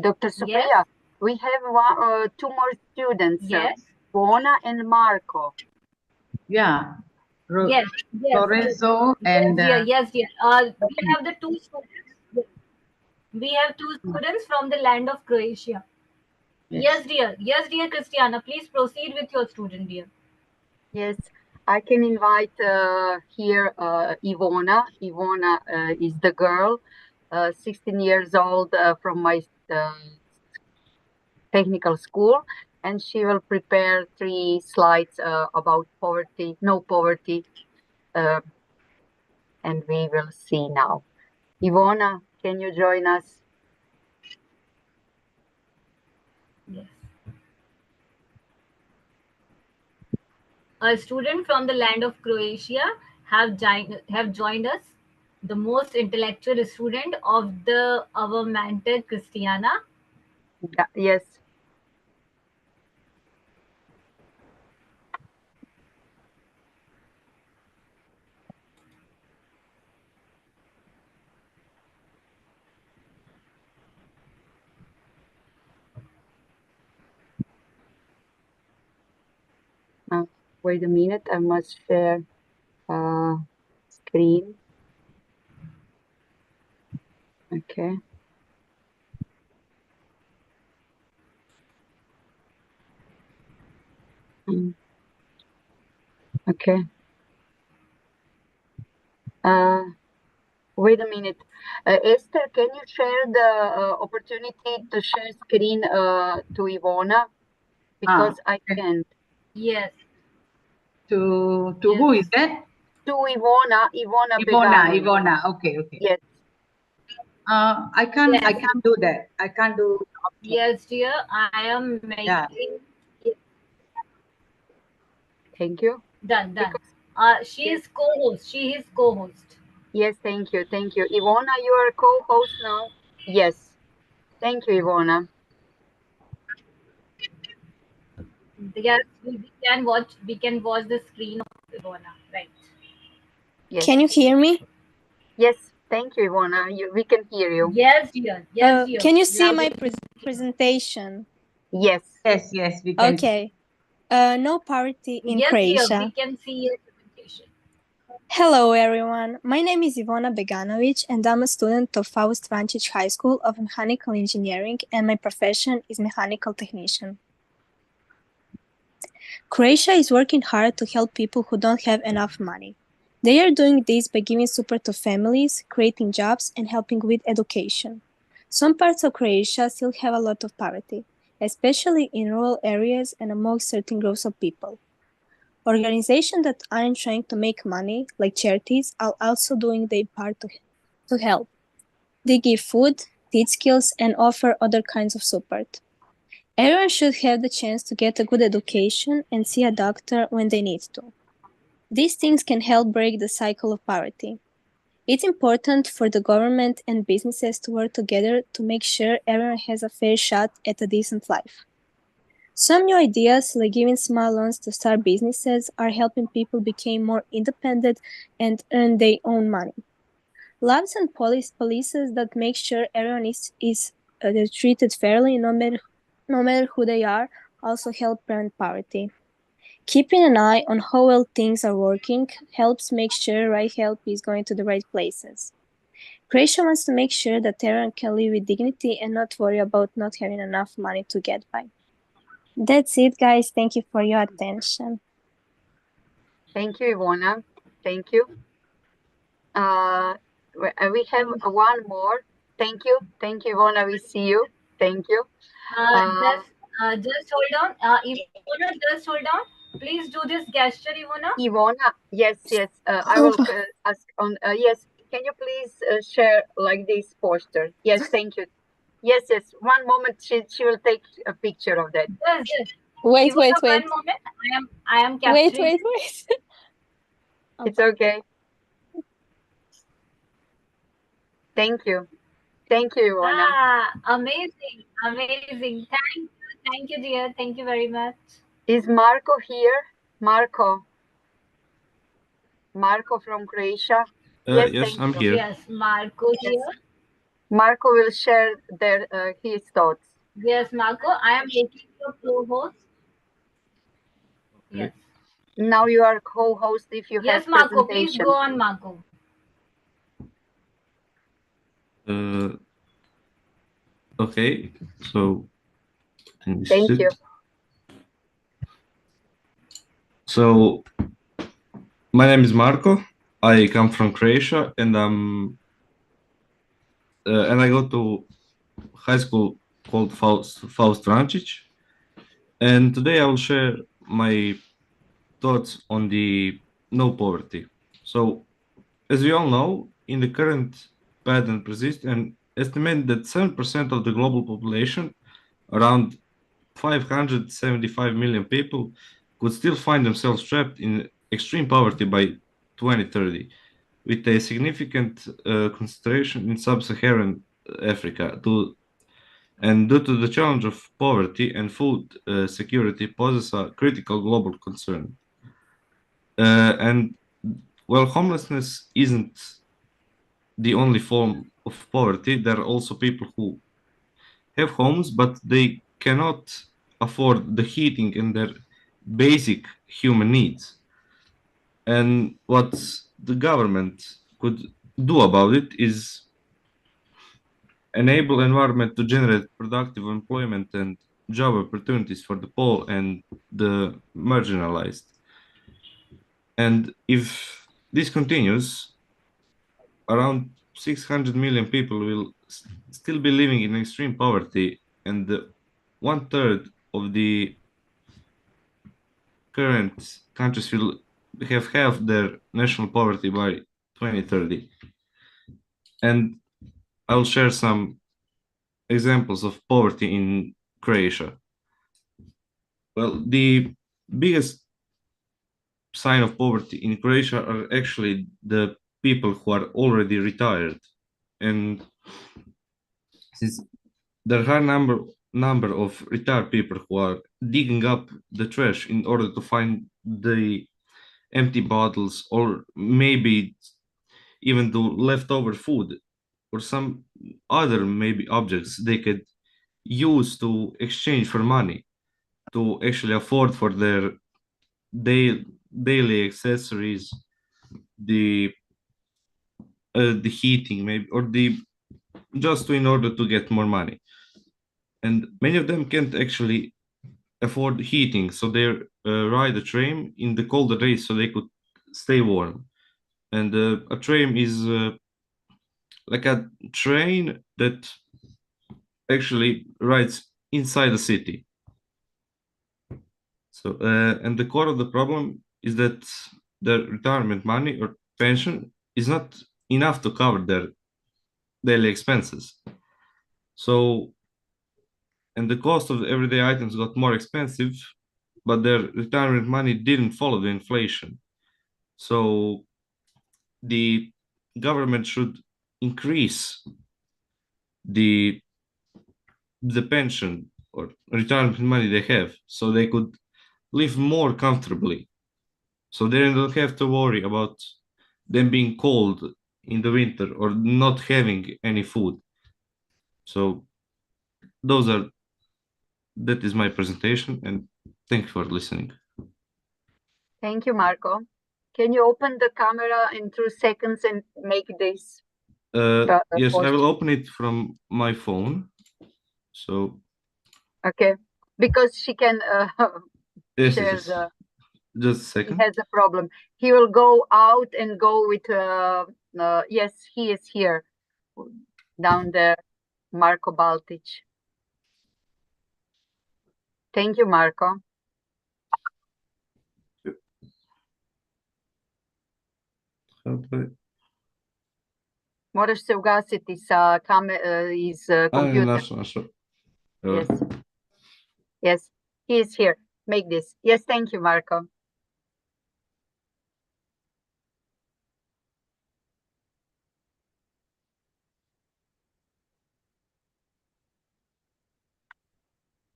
Dr. Supriya, we have two more students. Yes. Bona and Marco. Yeah. Yes. Lorenzo and yes. We have the two students. We have two students from the land of Croatia. Yes, dear. Christiana, please proceed with your student, dear. Yes, I can invite here Ivona. Ivona is the girl, 16 years old, from my technical school, and she will prepare 3 slides about poverty, no poverty, and we will see now. Ivona, can you join us? Yes. A student from the land of Croatia have joined us. The most intellectual student of our mentor Christiana. Yes. Wait a minute, I must share screen. Okay. Okay. Wait a minute. Esther, can you share the opportunity to share screen to Ivona? Because I can't. Yes. To who is that? To Ivona. Ivona. Okay. Yes. I can't do that. I can't do. Yes, dear. I am Yeah. making. Thank you. Done. She Yes. is co-host. She is co-host. Yes, thank you. Thank you. Ivona, you are co-host now? Yes. Thank you, Ivona. Yes, we can watch. We can watch the screen of Ivona, right? Yes. Can you hear me? Yes, thank you, Ivona. We can hear you. Yes, dear. Yes, dear. Can you see Loud my and- presentation? Yes. Yes, we can. Okay. No poverty in Yes, dear. Croatia. We can see your presentation. Hello, everyone. My name is Ivona Beganovic, and I'm a student of Faust Vančić High School of Mechanical Engineering, and my profession is mechanical technician. Croatia is working hard to help people who don't have enough money. They are doing this by giving support to families, creating jobs, and helping with education. Some parts of Croatia still have a lot of poverty, especially in rural areas and among certain groups of people. Organizations that aren't trying to make money, like charities, are also doing their part to help. They give food, teach skills, and offer other kinds of support. Everyone should have the chance to get a good education and see a doctor when they need to. These things can help break the cycle of poverty. It's important for the government and businesses to work together to make sure everyone has a fair shot at a decent life. Some new ideas, like giving small loans to start businesses, are helping people become more independent and earn their own money. Laws and policies that make sure everyone is treated fairly, no matter who they are, also help prevent poverty. Keeping an eye on how well things are working helps make sure right help is going to the right places. Croatia wants to make sure that everyone can live with dignity and not worry about not having enough money to get by. That's it, guys. Thank you for your attention. Thank you, Ivona. Thank you. We have one more. Thank you, Ivona. We see you. Thank you. Just hold on. Ivona, just hold on. Please do this gesture, Ivona. Ivona, yes. I will ask on. Yes, can you please share like this poster? Yes, thank you. Yes. One moment, she will take a picture of that. Yes. Wait. One moment. I am capturing. Wait. It's okay. Thank you, Ivona. Amazing. Thank you, dear. Thank you very much. Is Marco here? Marco from Croatia. Yes, I'm here. Yes, Marco here. Marco will share his thoughts. Yes, Marco, I am making your co-host. Okay. Yes. Now you are co-host if you Yes, have Marco, presentation. please go on, Marco. Okay, so Thank you. So my name is Marko. I come from Croatia, and I go to high school called Faust Vrančić. And today I will share my thoughts on the no poverty. So, as we all know, in the current pattern persist and estimate that 7% of the global population, around 575 million people, could still find themselves trapped in extreme poverty by 2030, with a significant concentration in sub-Saharan Africa. And due to the challenge of poverty and food security poses a critical global concern. And while homelessness isn't the only form of poverty, there are also people who have homes, but they cannot afford the heating and their basic human needs. And what the government could do about it is enable environment to generate productive employment and job opportunities for the poor and the marginalized. And if this continues, around 600 million people will still be living in extreme poverty, and 1/3 of the current countries will have half their national poverty by 2030. And I'll share some examples of poverty in Croatia. Well, the biggest sign of poverty in Croatia are actually the people who are already retired. And since there are number of retired people who are digging up the trash in order to find the empty bottles, or maybe even the leftover food or some other maybe objects they could use to exchange for money to actually afford for their daily accessories, the heating maybe, or the just in order to get more money. And many of them can't actually afford heating, so they ride a train in the colder days so they could stay warm. And a train is like a train that actually rides inside the city. So and the core of the problem is that the retirement money or pension is not enough to cover their daily expenses. So, and the cost of everyday items got more expensive, but their retirement money didn't follow the inflation. So the government should increase the pension or retirement money they have so they could live more comfortably. So they don't have to worry about them being cold in the winter or not having any food. So that is my presentation, and thank you for listening. Thank you, Marco. Can you open the camera in 2 seconds and make this? Yes, I will open it from my phone. So. Okay, because she can Yes, share yes. the. Just a second. He has a problem. He will go out and go with. Yes, he is here, down there, Marco Baltic. Thank you, Marco. Moraš se ugasiti sa iz kompjuter. Yes. Yes, he is here. Make this. Yes, thank you, Marco.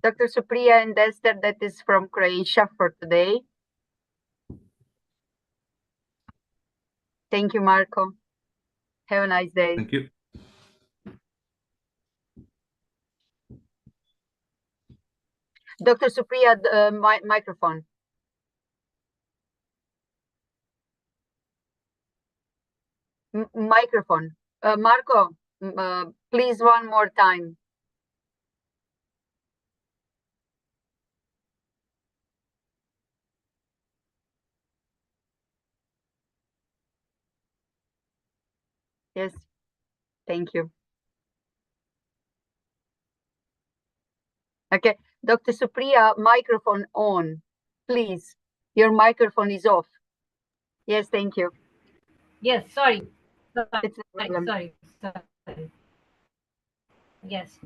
Dr. Supriya and Esther, that is from Croatia for today. Thank you, Marco. Have a nice day. Thank you. Dr. Supriya, microphone. Microphone. Marco, please one more time. Yes, thank you. Okay, Dr. Supriya, microphone on, please. Your microphone is off. Yes, thank you. Yes, sorry. It's a problem. Sorry. Yes.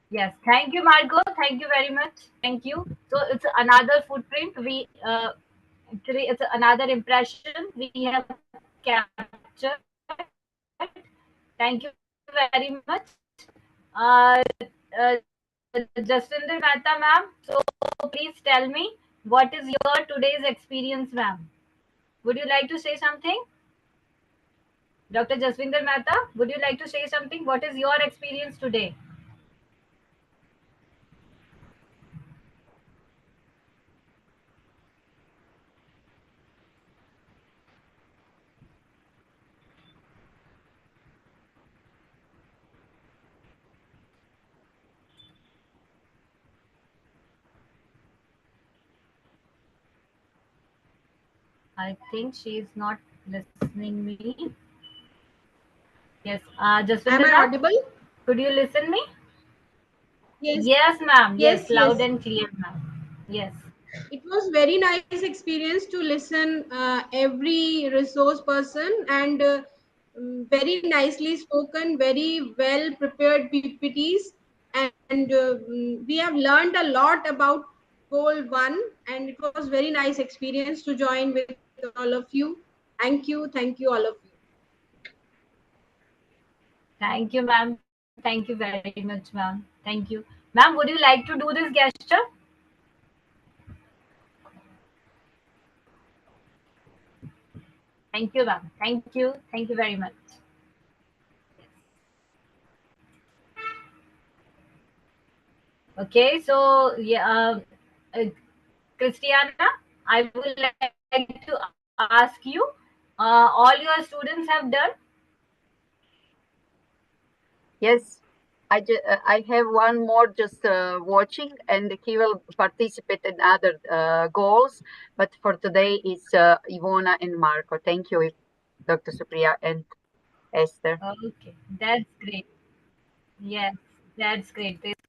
Yes, thank you, Margot. Thank you very much. Thank you. So it's another footprint. We actually it's another impression we have captured. Thank you very much. Jastinder Mehta, ma'am. So please tell me, what is your today's experience, ma'am? Would you like to say something? Dr. Jaswinder Mehta, would you like to say something? What is your experience today? I think she is not listening me. Yes, Jaswinder, Am I audible? Could you listen me? Yes. Yes, ma'am. Yes, loud yes. and clear, ma'am. Yes. It was very nice experience to listen every resource person, and very nicely spoken, very well prepared PPTs, and we have learned a lot about goal 1, and it was very nice experience to join with all of you. Thank you all of you. Thank you, ma'am. Thank you very much, ma'am. Thank you. Ma'am, would you like to do this gesture? Thank you, ma'am. Thank you. Thank you very much. Okay, so yeah, Christiana, I would like to ask you, all your students have done? Yes, I have one more just watching, and he will participate in other goals. But for today, it's Ivona and Marco. Thank you, Dr. Supriya and Esther. Okay, that's great. Yes, that's great. That's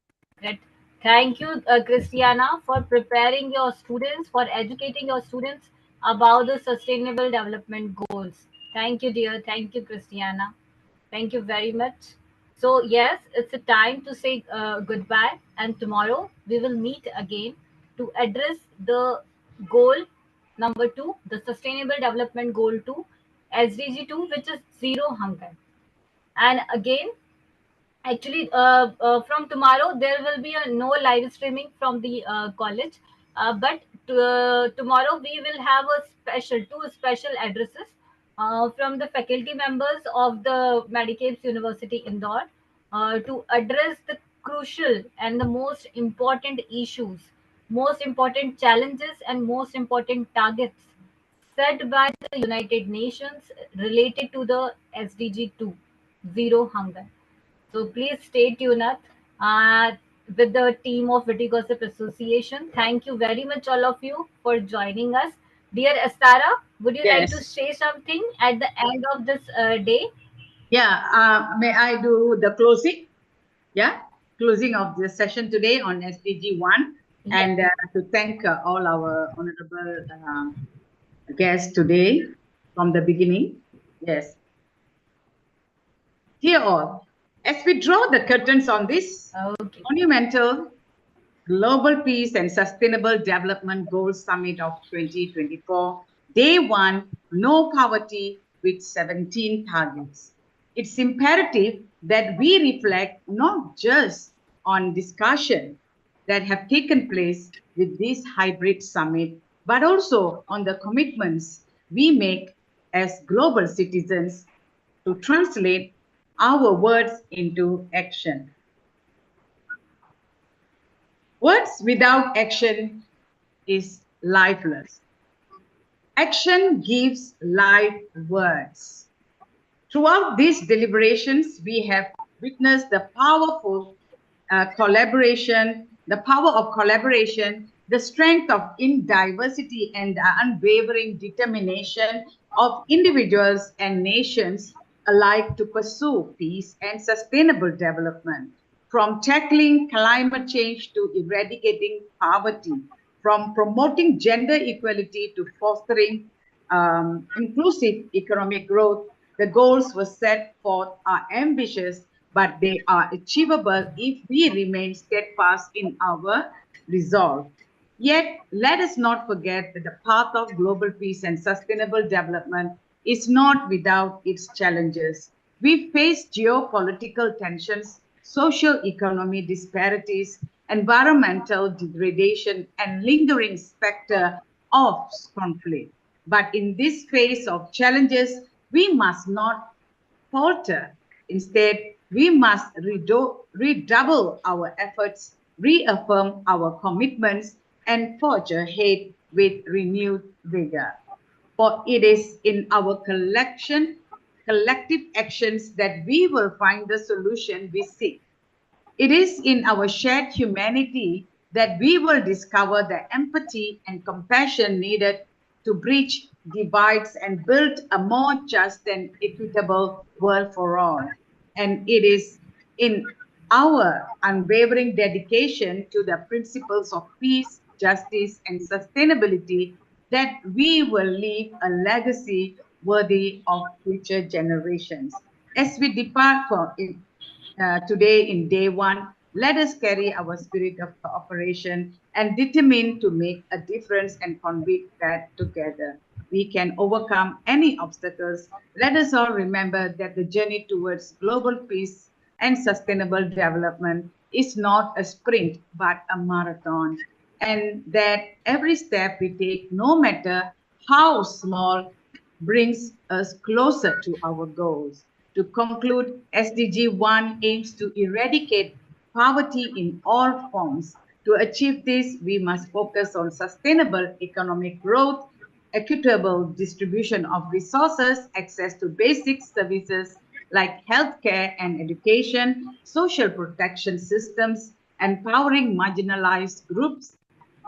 great. Thank you, Christiana, for preparing your students, for educating your students about the Sustainable Development Goals. Thank you, dear. Thank you, Christiana. Thank you very much. So, yes, it's a time to say goodbye, and tomorrow we will meet again to address the goal number 2, the Sustainable Development Goal 2, SDG 2, which is zero hunger. And again, actually, from tomorrow there will be a no live streaming from the college, but tomorrow we will have two special addresses from the faculty members of the Medicaid University Indore to address the crucial and the most important issues, most important challenges, and most important targets set by the United Nations related to the SDG 2, zero hunger. So please stay tuned up with the team of Witty Gossip Association. Thank you very much, all of you, for joining us. Dear Astara, would you like to Yes. say something at the end of this day? Yeah, may I do the closing? Yeah, closing of the session today on SDG 1, and to thank all our honorable guests today from the beginning. Yes. Dear all, as we draw the curtains on this monumental Global Peace and Sustainable Development Goals Summit of 2024, Day 1, No Poverty with 17 targets. It's imperative that we reflect not just on discussion that have taken place with this hybrid summit, but also on the commitments we make as global citizens to translate our words into action. Words without action is lifeless. Action gives life words. Throughout these deliberations, we have witnessed the powerful collaboration, the power of collaboration, the strength of in diversity, and the unwavering determination of individuals and nations alike to pursue peace and sustainable development. From tackling climate change to eradicating poverty, from promoting gender equality to fostering inclusive economic growth, the goals were set forth are ambitious, but they are achievable if we remain steadfast in our resolve. Yet, let us not forget that the path of global peace and sustainable development is not without its challenges. We face geopolitical tensions, social economic disparities, environmental degradation, and lingering specter of conflict. But in this phase of challenges, we must not falter. Instead, we must redouble our efforts, reaffirm our commitments, and forge ahead with renewed vigor. For it is in our collective actions that we will find the solution we seek. It is in our shared humanity that we will discover the empathy and compassion needed to bridge divides and build a more just and equitable world for all. And it is in our unwavering dedication to the principles of peace, justice, and sustainability that we will leave a legacy worthy of future generations. As we depart from today in day one, let us carry our spirit of cooperation and determine to make a difference and convict that together we can overcome any obstacles. Let us all remember that the journey towards global peace and sustainable development is not a sprint but a marathon, and that every step we take, no matter how small, brings us closer to our goals. To conclude, SDG 1 aims to eradicate poverty in all forms. To achieve this, we must focus on sustainable economic growth, equitable distribution of resources, access to basic services like healthcare and education, social protection systems, empowering marginalized groups,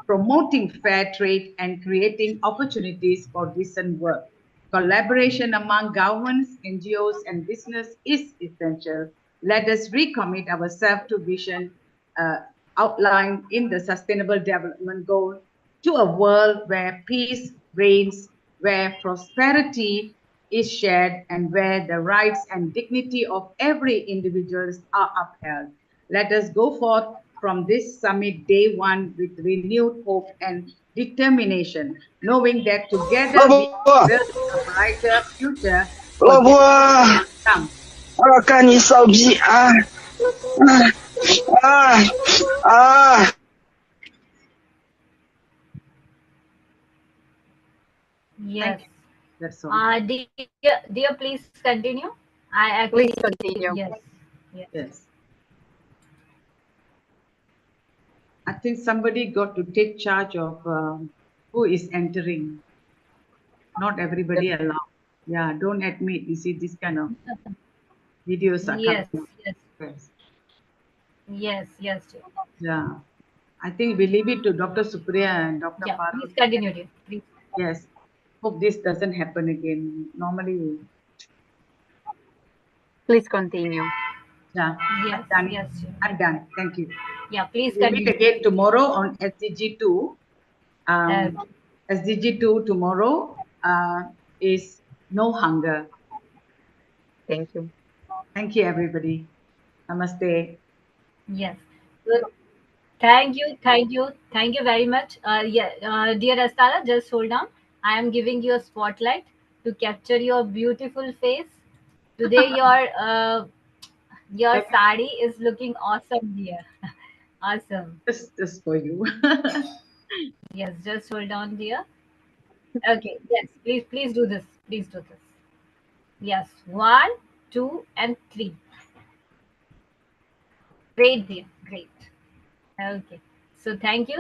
promoting fair trade, and creating opportunities for decent work. Collaboration among governments, NGOs, and business is essential. Let us recommit ourselves to vision outlined in the Sustainable Development Goal, to a world where peace reigns, where prosperity is shared, and where the rights and dignity of every individual are upheld. Let us go forth from this summit day one with renewed hope and determination, knowing that together we can build a brighter future for generations to come. Yes. That's all. Dear, please continue. I actually Please continue. Yes. I think somebody got to take charge of who is entering. Not everybody allowed. Yeah, don't admit. You see, this kind of videos are Yes, coming. yes. Yeah. I think we leave it to Dr. Supriya and Dr. Yeah, Parul. please continue, dear. Please. Yes. Hope this doesn't happen again. Normally. Please continue. Yeah. Yes, I'm done. yes. I'm done. Thank you. Yeah, please We'll meet continue. again tomorrow on SDG 2. SDG 2 tomorrow is no hunger. Thank you. Thank you, everybody. Namaste. Yes. Well, thank you very much. Dear Astara, just hold on. I am giving you a spotlight to capture your beautiful face. Today, your sari is looking awesome, dear. Awesome. Just for you. Yes, just hold on, dear. Okay. Yes, please do this. Please do this. Yes, 1, 2, and 3. Great, dear. Great. Okay. So thank you.